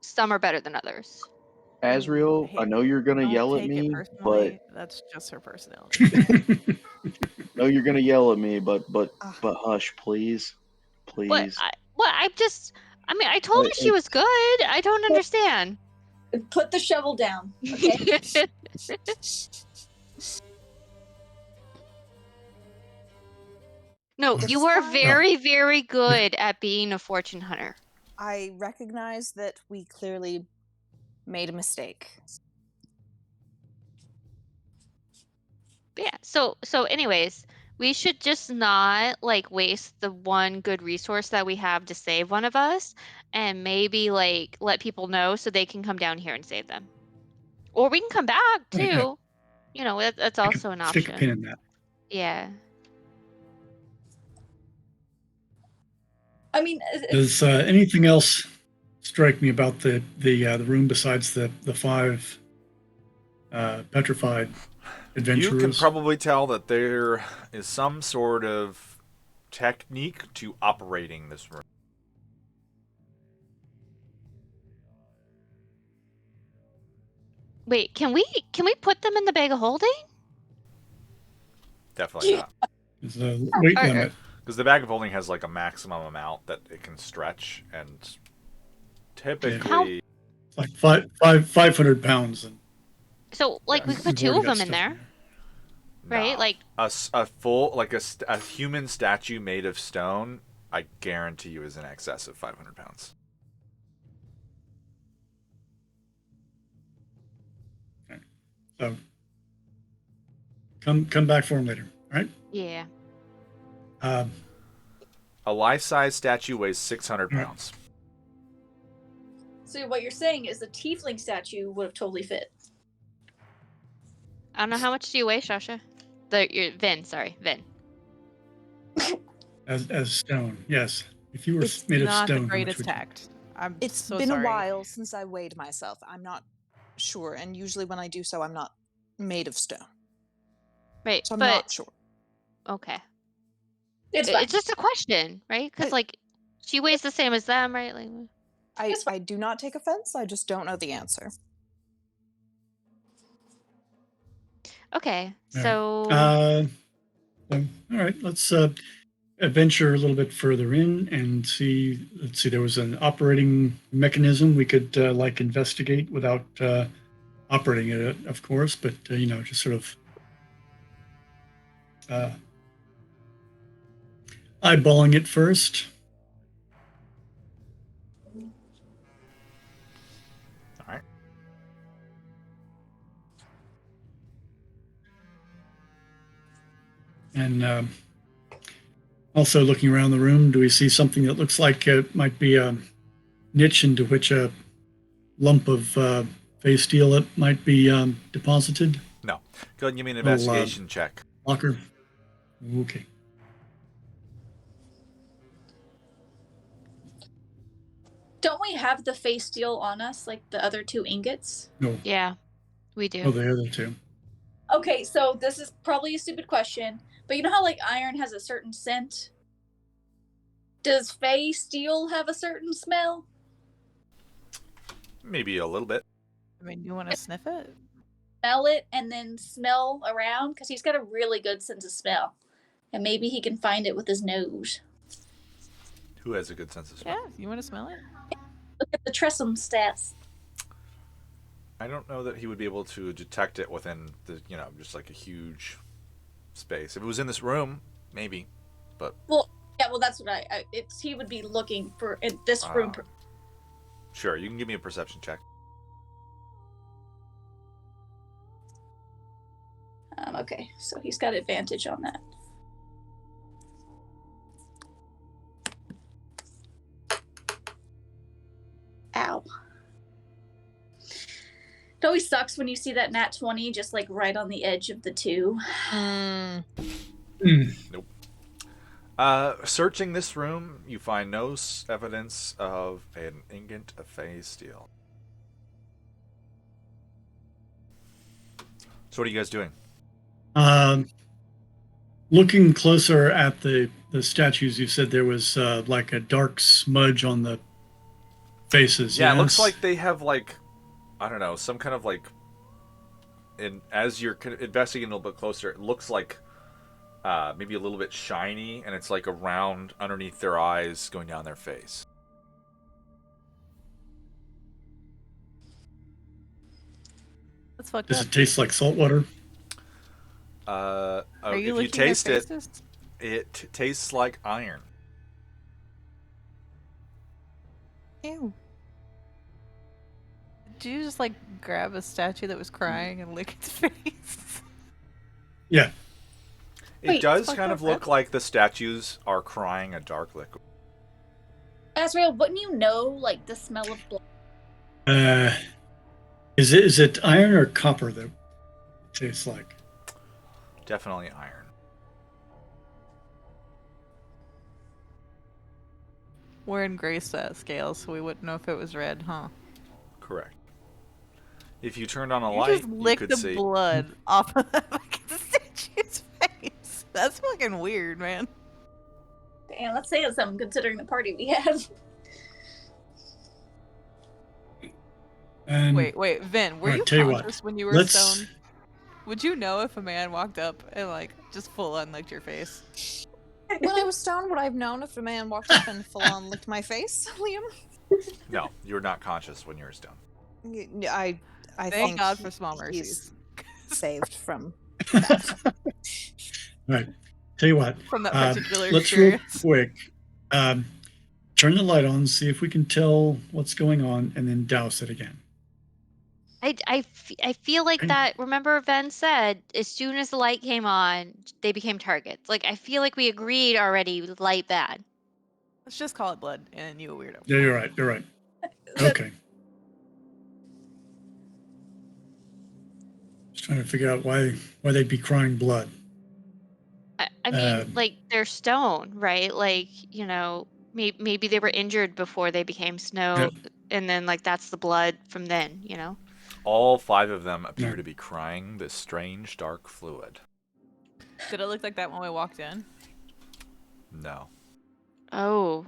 some are better than others. Azriel, Hey, I know you're gonna don't yell at take it me, but personally. That's just her personality. no, you're gonna yell at me, but Ah. hush, please, What please. I mean, I told her she was good. I don't understand. Put the shovel down, okay? No, It's you are fine. very, very good at being a fortune hunter. I recognize that we clearly made a mistake. Yeah. So anyways, we should just not like waste the one good resource that we have to save one of us and maybe like let people know so they can come down here and save them. Or we can come back Right, yeah. too. That's also an Stick a pin option. in that. Yeah. I mean, Does anything else strike me about the room besides the 5 petrified adventurers? You can probably tell that there is some sort of technique to operating this room. Wait, can we put them in the bag of holding? Definitely not. There's a weight Or- limit. Because the bag of holding has like a maximum amount that it can stretch, and typically Like 500 pounds. And So like we Yes. could put we've 2 already of got them in stuff there. Right, nah. like- a full like a human statue made of stone, I guarantee you, is in excess of 500 pounds. So come back for them later. All right. Yeah. Um, A life-size statue weighs 600 Right. pounds. So what you're saying is the tiefling statue would have totally fit. I don't know how much do you weigh, Shasha? Vin, sorry, Vin. As stone, yes. If you were It's made of not the stone, how much greatest would you? tact. I'm It's so been sorry. a while since I weighed myself. I'm not sure, and usually when I do so, I'm not made of stone, Right, so I'm but not sure. okay. It's fine. It's just a question, right? Because like she weighs the same as them, right? Like, I do not take offense. I just don't know the answer. okay, All so all right. Let's adventure a little bit further in and see. Let's see. There was an operating mechanism we could like investigate without operating it, of course, but just sort of eyeballing it first. All right. And also looking around the room, do we see something that looks like it might be a niche into which a lump of phase steel that might be deposited? No. Go ahead and give me an Little, investigation check. Locker. Okay. Don't we have the face steel on us, like the other 2 ingots? No. yeah, we do. Oh, the other two. Okay, so this is probably a stupid question, but you know how like iron has a certain scent? Does Fey steel have a certain smell? Maybe a little bit. I mean, you want to sniff it? Smell it and then smell around? Because he's got a really good sense of smell. And maybe he can find it with his nose. Who has a good sense of smell? Yeah, you want to smell it? Look at the Tressum stats. I don't know that he would be able to detect it within the, just like a huge space. If it was in this room, maybe, but Well, yeah, well, that's what he would be looking for in this room. sure, you can give me a perception check. Okay, so he's got advantage on that. Ow. It always sucks when you see that nat 20 just like right on the edge of the 2. Nope. Searching this room, you find no evidence of an ingot of phase steel. So what are you guys doing? Looking closer at the statues, you said there was like a dark smudge on the faces. Yeah, yes? It looks like they have like, I don't know, some kind of like. And as you're investigating a little bit closer, it looks like maybe a little bit shiny, and it's like around underneath their eyes, going down their face. Let's fuck Does up. it taste like salt water? Are you if you licking taste their it, faces? it tastes like iron. Ew. Did you just like grab a statue that was crying and lick its face? Yeah. It Wait, does fuck kind up, of look like the statues are crying a dark liquid. Azrael, wouldn't you know like the smell of blood? Is it iron or copper that it tastes like? Definitely iron. We're in gray scale, so we wouldn't know if it was red, huh? Correct. If you turned on a You light, just you licked could the see. blood off of that fucking statue's face. That's fucking weird, man. Damn, that's saying something considering the party we had. And Wait, Vin, were Alright, you tell you what, conscious when you were let's- stoned? Would you know if a man walked up and like just full on licked your face? When I was stoned, would I have known if a man walked up and full on licked my face, Liam? No, you're not conscious when you're stoned. I Thank think God for small he's mercies. saved from All right. Tell you what. From that particular let's real experience. quick. Turn the light on, see if we can tell what's going on, and then douse it again. I feel like Okay. that. Remember, Ven said as soon as the light came on, they became targets. Like I feel like we agreed already. Light bad. Let's just call it blood and you a weirdo. Yeah, you're right. You're right. Okay. trying to figure out why they'd be crying blood. I mean, like they're stone, right? Like, you know, maybe they were injured before they became snow, and then like that's the blood from then, you know? All 5 of them appear Yeah. to be crying this strange dark fluid. Did it look like that when we walked in? No. Oh.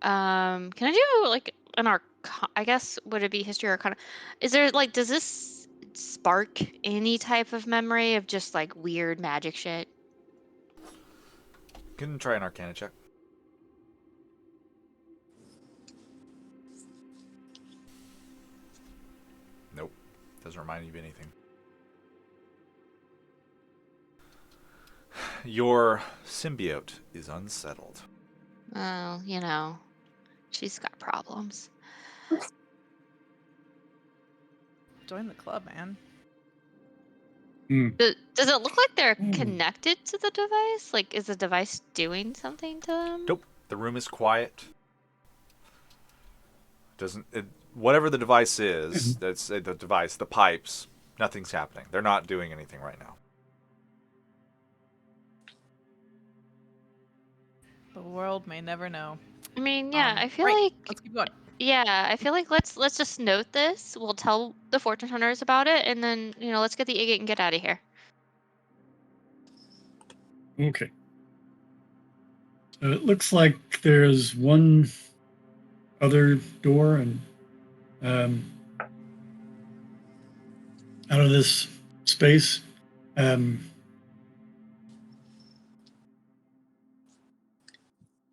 Can I do like an I guess would it be history or arcana? Is there like does this spark any type of memory of just like weird magic shit? You can try an Arcana check. Nope. Doesn't remind you of anything. Your symbiote is unsettled. Oh, you know, she's got problems. Join the club, man. Does it look like they're connected to the device? Like, is the device doing something to them? Nope. The room is quiet. Whatever the device is, that's the device, the pipes, nothing's happening. They're not doing anything right now. The world may never know. I mean, yeah, I feel right. like Let's keep going. yeah, I feel like let's just note this. We'll tell the fortune hunters about it, and then you know, let's get the agate and get out of here. Okay. So it looks like there's one other door, and out of this space, do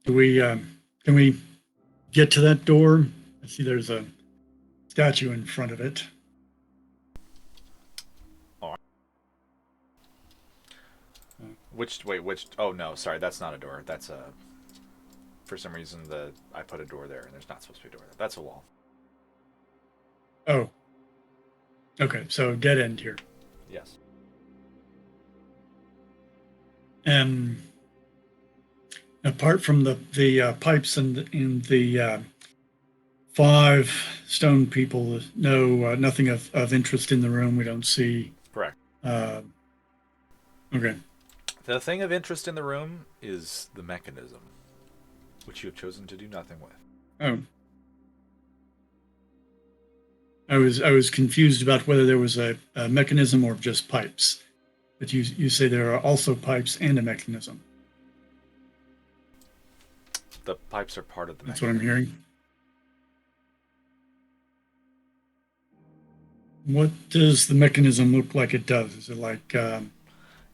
we can we get to that door? I see there's a statue in front of it. Which oh no, sorry, that's not a door. That's a, for some reason I put a door there and there's not supposed to be a door there. That's a wall. Oh. Okay, so dead end here. Yes. Apart from the pipes and the 5 stone people, nothing of interest in the room. We don't see. Correct. Okay. The thing of interest in the room is the mechanism, which you have chosen to do nothing with. Oh. I was confused about whether there was a mechanism or just pipes. But you say there are also pipes and a mechanism. The pipes are part of the That's mechanism. what I'm hearing. What does the mechanism look like it does? Is it like...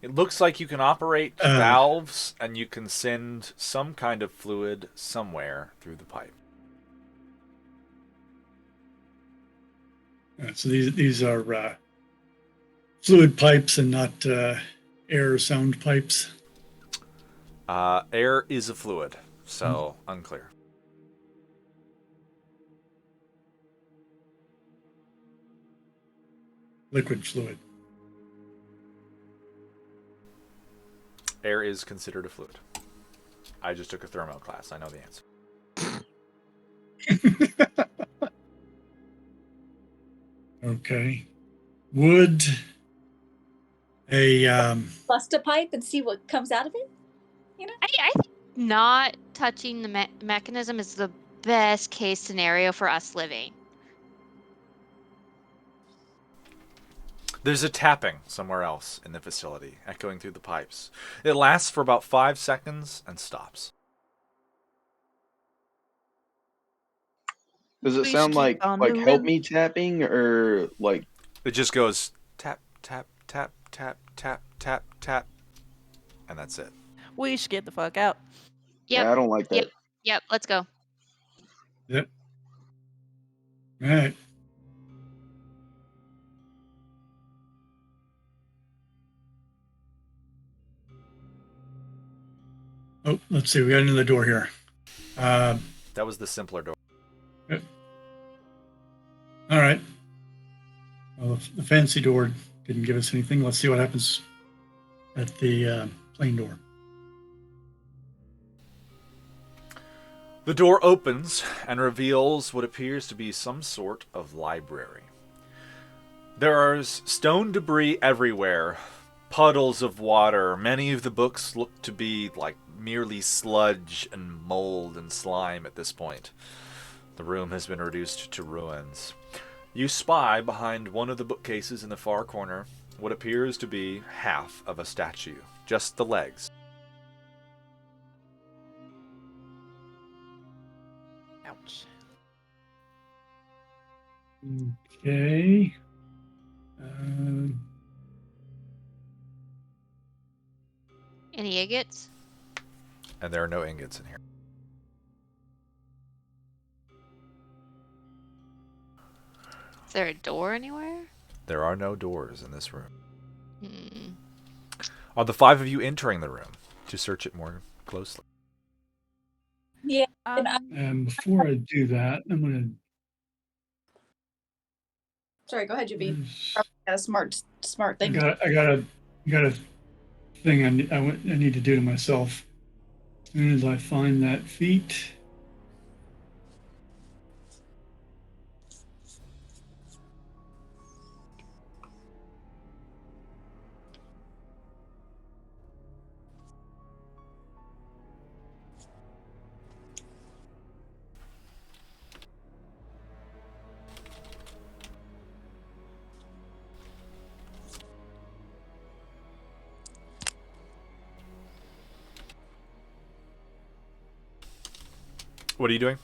It looks like you can operate valves and you can send some kind of fluid somewhere through the pipe. So these are fluid pipes and not air sound pipes? Air is a fluid, so unclear. Liquid fluid. Air is considered a fluid. I just took a thermo class. I know the answer. Okay. Would a bust a pipe and see what comes out of it? You know? I think not touching the mechanism is the best case scenario for us living. There's a tapping somewhere else in the facility, echoing through the pipes. It lasts for about 5 seconds and stops. Does it We sound should like keep on the help live- me tapping or like It just goes tap, tap, tap, tap, tap, tap, tap, and that's it. We should get the fuck out. Yep. Yeah, I don't like that. Yep. Let's go. Yep. All right. Oh, let's see. We got another door here. That was the simpler door. All right. Well, the fancy door didn't give us anything. Let's see what happens at the plain door. The door opens and reveals what appears to be some sort of library. There is stone debris everywhere, puddles of water. Many of the books look to be like merely sludge and mold and slime at this point. The room has been reduced to ruins. You spy behind one of the bookcases in the far corner what appears to be half of a statue, just the legs. Ouch. Okay. Any agates? And there are no ingots in here. Is there a door anywhere? There are no doors in this room. Hmm. Are the five of you entering the room to search it more closely? Yeah. Before I do that, I'm gonna. Sorry, go ahead, Javi. There's- Got a smart I thing. got a thing I need to do to myself. As soon as I find that feat, What are you doing?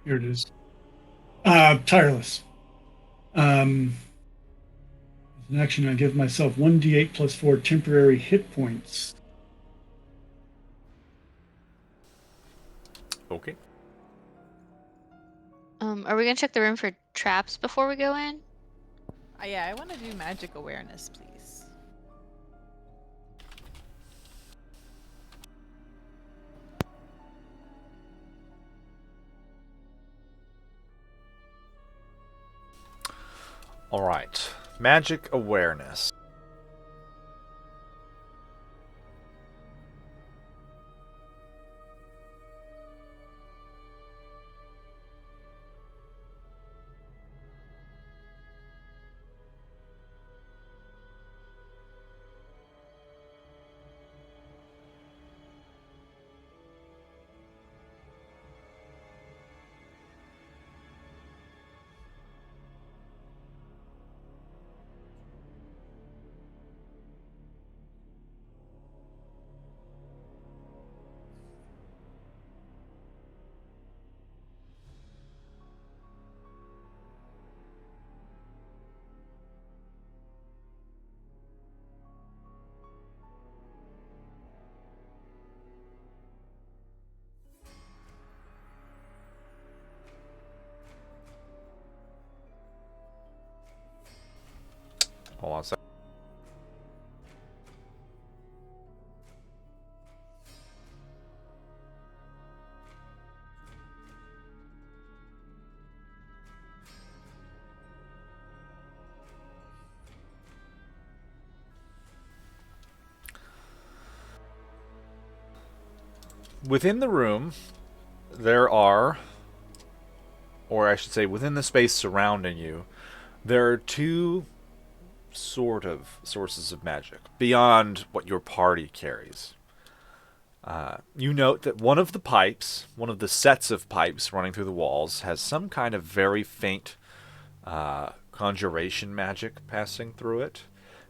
here it is. Tireless. As an action, I give myself 1d8 plus 4 temporary hit points. Okay. Are we gonna check the room for traps before we go in? Yeah, I want to do magic awareness, please. All right. Magic awareness. Hold on a sec. Within the room, there are, or I should say within the space surrounding you, there are two sort of sources of magic beyond what your party carries. You note that one of the pipes, one of the sets of pipes running through the walls, has some kind of very faint conjuration magic passing through it,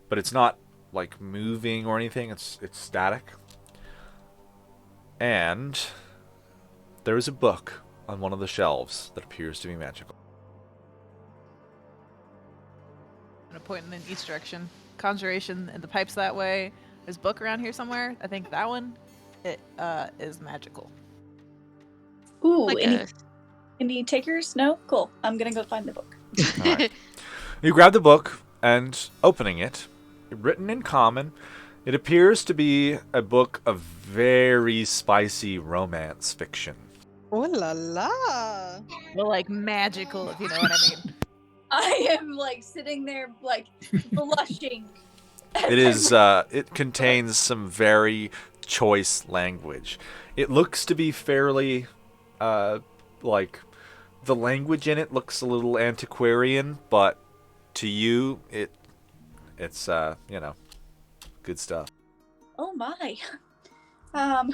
but it's not like moving or anything. It's static. And there is a book on one of the shelves that appears to be magical. I'm gonna point in each direction. Conjuration and the pipes that way. There's a book around here somewhere. I think that one, it is magical. Ooh, Like any takers? No? Cool. I'm gonna go find the book. All right. You grab the book and opening it, written in common, it appears to be a book of very spicy romance fiction. Oh la la! Well, like magical, if you know what I mean. I am like sitting there like blushing. It is. It contains some very choice language. It looks to be fairly, like, the language in it looks a little antiquarian, but To you, it's good stuff. Oh my. Um.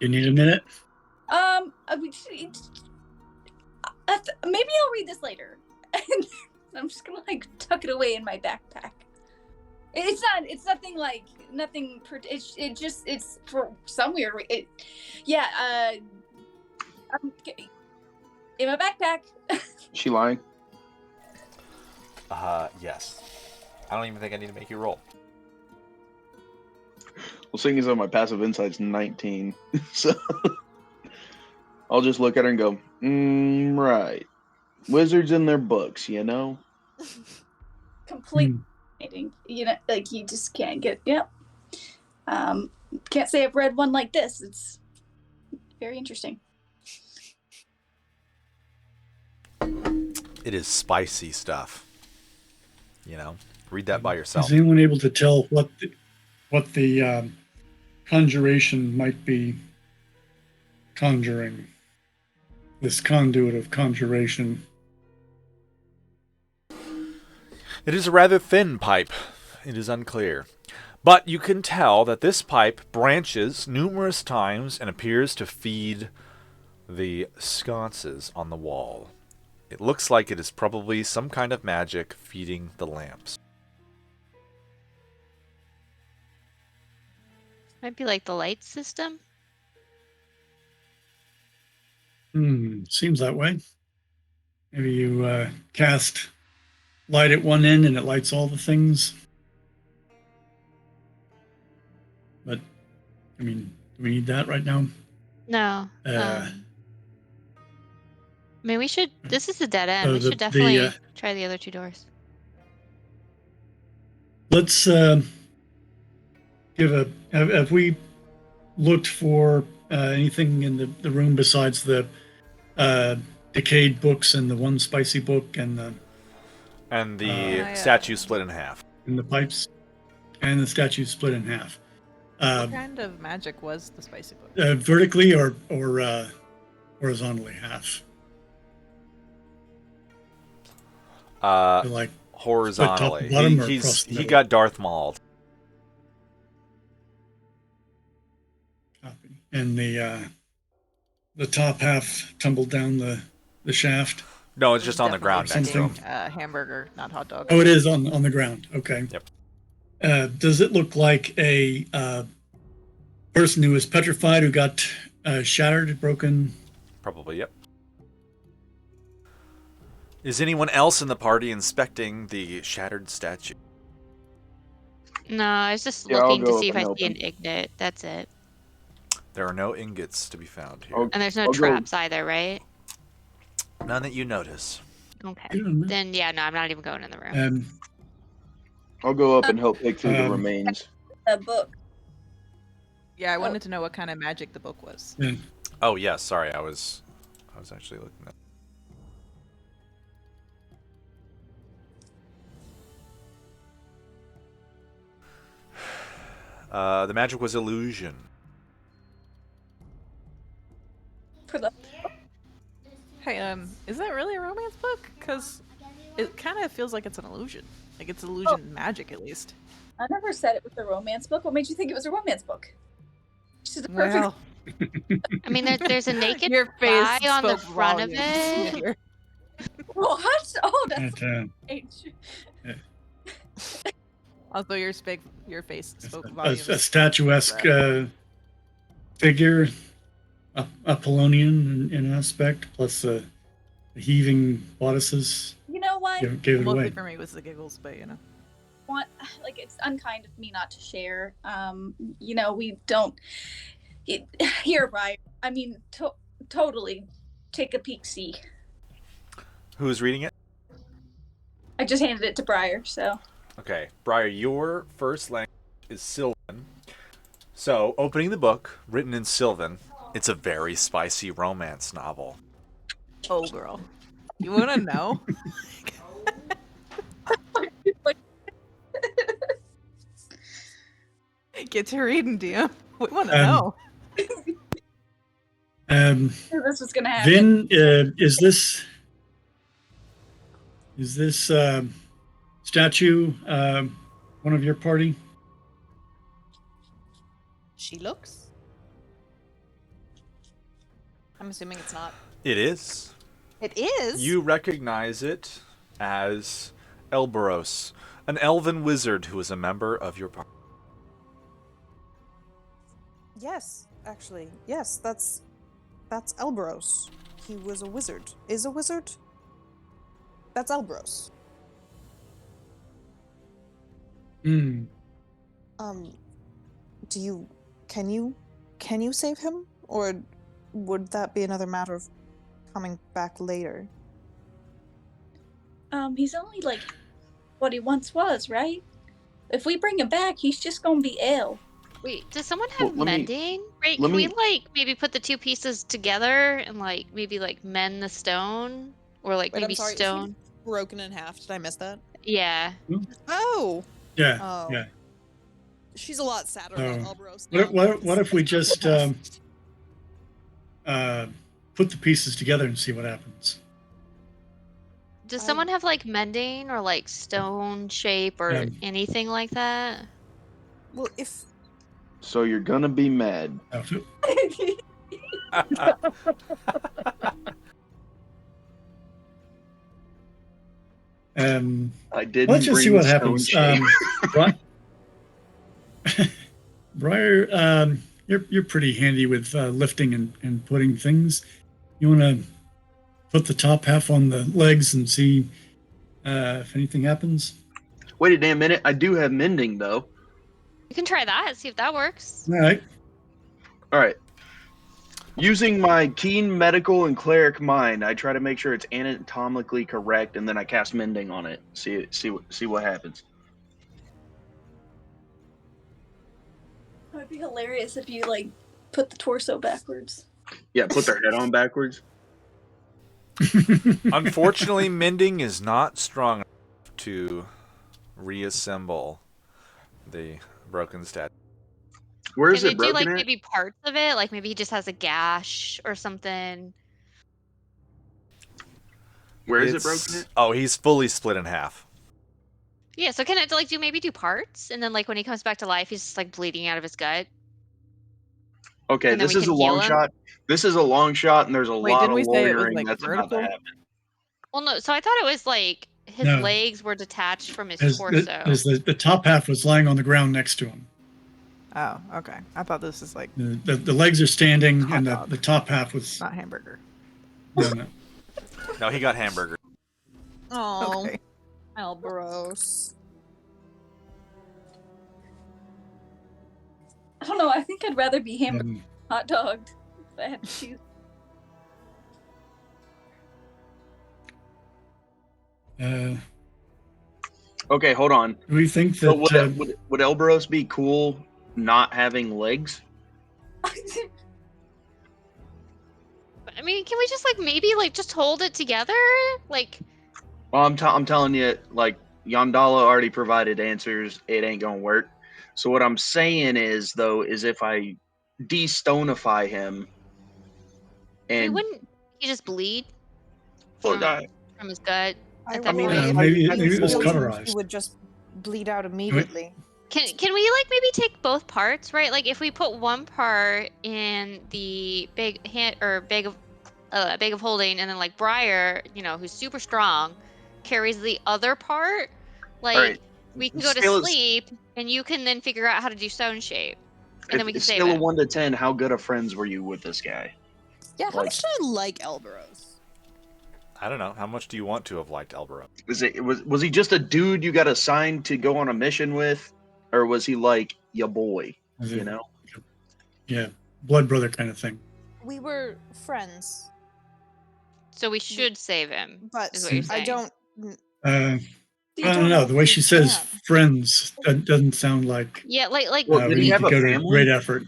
You need a minute? Maybe I'll read this later. I'm just gonna like tuck it away in my backpack. It's nothing like nothing. It's for some weird reason. Yeah. In my backpack. Is she lying? Yes. I don't even think I need to make you roll. Well, seeing as though my passive insight's 19, so I'll just look at her and go, right. Wizards in their books, you know? Completely fascinating. You know, like you just can't get. Yep. Can't say I've read one like this. It's very interesting. It is spicy stuff. Read that by yourself. Is anyone able to tell what the conjuration might be conjuring? This conduit of conjuration. It is a rather thin pipe. It is unclear. But you can tell that this pipe branches numerous times and appears to feed the sconces on the wall. It looks like it is probably some kind of magic feeding the lamps. Might be like the light system. Seems that way. Maybe you cast light at one end and it lights all the things. But, I mean, do we need that right now? No. I mean, we should. This is a dead end. Oh, We should definitely try the other two doors. Let's give a. Have we looked for anything in the room besides the decayed books and the one spicy book and the statue split in half. And the pipes and the statue split in half? What kind of magic was the spicy book? Vertically or horizontally half? Like horizontally. Top, bottom, he got Darth Mauled. Copy. And the top half tumbled down the shaft. No, it's just on the ground next to him. Hamburger, not hot dog. Oh, it is on the ground. Okay. Yep. Does it look like a person who was petrified, who got shattered, broken? Probably, yep. Is anyone else in the party inspecting the shattered statue? No, I was just Yeah, I'll looking to go see if up I and see an open. ignet. That's it. There are no ingots to be found here. Okay. And there's no I'll go- traps either, right? None that you notice. Okay. I don't know. Then yeah, no, I'm not even going in the room. I'll go up and help pick through the remains. A book. Yeah, I wanted to know what kind of magic the book was. Yeah. Oh yeah, sorry, I was actually looking at. The magic was illusion. For the Hey, is that really a romance book? Because it kind of feels like it's an illusion. Like it's illusion magic, at least. I never said it was a romance book. What made you think it was a romance book? She's a perfect. Well, I mean, there's a naked your face guy on the spoke front of volumes. it. What? Oh, that's And, Also, your face spoke a volumes. statuesque figure, Apollonian in aspect, plus the heaving bodices. you know what? Gave it Mostly away. for me was the giggles, but you know. It's unkind of me not to share. We don't. Here, Brian. I mean, totally. Take a peek, see. Who's reading it? I just handed it to Briar, so. Okay, Briar, your first language is Sylvan. So, opening the book, written in Sylvan, it's a very spicy romance novel. Oh, girl. You want to know? Get to reading, DM. We want to know. This was gonna happen. Vin, is Is this statue one of your party? She looks. I'm assuming it's not. It is. It is. You recognize it as Elberos, an elven wizard who is a member of your party. Yes, actually. Yes, that's Elbros. He was a wizard. Is a wizard? That's Elbros. Hmm. Can you save him? Or would that be another matter of coming back later? He's only like what he once was, right? If we bring him back, he's just gonna be ill. Wait, does someone Well, have let me- mending? Right? let Can we me- like maybe put the two pieces together and like maybe like mend the stone? Or like Wait, maybe I'm sorry. Is stone? he broken in half? Did I miss that? Yeah. Oh, Yeah. Oh. Yeah. she's a lot sadder Oh. about Elbros now. What if we just put the pieces together and see what happens? Does I- someone have like mending or like stone shape or anything like that? Well, if So you're gonna be mad. I didn't. Let's just see bring what stone happens. shape. Briar, you're pretty handy with lifting and putting things. You want to put the top half on the legs and see if anything happens? Wait a damn minute. I do have mending though. You can try that, see if that works. All right. All right. Using my keen medical and cleric mind, I try to make sure it's anatomically correct, and then I cast mending on it. See what happens. It would be hilarious if you like put the torso backwards. Yeah, put their head on backwards. Unfortunately, mending is not strong enough to reassemble the broken statue. Where is Can it you do broken like at? maybe parts of it? Like maybe he just has a gash or something. Where is it broken at? Oh, he's fully split in half. Yeah, so can it like do parts and then like when he comes back to life he's just like bleeding out of his gut? Okay, And then this we is a can heal long him? shot. This is a long shot, and there's a Wait, lot didn't of we say it was, lawyering like, that's about to vertical? happen. Well no, so I thought it was like his No. legs were detached from his As torso. the top half was lying on the ground next to him. Oh, okay. I thought this was like The legs are standing, Hot and dog. the top half was not hamburger. no. No, he got hamburger. Oh, Okay. Elbros. I don't know. I think I'd rather be hamburger Um, hot dogged if I had to choose. Okay, hold on. do we think So that would Elbros be cool not having legs? I mean, can we just like maybe like just hold it together? Like Well, I'm telling you, like Yandala already provided answers. It ain't gonna work. So what I'm saying is, though, is if I de-stonify him, and wouldn't he just bleed poor from, guy. from his gut I at that worry point? if maybe you it was healed him, cauterized. he would just bleed out immediately. Can we like maybe take both parts, right? Like if we put one part in the big hand or bag of holding, and then like Briar, you know, who's super strong, carries the other part. Like right. we can go to Scale is- sleep, and you can then figure out how to do stone shape, and then we can save scale of him. 1 to 10, how good of friends were you with this guy? Yeah, how Like- much do I like Elbros? I don't know. How much do you want to have liked Elbero? Was he just a dude you got assigned to go on a mission with, or was he like your boy? Was You it- know. yeah, blood brother kind of thing. We were friends, So we should save him. but Is what you're I saying. don't. You I don't don't know. The way if she you says can. friends, that doesn't sound like Yeah, like Well, did we he need have to a go to family? great effort.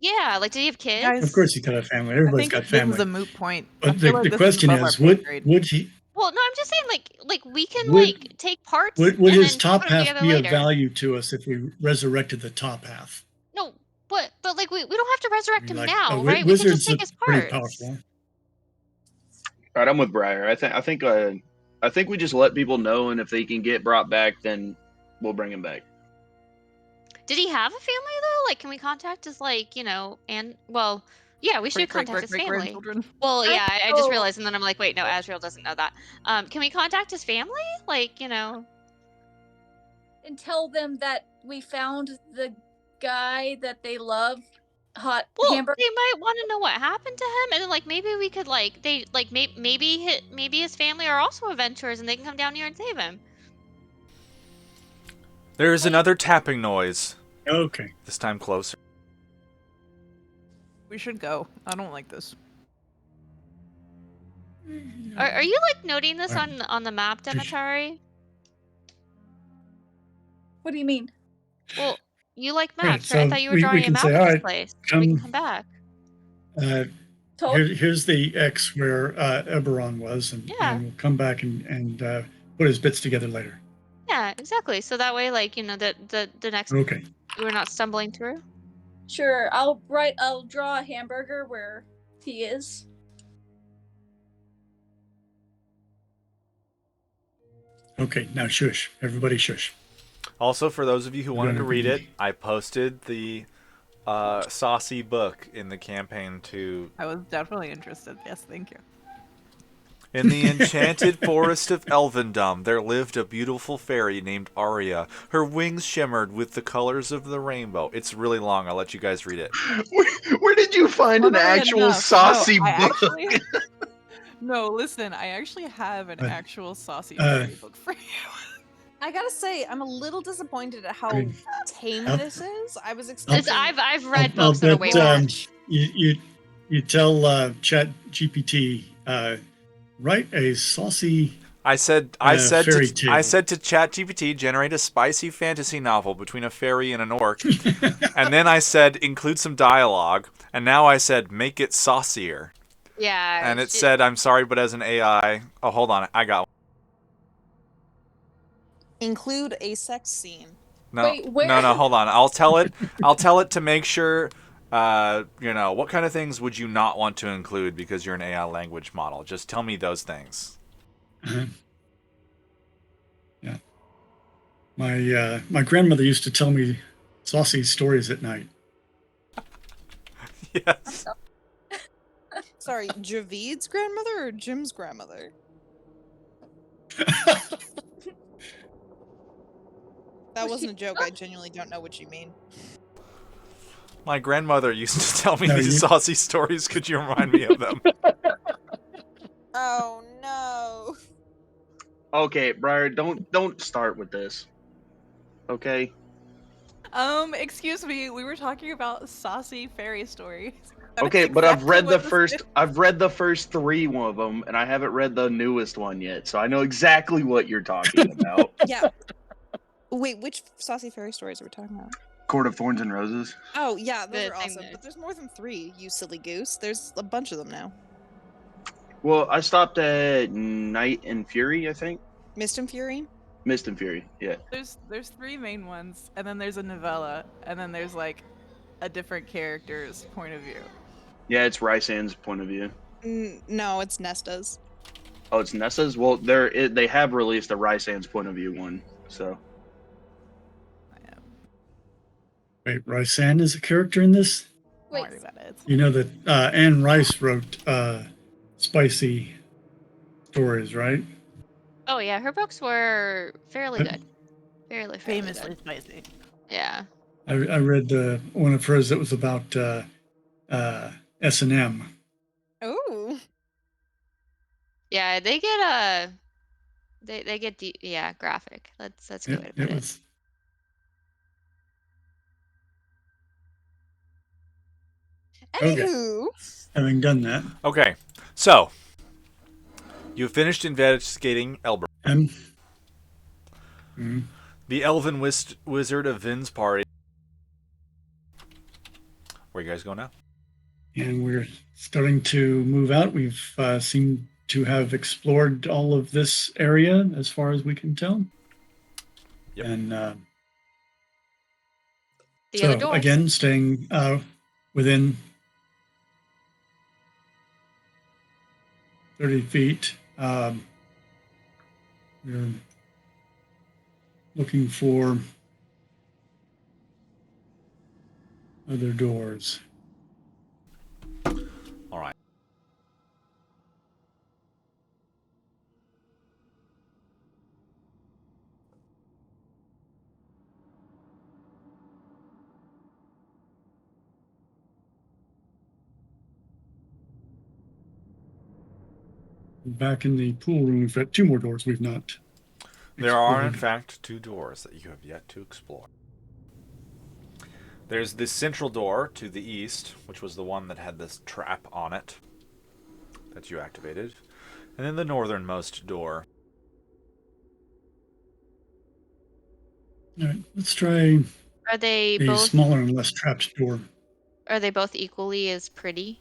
yeah, like did he have kids? Guys, Of course, he's got a family. I Everybody's think got this family. is a moot point. I But feel the like this is question above our is, pay grade. would he Well, no, I'm just saying like we can Would- like take parts would and his then top put them half together be later. of value to us if we resurrected the top half? No, but like we don't have to I resurrect mean, him like, now, a right? We can just wizard's take his pretty parts. powerful. All right, I'm with Briar. I think I think we just let people know, and if they can get brought back, then we'll bring him back. Did he have a family though? Like, can we contact his yeah, we should contact his family. Grandchildren. Well, yeah, I just Oh. realized, and then I'm like, wait, no, Azrael doesn't know that. Can we contact his family? Like, And tell them that we found the guy that they love, hot well, hamburger. they might want to know what happened to him, and then like maybe we could maybe his family are also adventurers, and they can come down here and save him. There's another tapping noise. Okay. This time closer. We should go. I don't like this. Are you like noting this Right. on the map, Demetari? What do you mean? Well, you like Right, maps, right? I so thought you were we drawing a can map say, of all this right, place. So we can come- come back. Here's the X where Eberron was, and we'll come back and put his bits together later. Yeah, exactly. So that way, like, the next Okay. we're not stumbling through. Sure, I'll draw a hamburger where he is. Okay, now shush. Everybody shush. Also, for those of you who We're wanted to gonna read be- it, I posted the saucy book in the campaign to... I was definitely interested. Yes, thank you. In the enchanted forest of Elvendom, there lived a beautiful fairy named Arya. Her wings shimmered with the colors of the rainbow. It's really long. I'll let you guys read it. Where did you find an Funnily actual enough, saucy no, I book? actually- No, listen, I actually have an actual saucy fairy book for you. I gotta say, I'm a little disappointed at how Great. tame I'll- this is. I was expecting. I've read I'll books that are way bet, worse. you tell Chat GPT write a saucy. I said fairy to tale. ChatGPT, generate a spicy fantasy novel between a fairy and an orc. And then I said include some dialogue, and now I said make it saucier. Yeah. And it said, I'm sorry, but as an AI... Oh, hold on. I got one. Include a sex scene. No, Wait, where- no, hold on. I'll tell it to make sure, what kind of things would you not want to include because you're an AI language model? Just tell me those things. Yeah. My grandmother used to tell me saucy stories at night. Yes. Sorry, Javid's grandmother or Jim's grandmother? That wasn't a joke. I genuinely don't know what you mean. My grandmother used to tell me No, these saucy stories. Could you remind me of them? Oh no. Okay, Briar, don't start with this. Okay. Excuse me, we were talking about saucy fairy stories. That is Okay, but I've exactly read the what this first. is. I've read the first 3 of them, and I haven't read the newest one yet, so I know exactly what you're talking about. Yeah. Wait, which saucy fairy stories are we talking about? Court of Thorns and Roses. Oh yeah, those The are thing awesome. that- But there's more than 3, you silly goose. There's a bunch of them now. Well, I stopped at Night and Fury, I think. Mist and Fury. Mist and Fury, yeah. There's 3 main ones, and then there's a novella, and then there's like a different character's point of view. Yeah, it's Rysand's point of view. No, it's Nesta's. Oh, it's Nessa's? Well, they have released a Rysand's point of view one, so. Wait, Rysand is a character in this? Don't Wait. worry about it. You know that Anne Rice wrote spicy stories, right? Oh yeah, her books were fairly good. Fairly Famously good. spicy. Yeah. I read one of hers that was about S&M. Oh. Yeah, they get they get graphic. That's a good way to put it. Was. Anywho. Having done that, Okay, so you finished investigating Elber. The elven wizard of Vin's party. Where you guys go now? and we're starting to move out. We've seemed to have explored all of this area as far as we can tell. Yep. And The so other doors. again, staying within 30 feet. We're looking for other doors. All right. Back in the pool room, we've got 2 more doors we've not There are, in explored. fact, 2 doors that you have yet to explore. There's this central door to the east, which was the one that had this trap on it that you activated. And then the northernmost door. All right, let's try Are they a both smaller and less trapped door. equally as pretty?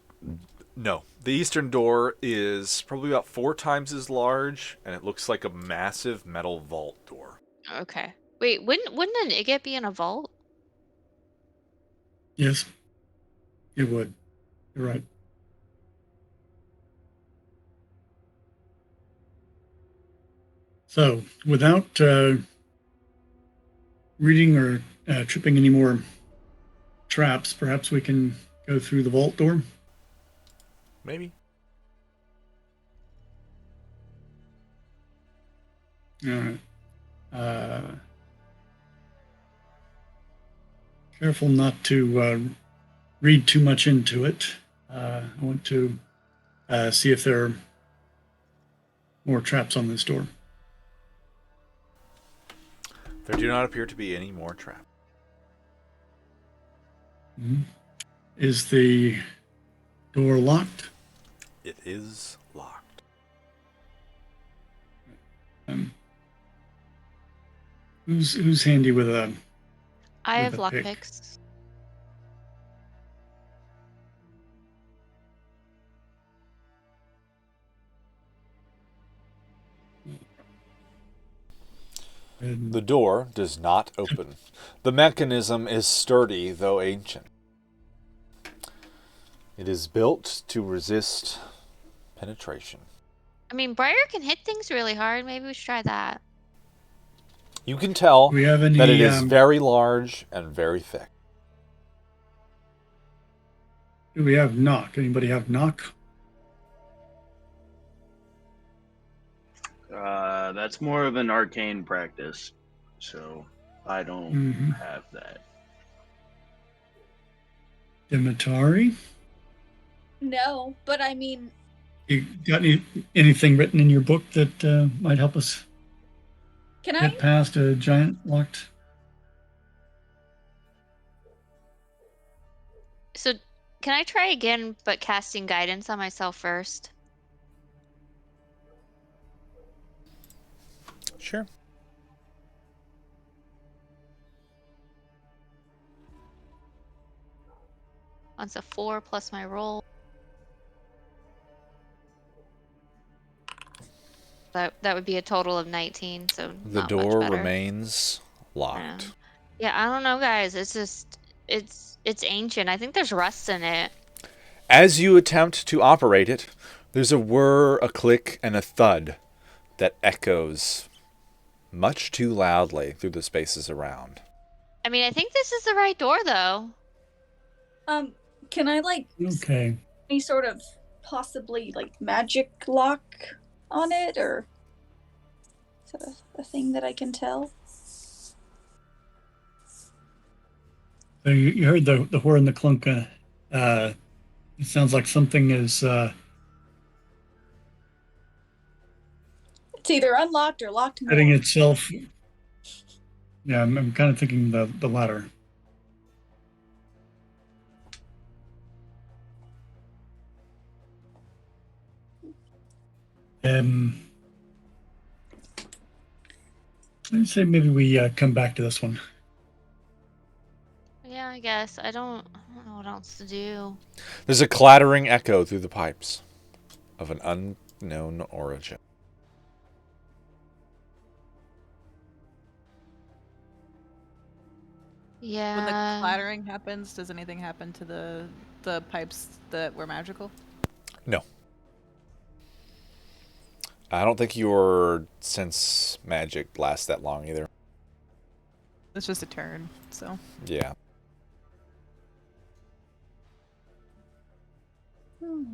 No. The eastern door is probably about 4 times as large, and it looks like a massive metal vault door. Okay. Wait, wouldn't an Igit be in a vault? Yes, it would. You're right. So, without reading or tripping any more traps, perhaps we can go through the vault door. Maybe. All right. Careful not to read too much into it. I want to see if there are more traps on this door. There do not appear to be any more traps. Mm-hmm. Is the door locked? It is locked. Who's handy with a? I have With a pick. lockpicks. The door does not open. The mechanism is sturdy, though ancient. It is built to resist penetration. I mean, Briar can hit things really hard. Maybe we should try that. You can tell Do we have any, that it is very large and very thick. Do we have knock? Anybody have knock? That's more of an arcane practice, so I don't Mm-hmm. have that. Demetari? No, but I mean, You got anything written in your book that might help us can I? get past a giant locked? So, can I try again, but casting guidance on myself first? Sure. Once a 4 plus my roll. That would be a total of 19, so The not door much better. remains locked. Yeah, I don't know, guys. It's just it's ancient. I think there's rust in it. As you attempt to operate it, there's a whir, a click, and a thud that echoes much too loudly through the spaces around. I mean, I think this is the right door, though. Can I like Okay. any sort of possibly like magic lock on it, or is that a thing that I can tell? So you heard the whir and the clunk. It sounds like something is It's either unlocked or locked more. setting itself. Yeah, I'm kind of thinking the latter. I'd say maybe we come back to this one. Yeah, I guess. I don't know what else to do. There's a clattering echo through the pipes of an unknown origin. Yeah. When the clattering happens, does anything happen to the pipes that were magical? No. I don't think your sense magic lasts that long either. It's just a turn, so. Yeah. All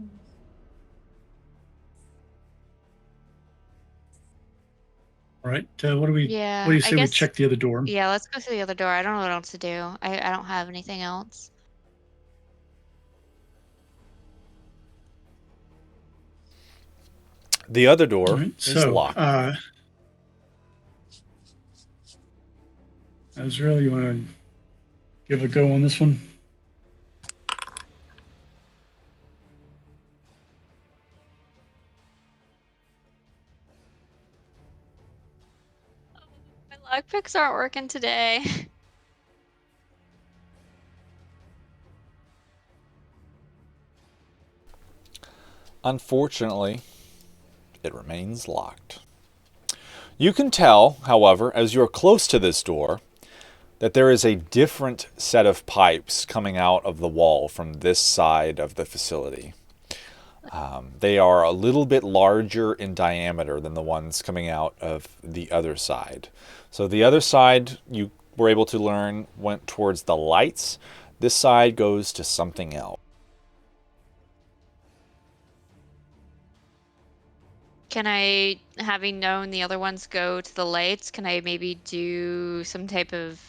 right. What do Yeah, you I say we guess. check the other door? Yeah, let's go through the other door. I don't know what else to do. I don't have anything else. The other door All right, is so, locked. Azrael, you want to give a go on this one? My lockpicks aren't working today. Unfortunately, it remains locked. You can tell, however, as you're close to this door, that there is a different set of pipes coming out of the wall from this side of the facility. They are a little bit larger in diameter than the ones coming out of the other side. So the other side, you were able to learn, went towards the lights. This side goes to something else. Can I, having known the other ones go to the lights, can I maybe do some type of,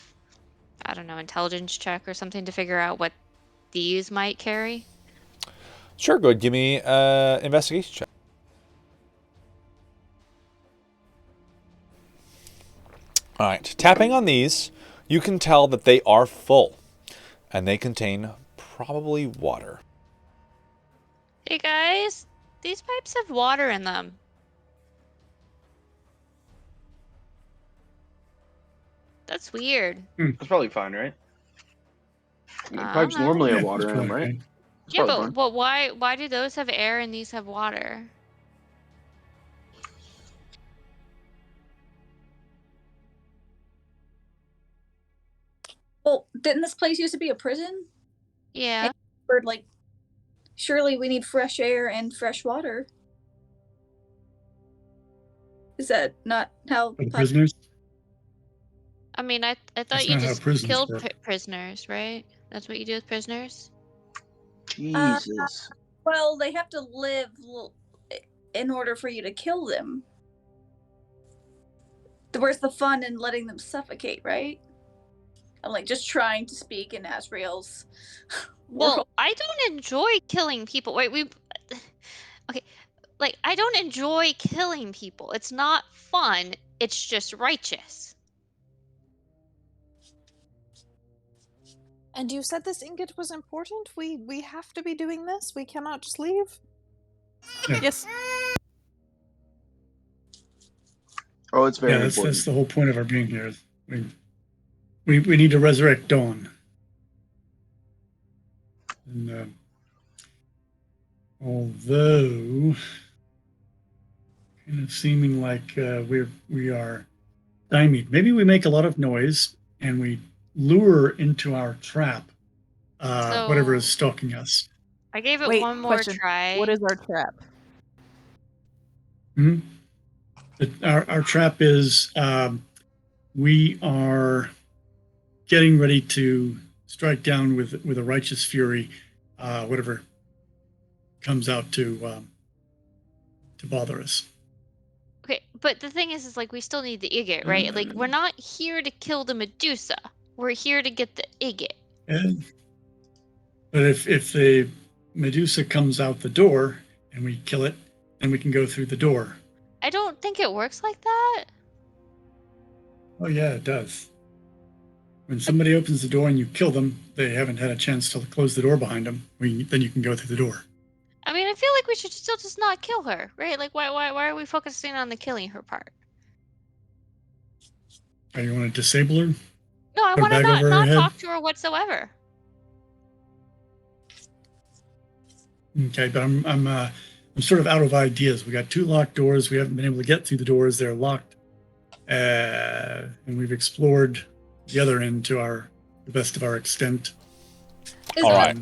I don't know, intelligence check or something to figure out what these might carry? Sure, go ahead. Give me an investigation check. All right. Tapping on these, you can tell that they are full, and they contain probably water. Hey guys, these pipes have water in them. That's weird. That's probably fine, right? I don't Pipes know. normally have Yeah, water that's in them, probably right? okay. It's Yeah, probably fine. but why do those have air and these have water? Well, didn't this place used to be a prison? Yeah. Or like, surely we need fresh air and fresh water. Is that not how? For the prisoners? I mean, I thought That's you not how just prisons killed work. prisoners, right? That's what you do with prisoners? Jesus. Well, they have to live in order for you to kill them. Where's the fun in letting them suffocate, right? I'm like just trying to speak in Asriel's Well, world. I don't enjoy killing people. Wait, okay, like I don't enjoy killing people. It's not fun. It's just righteous. And you said this ingot was important? We have to be doing this? We cannot just leave? Yes. Oh, it's very Yeah, that's important. the whole point of our being here. We need to resurrect Dawn. And although kind of seeming like we are stymied, maybe we make a lot of noise and we lure into our trap whatever is So stalking us. I gave it Wait, one more question. try. What is our trap? Hmm? Our trap is we are getting ready to strike down with a righteous fury, whatever comes out to bother us. Okay, but the thing is like we still need the Igit, right? Like we're not here to kill the Medusa. We're here to get the Igit. But if the Medusa comes out the door and we kill it, then we can go through the door. I don't think it works like that. Oh yeah, it does. When somebody opens the door and you kill them, they haven't had a chance to close the door behind them. Then you can go through the door. I mean, I feel like we should still just not kill her, right? Like why are we focusing on the killing her part? Or you want to disable her? No, I Put a want to bag over her not head? talk to her whatsoever. Okay, but I'm sort of out of ideas. We got 2 locked doors. We haven't been able to get through the doors. They're locked, and we've explored the other end to the best of our extent. All right.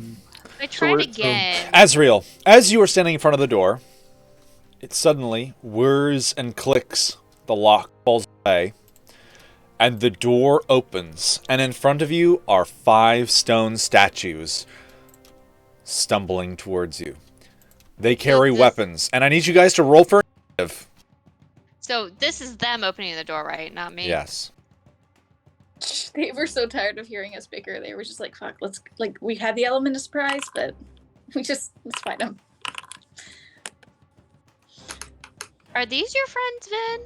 I tried we're- again. Asriel, as you are standing in front of the door, it suddenly whirs and clicks. The lock falls away, and the door opens, and in front of you are 5 stone statues stumbling towards you. They carry weapons, and I need you guys to roll for initiative. So this is them opening the door, right? Not me. Yes. They were so tired of hearing us bicker. They were just like, "Fuck, let's we had the element of surprise, but let's fight them." Are these your friends, Vin?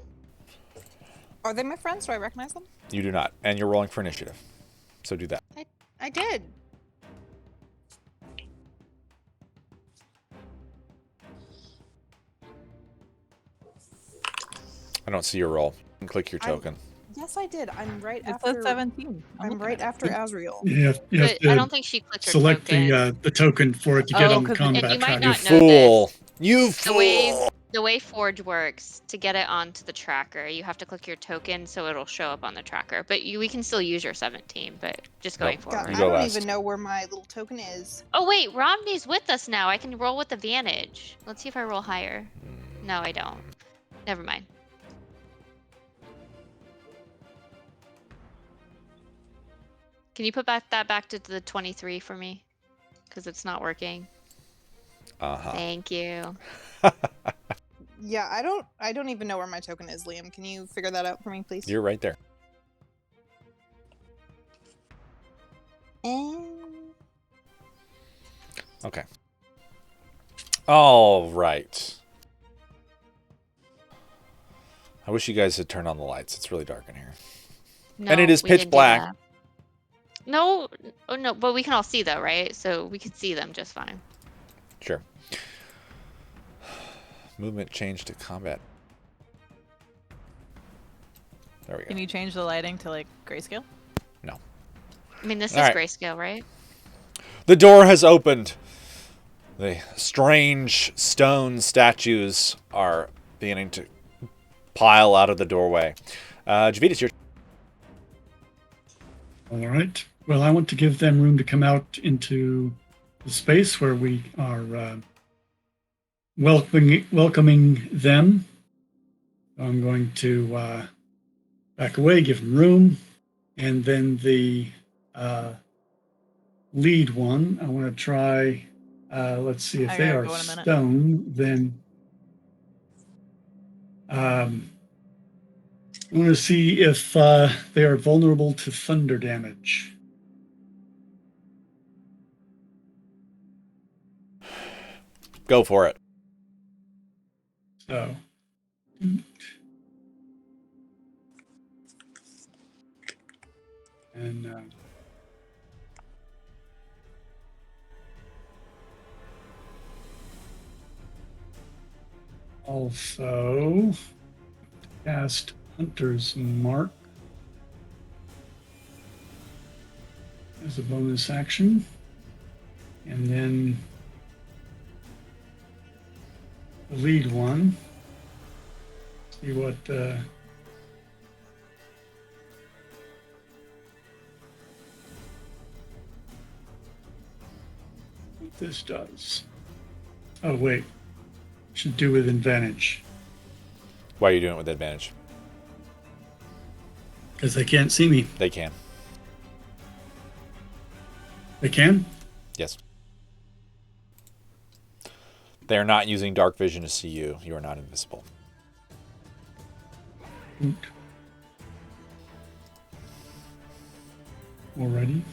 Are they my friends? Do I recognize them? You do not, and you're rolling for initiative. So do that. I did. I don't see your roll. You can click your token. Yes, I did. I'm right It after. says 17. I'm right after Azriel. You have But to I don't think she clicked her select token. the token for it to get Oh, on the 'cause it- And combat you might tracker. You not know fool! this. You fool! The way Forge works, to get it onto the tracker, you have to click your token so it'll show up on the tracker. But we can still use your 17, but just going Nope. God, forward. You I go don't last. even know where my little token is. Oh wait, Romney's with us now. I can roll with advantage. Let's see if I roll higher. No, I don't. Never mind. Can you put that back to the 23 for me? Because it's not working. Thank you. Yeah, I don't even know where my token is, Liam. Can you figure that out for me, please? You're right there. Okay. All right. I wish you guys had turned on the lights. It's really dark in here. No, And it is we pitch didn't do black. that. No, oh no, but we can all see though, right? So we can see them just fine. Sure. Movement change to combat. There we go. Can you change the lighting to like grayscale? No. I mean, this All is right. grayscale, right? The door has opened. The strange stone statues are beginning to pile out of the doorway. Javita's your All right. Well, I want to give them room to come out into the space where we are welcoming them. I'm going to back away, give them room, and then the lead one, I want to try. Let's see if I they gotta are go in a minute. stone. Then I want to see if they are vulnerable to thunder damage. go for it. So, and also cast Hunter's Mark as a bonus action, and then the lead one. See what this does. Oh wait, should do with advantage Why are you doing it with advantage? because they can't see me. They can. They can. Yes. They are not using dark vision to see you. You are not invisible. Already.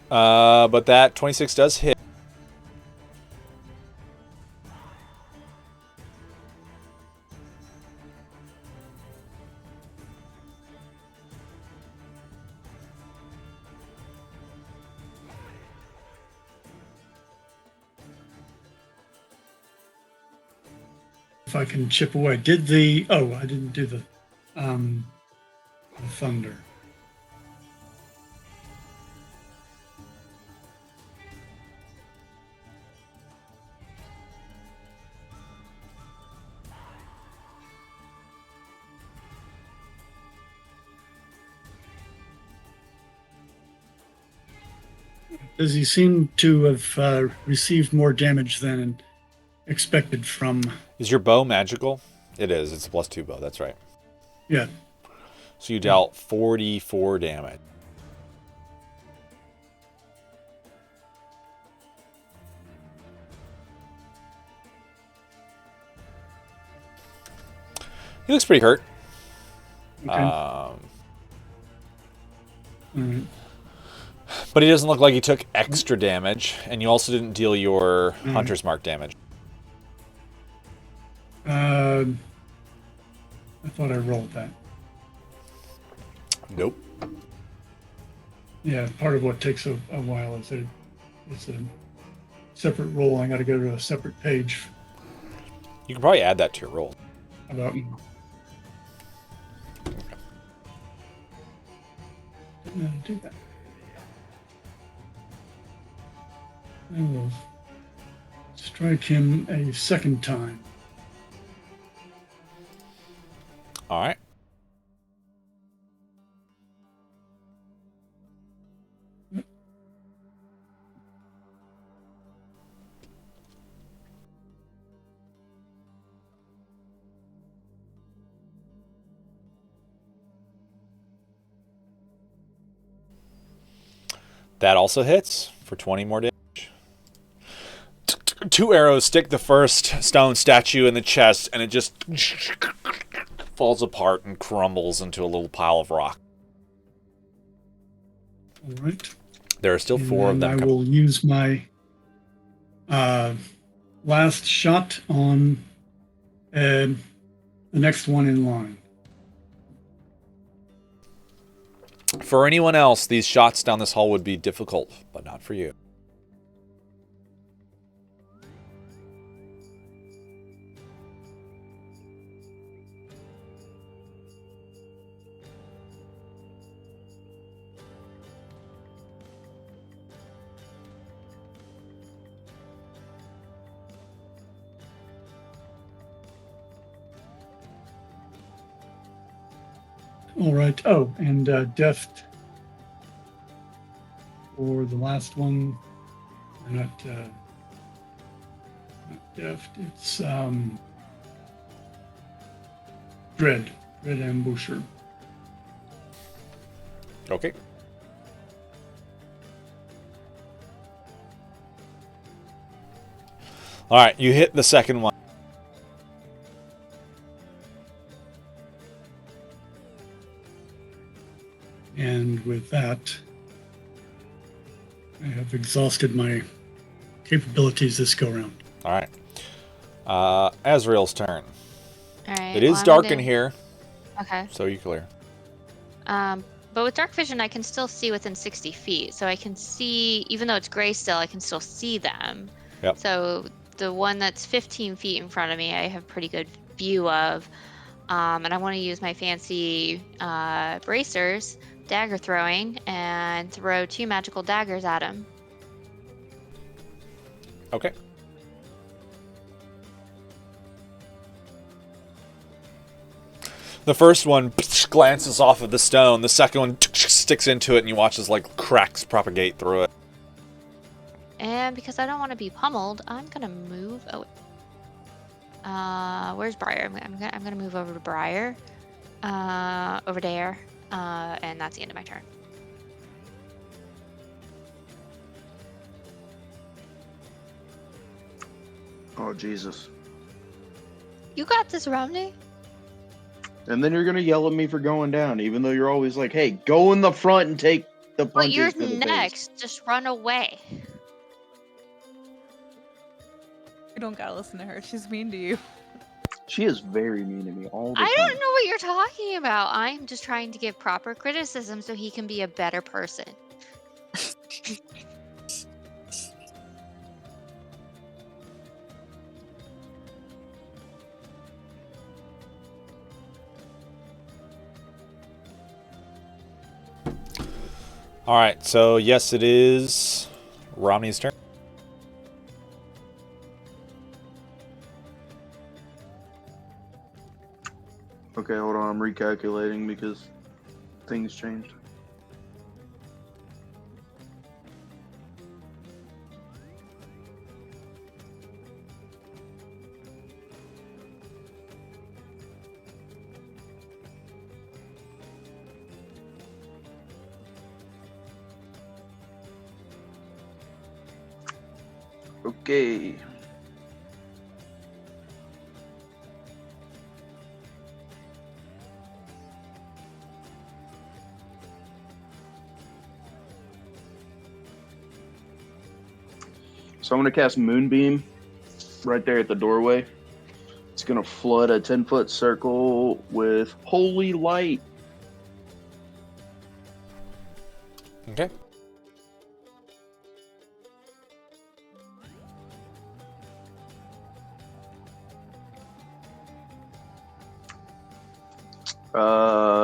But that 26 does hit. If I can chip away. Did the I didn't do the thunder. Does he seem to have received more damage than expected from Is your bow magical? It is. It's a +2 bow. That's right. Yeah. So you dealt 44 damage. He looks pretty hurt. Okay. All right. But he doesn't look like he took extra damage, and you also didn't deal your Hunter's Mark damage. I thought I rolled that. Nope. Yeah, part of what takes a while is it's a separate roll. I got to go to a separate page. You can probably add that to your roll. About do that. I will strike him a second time. All right. That also hits for 20 more damage. 2 arrows stick the first stone statue in the chest, and it just falls apart and crumbles into a little pile of rock. All right. There are still 4 of them. I will use my last shot on the next one in line. For anyone else, these shots down this hall would be difficult, but not for you. All right. Oh, and deft for the last one. Not deft. It's dread ambusher. Okay. All right, you hit the second one. And with that, I have exhausted my capabilities this go round. All right. Azrael's turn. All right. It is dark in here, Okay. so you clear. But with dark vision, I can still see within 60 feet. So I can see, even though it's gray still, I can still see them. Yep. So the one that's 15 feet in front of me, I have pretty good view of. And I want to use my fancy bracers, dagger throwing, and throw 2 magical daggers at him. Okay. The first one glances off of the stone. The second one sticks into it, and you watch as like cracks propagate through it. And because I don't want to be pummeled, I'm gonna move. Oh, where's Briar? I'm gonna move over to Briar, over there, and that's the end of my turn. Oh, Jesus. You got this, Romney. And then you're going to yell at me for going down, even though you're always like, hey, go in the front and take the But punches you're for the face. next. Just run away. You don't gotta listen to her. She's mean to you. She is very mean to me all the I time. don't know what you're talking about. I'm just trying to give proper criticism so he can be a better person. All right, so yes, it is Romney's turn. Okay, hold on. I'm recalculating because things changed. Okay. So I'm going to cast Moonbeam right there at the doorway. It's going to flood a 10-foot circle with holy light. Okay.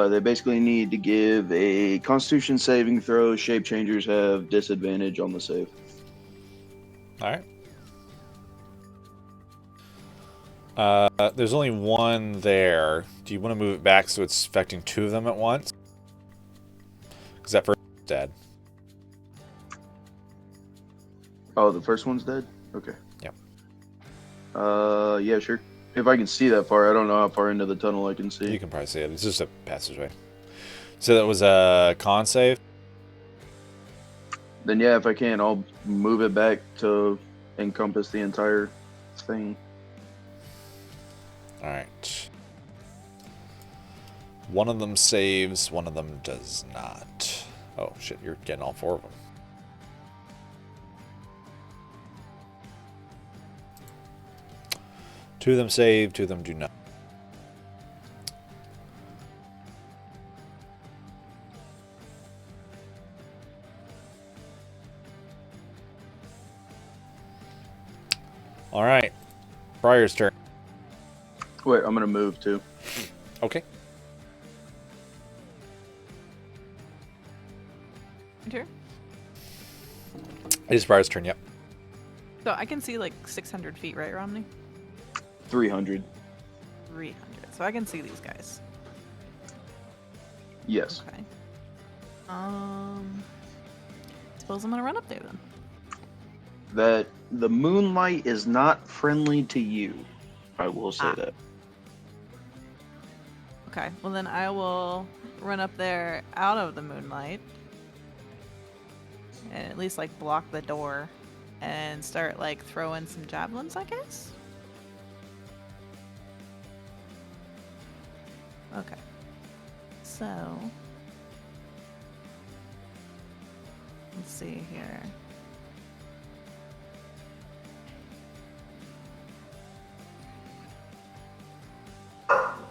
They basically need to give a Constitution saving throw. Shape changers have disadvantage on the save. All right. There's only one there. Do you want to move it back so it's affecting 2 of them at once? Because that first is dead. Oh, the first one's dead? Okay. Yep. Yeah, sure. If I can see that far, I don't know how far into the tunnel I can see. You can probably see it. It's just a passageway. So that was a con save? Then yeah, if I can, I'll move it back to encompass the entire thing. Alright. One of them saves, one of them does not. Oh shit, you're getting all 4 of them. Two of them save, 2 of them do not. Alright. Briar's turn. Wait, I'm gonna move too. Okay. Here. It is Briar's turn, yep. So I can see like 600 feet, right, Romney? 300. 300. So I can see these guys. Yes. Okay. Suppose I'm gonna run up there then. That the moonlight is not friendly to you. I will say that. Okay. Well then I will run up there out of the moonlight and at least like block the door and start like throwing some javelins, I guess. Okay. So let's see here.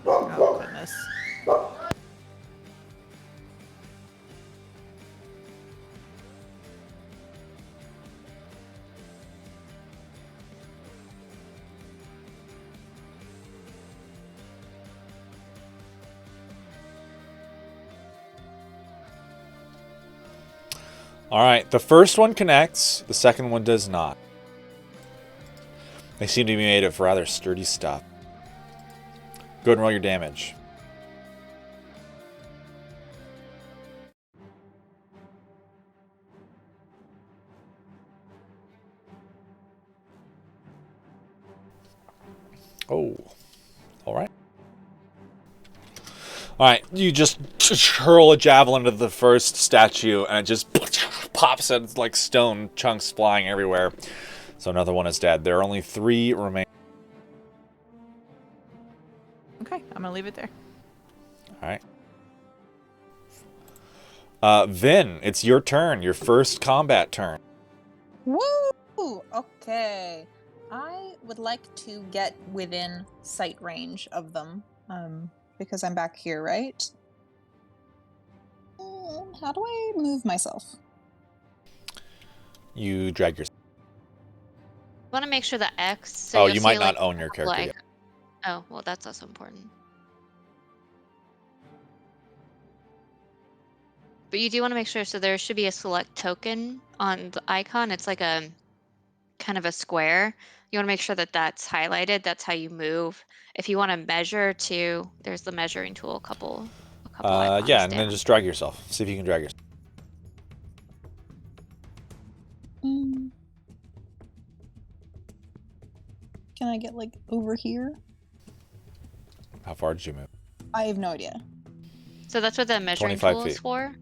Oh goodness. Alright, the first one connects, the second one does not. They seem to be made of rather sturdy stuff. Go ahead and roll your damage. Oh. Alright. Alright, you just hurl a javelin into the first statue and it just pops and like stone chunks flying everywhere. So another one is dead. There are only 3 remaining. Okay, I'm gonna leave it there. Alright. Vin, it's your turn. Your first combat turn. Woo! Okay. I would like to get within sight range of them. Because I'm back here, right? How do I move myself? You drag yourself. I want to make sure the X. So You might not own your character yet. Oh, well, that's also important. But you do want to make sure, so there should be a select token on the icon. It's like a kind of a square. You want to make sure that that's highlighted. That's how you move. If you want to measure too, there's the measuring tool a couple icons Yeah, and down. then just drag yourself. See if you can drag yourself. Can I get like over here? How far did you move? I have no idea. So that's what the measuring 25 tool is feet. for.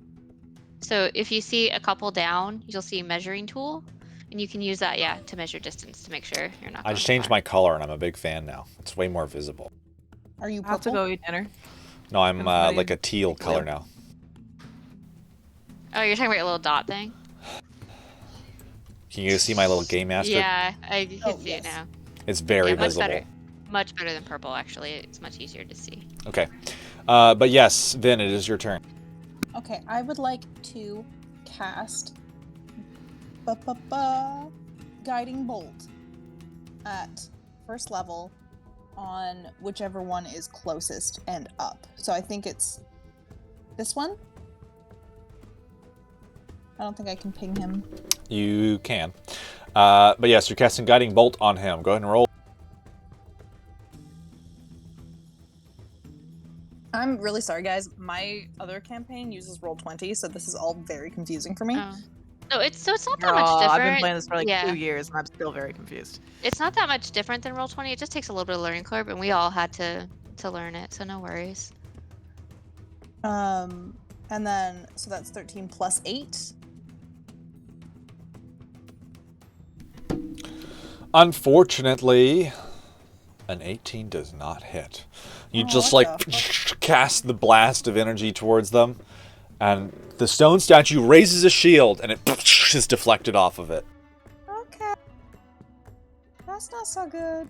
So if you see a couple down, you'll see measuring tool. And you can use that, yeah, to measure distance to make sure you're not I going just too changed far. my color, and I'm a big fan now. It's way more visible. Are you I have to purple? go eat dinner. No, I'm Can somebody like a teal take the color wheel? now. Oh, you're talking about your little dot thing? Can you see my little game master? Yeah, I can Oh, see it yes. now. It's very Yeah, much visible. better. Much better than purple, actually. It's much easier to see. Okay. But yes, Vin, it is your turn. Okay, I would like to cast Guiding Bolt at first level on whichever one is closest and up. So I think it's this one. I don't think I can ping him. You can. But yes, you're casting Guiding Bolt on him. Go ahead and roll. I'm really sorry, guys. My other campaign uses Roll20, so this is all very confusing for me. Oh. No, it's not that Girl, much different. I've been playing this for like Yeah. 2 years, and I'm still very confused. It's not that much different than Roll20. It just takes a little bit of learning curve, and we all had to learn it, so no worries. And then, so that's 13 plus 8. Unfortunately, an 18 does not hit. You just what like the cast the blast of energy towards them, and the stone statue raises a shield, and it is deflected off of it. Okay. That's not so good.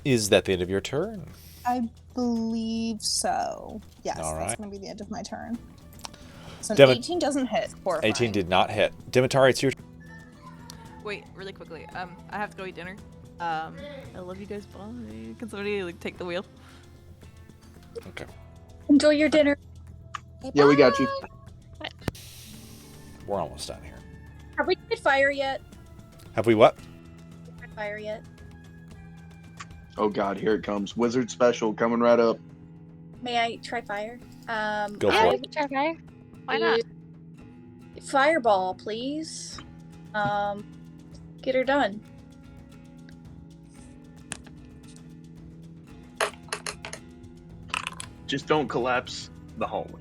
Is that the end of your turn? I believe so. Yes, All that's right. going to be the end of my turn. So an Damn it. 18 doesn't hit. Horrifying. 18 did not hit. Dimitar, it's your turn. Wait, really quickly. I have to go eat dinner. I love you guys. Bye. Can somebody like take the wheel? Okay. Enjoy your dinner. Yeah, we got you. We're almost done here. Have we tried fire yet? Have we what? Tried fire yet? Oh god, here it comes. Wizard special coming right up. May I try fire? Go Yeah, for we it. can try fire. Why not? Fireball, please. Get her done. Just don't collapse the hallway.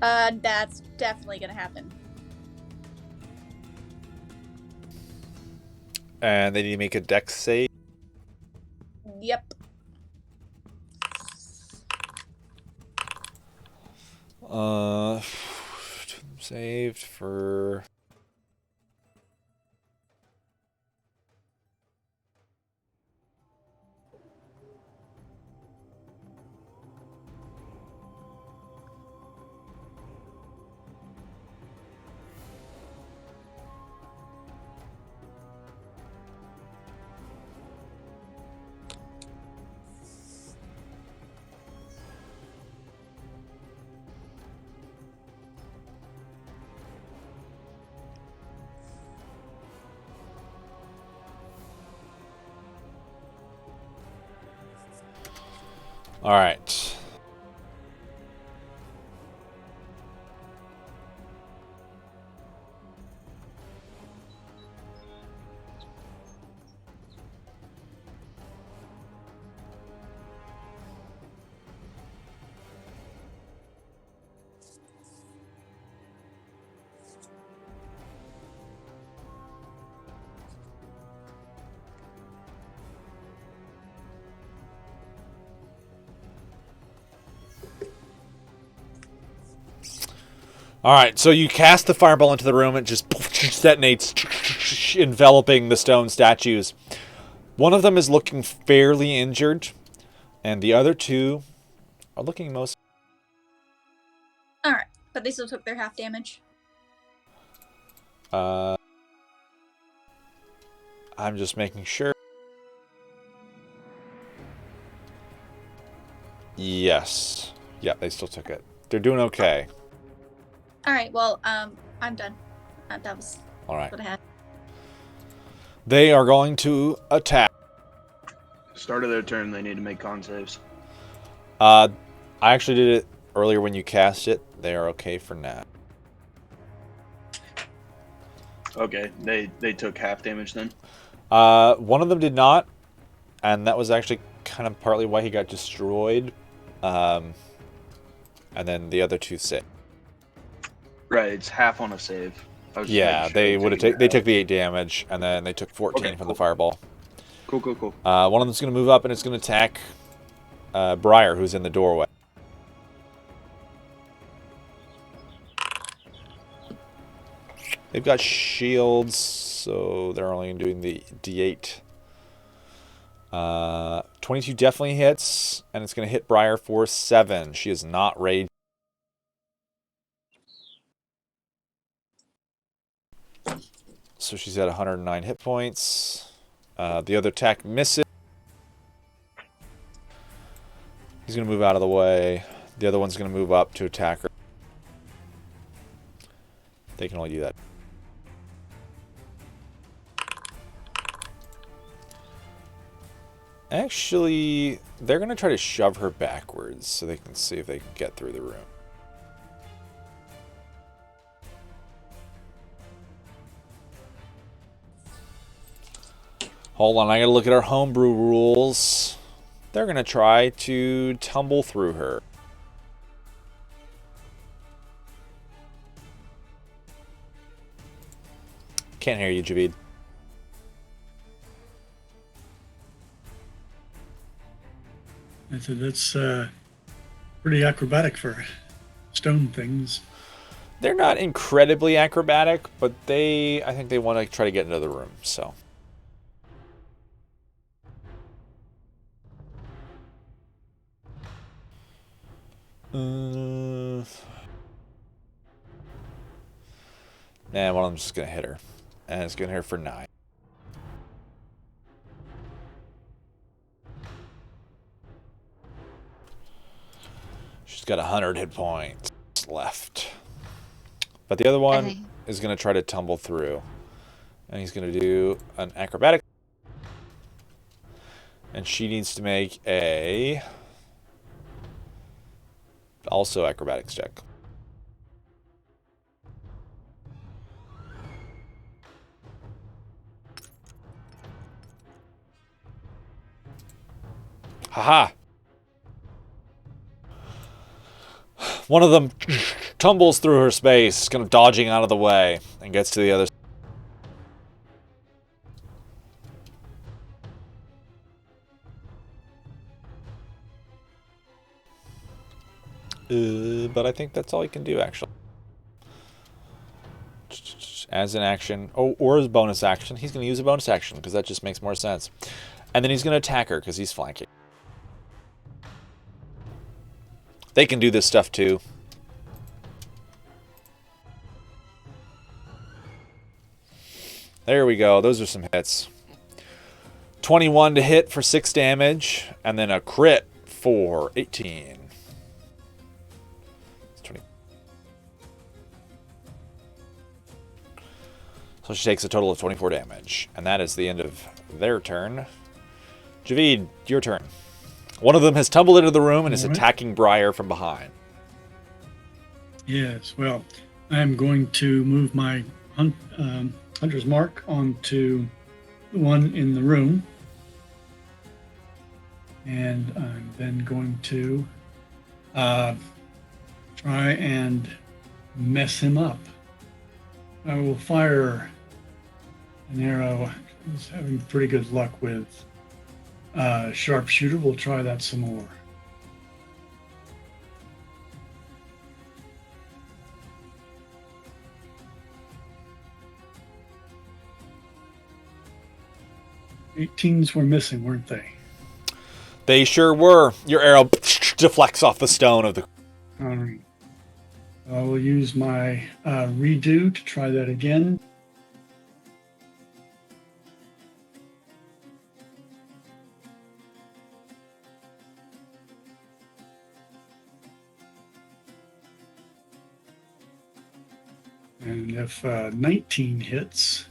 That's definitely gonna happen. And they need to make a dex save. Yep. Saved for... All right. All right, so you cast the fireball into the room. It just detonates, enveloping the stone statues. One of them is looking fairly injured, and the other two are looking most... Alright, but they still took their half damage. I'm just making sure. Yes. Yeah, they still took it. They're doing okay. Alright, well, I'm done. That was All right. what I had. They are going to attack. Start of their turn, they need to make con saves. I actually did it earlier when you cast it. They are okay for now. Okay, they took half damage then. One of them did not, and that was actually kind of partly why he got destroyed. and then the other 2 save. Right, it's half on a save. I was just Yeah, making sure they was would have taking they half. took the 8 damage, and then they took 14 Okay, from cool. the fireball. Cool, cool, cool. One of them's going to move up, and it's going to attack Briar, who's in the doorway. They've got shields, so they're only doing the D8. 22 definitely hits, and it's going to hit Briar for 7. She is not raged. So she's at 109 hit points. The other attack misses. He's going to move out of the way. The other one's going to move up to attack her. They can only do that. Actually, they're going to try to shove her backwards so they can see if they can get through the room. Hold on, I got to look at our homebrew rules. They're going to try to tumble through her. Can't hear you, Javid. I said that's pretty acrobatic for stone things. They're not incredibly acrobatic, but I think they want to try to get into the room, so. Nah, one of them's just going to hit her. And it's going to hit her for 9. She's got 100 hit points left. But the other one is going to try to tumble through. And he's going to do an acrobatic. And she needs to make a... also acrobatics check. Haha! One of them tumbles through her space, kind of dodging out of the way, and gets to the other side. But I think that's all he can do, actually. As an action, or as a bonus action. He's going to use a bonus action, because that just makes more sense. And then he's going to attack her, because he's flanking. They can do this stuff, too. There we go. Those are some hits. 21 to hit for 6 damage, and then a crit for 18. So she takes a total of 24 damage. And that is the end of their turn. Javid, your turn. One of them has tumbled into the room and is attacking Briar from behind. Yes, well, I'm going to move my hunter's mark onto the one in the room. And I'm then going to try and mess him up. I will fire an arrow. I was having pretty good luck with sharpshooter. We'll try that some more. Eighteens were missing, weren't they? They sure were. Your arrow deflects off the stone of the... All right. I will use my redo to try that again. And if 19 hits...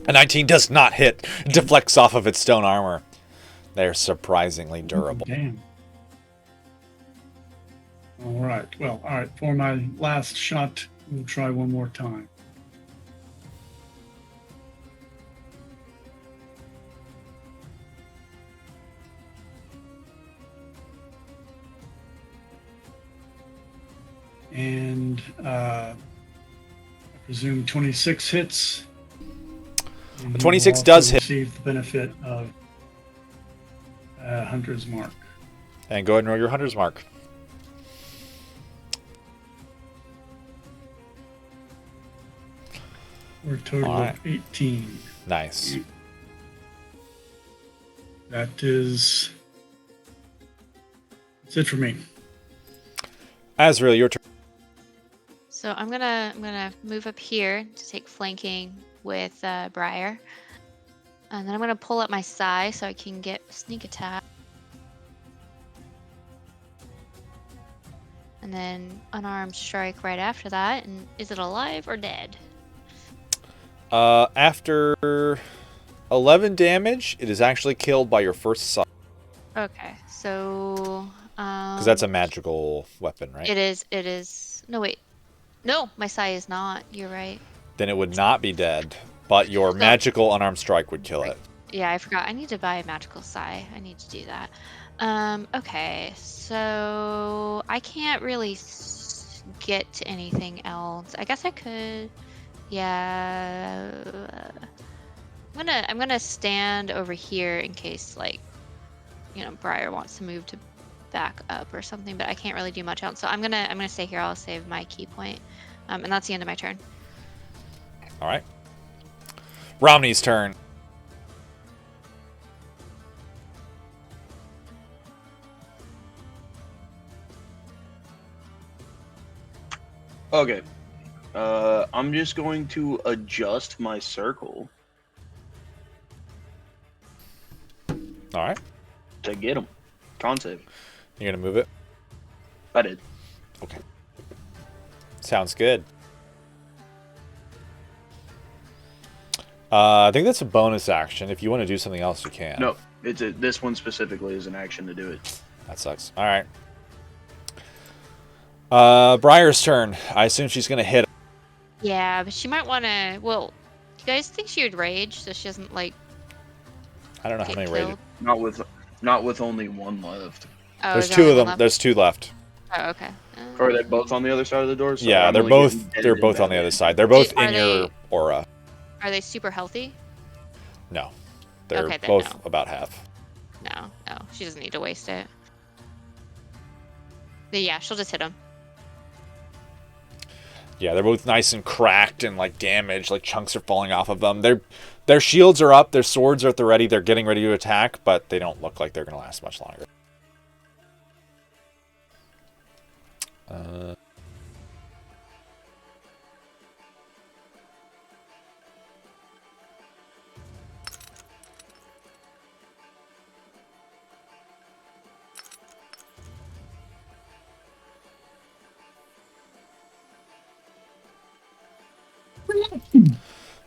A 19 does not hit. It deflects off of its stone armor. They're surprisingly durable. Damn. All right. Well, all right. For my last shot, we'll try one more time. And I presume 26 hits. And 26 he will does also hit. receive the benefit of Hunter's Mark. And go ahead and roll your Hunter's Mark. For a total All right. of 18. Nice. That's it for me. Azrael, your turn. So I'm gonna move up here to take flanking with Briar, and then I'm gonna pull up my sai so I can get a sneak attack, and then unarmed strike right after that. And is it alive or dead? After 11 damage, it is actually killed by your first sai. Okay, so Because that's a magical weapon, right? It is. It is. No wait. No, my sai is not. You're right. Then it would not be dead, but your magical unarmed strike would kill it. Yeah, I forgot. I need to buy a magical sai. I need to do that. Okay, so I can't really get to anything else. I guess I could. Yeah. I'm gonna stand over here in case, like, Briar wants to move to back up or something, but I can't really do much else. So I'm gonna stay here. I'll save my key point. And that's the end of my turn. All right. Romney's turn. Okay. I'm just going to adjust my circle All right. to get him. Con save. You're going to move it? I did. Okay. Sounds good. I think that's a bonus action. If you want to do something else, you can. No, this one specifically is an action to do it. That sucks. All right. Briar's turn. I assume she's going to hit. Yeah, but she might want to. Well, do you guys think she would rage so she doesn't like? I don't know how get many killed? rated. Not with only one left. Oh, There's is there two only of one them. left? There's two left. Oh, okay. Are they both on the other side of the door? So Yeah, I'm they're only both getting they're edited both on the badly. other side. They're both Are in your aura. Are they super healthy? No. They're Okay, then both no. about half. No, she doesn't need to waste it. But yeah, she'll just hit him. Yeah, they're both nice and cracked and like damaged, like chunks are falling off of them. Their shields are up, their swords are at the ready, they're getting ready to attack, but they don't look like they're gonna last much longer.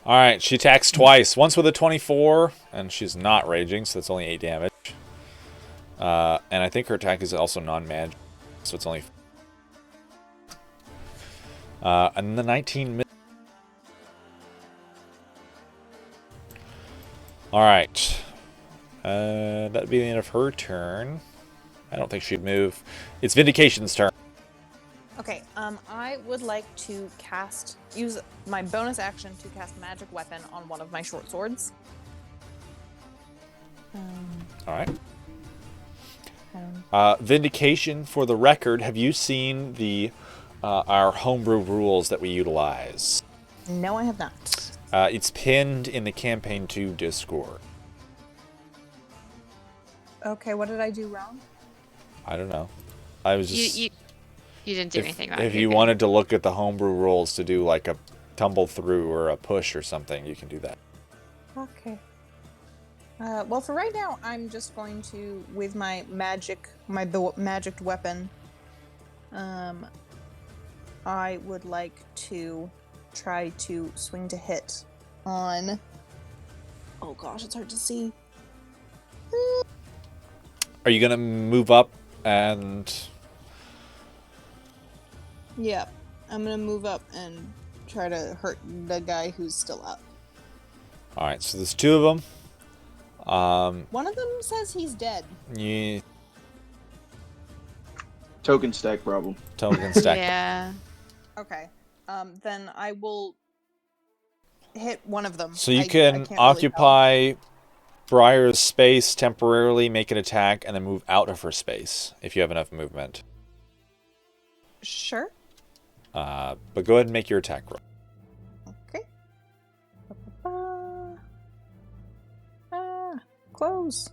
Alright, she attacks twice. Once with a 24, and she's not raging, so that's only 8 damage. And I think her attack is also non-magic, so it's only... and the 19... Alright. That'd be the end of her turn. I don't think she'd move. It's Vindication's turn. Okay, I would like to use my bonus action to cast Magic Weapon on one of my short swords. Alright. Vindication, for the record, have you seen the our homebrew rules that we utilize? No, I have not. It's pinned in the Campaign 2 Discord. Okay, what did I do wrong? I don't know. I was just... You didn't do anything wrong. If You're you good. wanted to look at the homebrew rules to do like a tumble through or a push or something, you can do that. Okay. Well, for right now, I'm just going to, with my magic weapon, I would like to try to swing to hit on... Oh gosh, it's hard to see. Are you going to move up and... Yeah, I'm gonna move up and try to hurt the guy who's still up. Alright, so there's two of them. One of them says he's dead. Token stack problem. Token stack. Yeah. Okay. Then I will hit one of them. So you I can can't really occupy Briar's space temporarily, make an attack, and then move out of her space if you have enough movement. tell. Sure. But go ahead and make your attack roll. Okay. Close.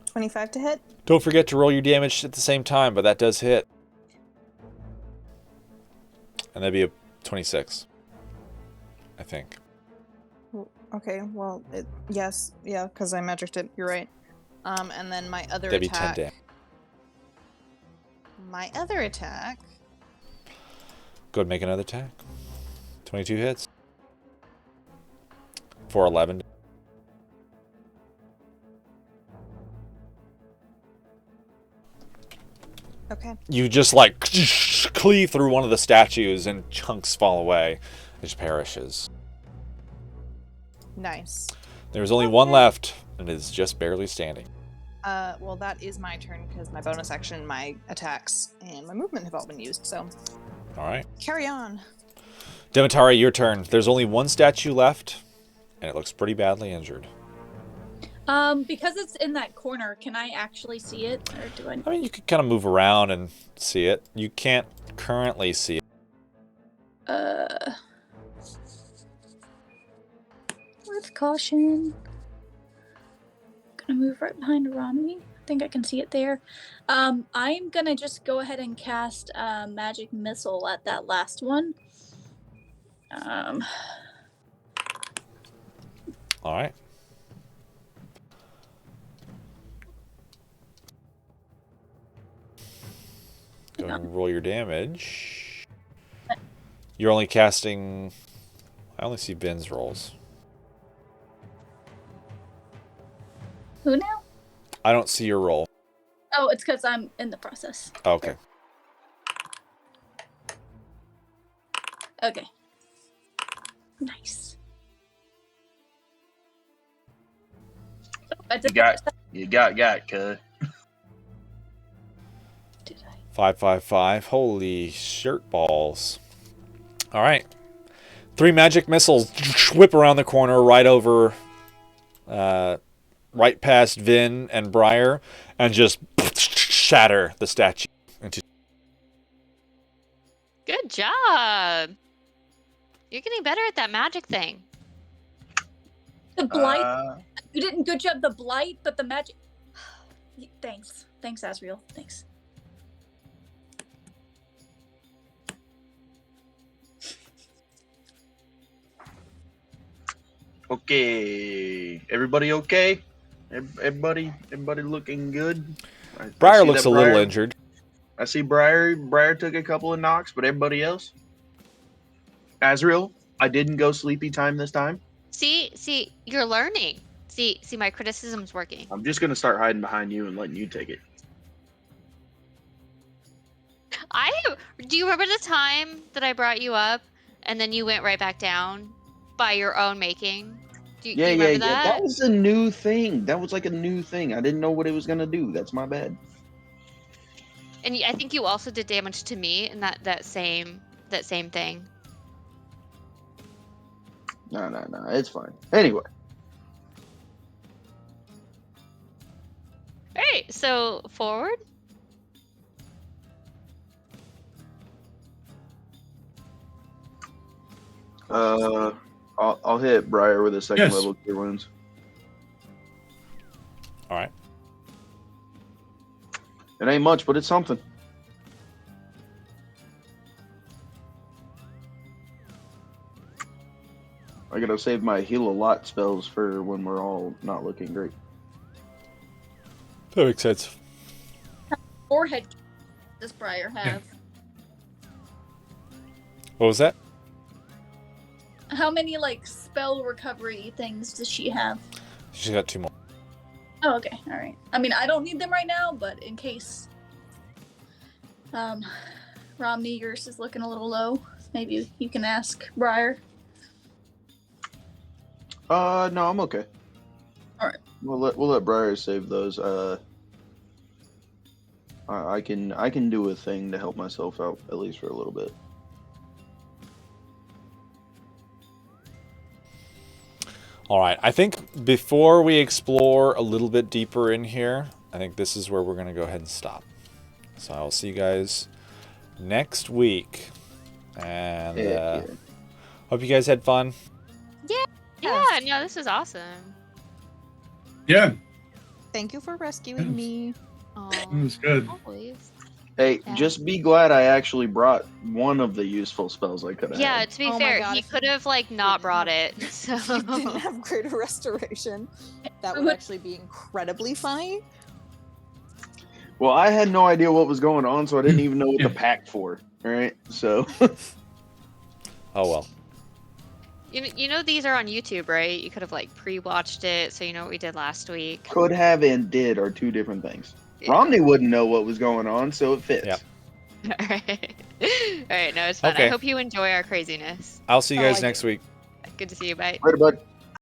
25 to hit. Don't forget to roll your damage at the same time, but that does hit. And that'd be a 26, I think. Okay, well, yes, yeah, because I metricked it. You're right. And then my other That'd be attack. 10 damage. My other attack. Go ahead and make another attack. 22 hits. For 11. Okay. You just like cleave through one of the statues and chunks fall away. It just perishes. Nice. There's only one left, and it is just barely standing. Well, that is my turn because my bonus action, my attacks, and my movement have all been used. So, All right. carry on. Demetari, your turn. There's only one statue left, and it looks pretty badly injured. Because it's in that corner, can I actually see it, or do I? I mean, you could kind of move around and see it. You can't currently see it. With caution. Gonna move right behind Rami. I think I can see it there. I'm gonna just go ahead and cast a magic missile at that last one. All right. Go ahead and roll your damage. You're only casting... I only see Ben's rolls. Who now? I don't see your roll. Oh, it's because I'm in the process. Okay. Okay. Nice. I did You got, cuz. Did I? 555. Holy shirt balls. All right. 3 magic missiles whip around the corner right over, right past Vin and Briar, and just shatter the statue into. Good job. You're getting better at that magic thing. The blight. You didn't good job the blight, but the magic. Thanks, Asriel. Thanks. Okay. Everybody okay? Everybody looking good? I Briar see looks that a little injured. I see Briar took a couple of knocks, but everybody else? Asriel, I didn't go sleepy time this time. See, you're learning. See, my criticism's working. I'm just gonna start hiding behind you and letting you take it. Do you remember the time that I brought you up and then you went right back down by your own making? Do you remember that? That was a new thing. That was like a new thing. I didn't know what it was gonna do. That's my bad. And I think you also did damage to me in that same thing. No, it's fine. Anyway. All right, so forward. I'll hit Briar with a second Yes. level cure wounds. All right. It ain't much, but it's something. I gotta save my heal a lot spells for when we're all not looking great. That makes sense. Forehead does Briar have? What was that? How many spell recovery things does she have? She's got 2 more. Oh, okay, all right. I mean, I don't need them right now, but in case. Romney, yours is looking a little low. Maybe you can ask Briar. No, I'm okay. All right. We'll let Briar save those. I can do a thing to help myself out at least for a little bit. All right. I think before we explore a little bit deeper in here, I think this is where we're going to go ahead and stop. So I'll see you guys next week. And Yeah. hope you guys had fun. Yeah, no, this is awesome. Yeah, Thank you for rescuing me. Oh, it was good. always. Hey, Yeah. just be glad I actually brought one of the useful spells I could have. Yeah, had. to be Oh my fair, God, he if could you have like not didn't brought have- it. So If you didn't have greater restoration, that would actually be incredibly funny. Well, I had no idea what was going on, so I didn't even know what to pack for. All right, so Oh, well. you know these are on YouTube, right? You could have like pre-watched it, so you know what we did last week. could have and did are two different things. Yeah. Romney wouldn't know what was going on, so it fits. Yep. All right. All right. No, it's fun. Okay. I hope you enjoy our craziness. I'll see you I guys like next it. week. Good to see you. Bye. Later, bud.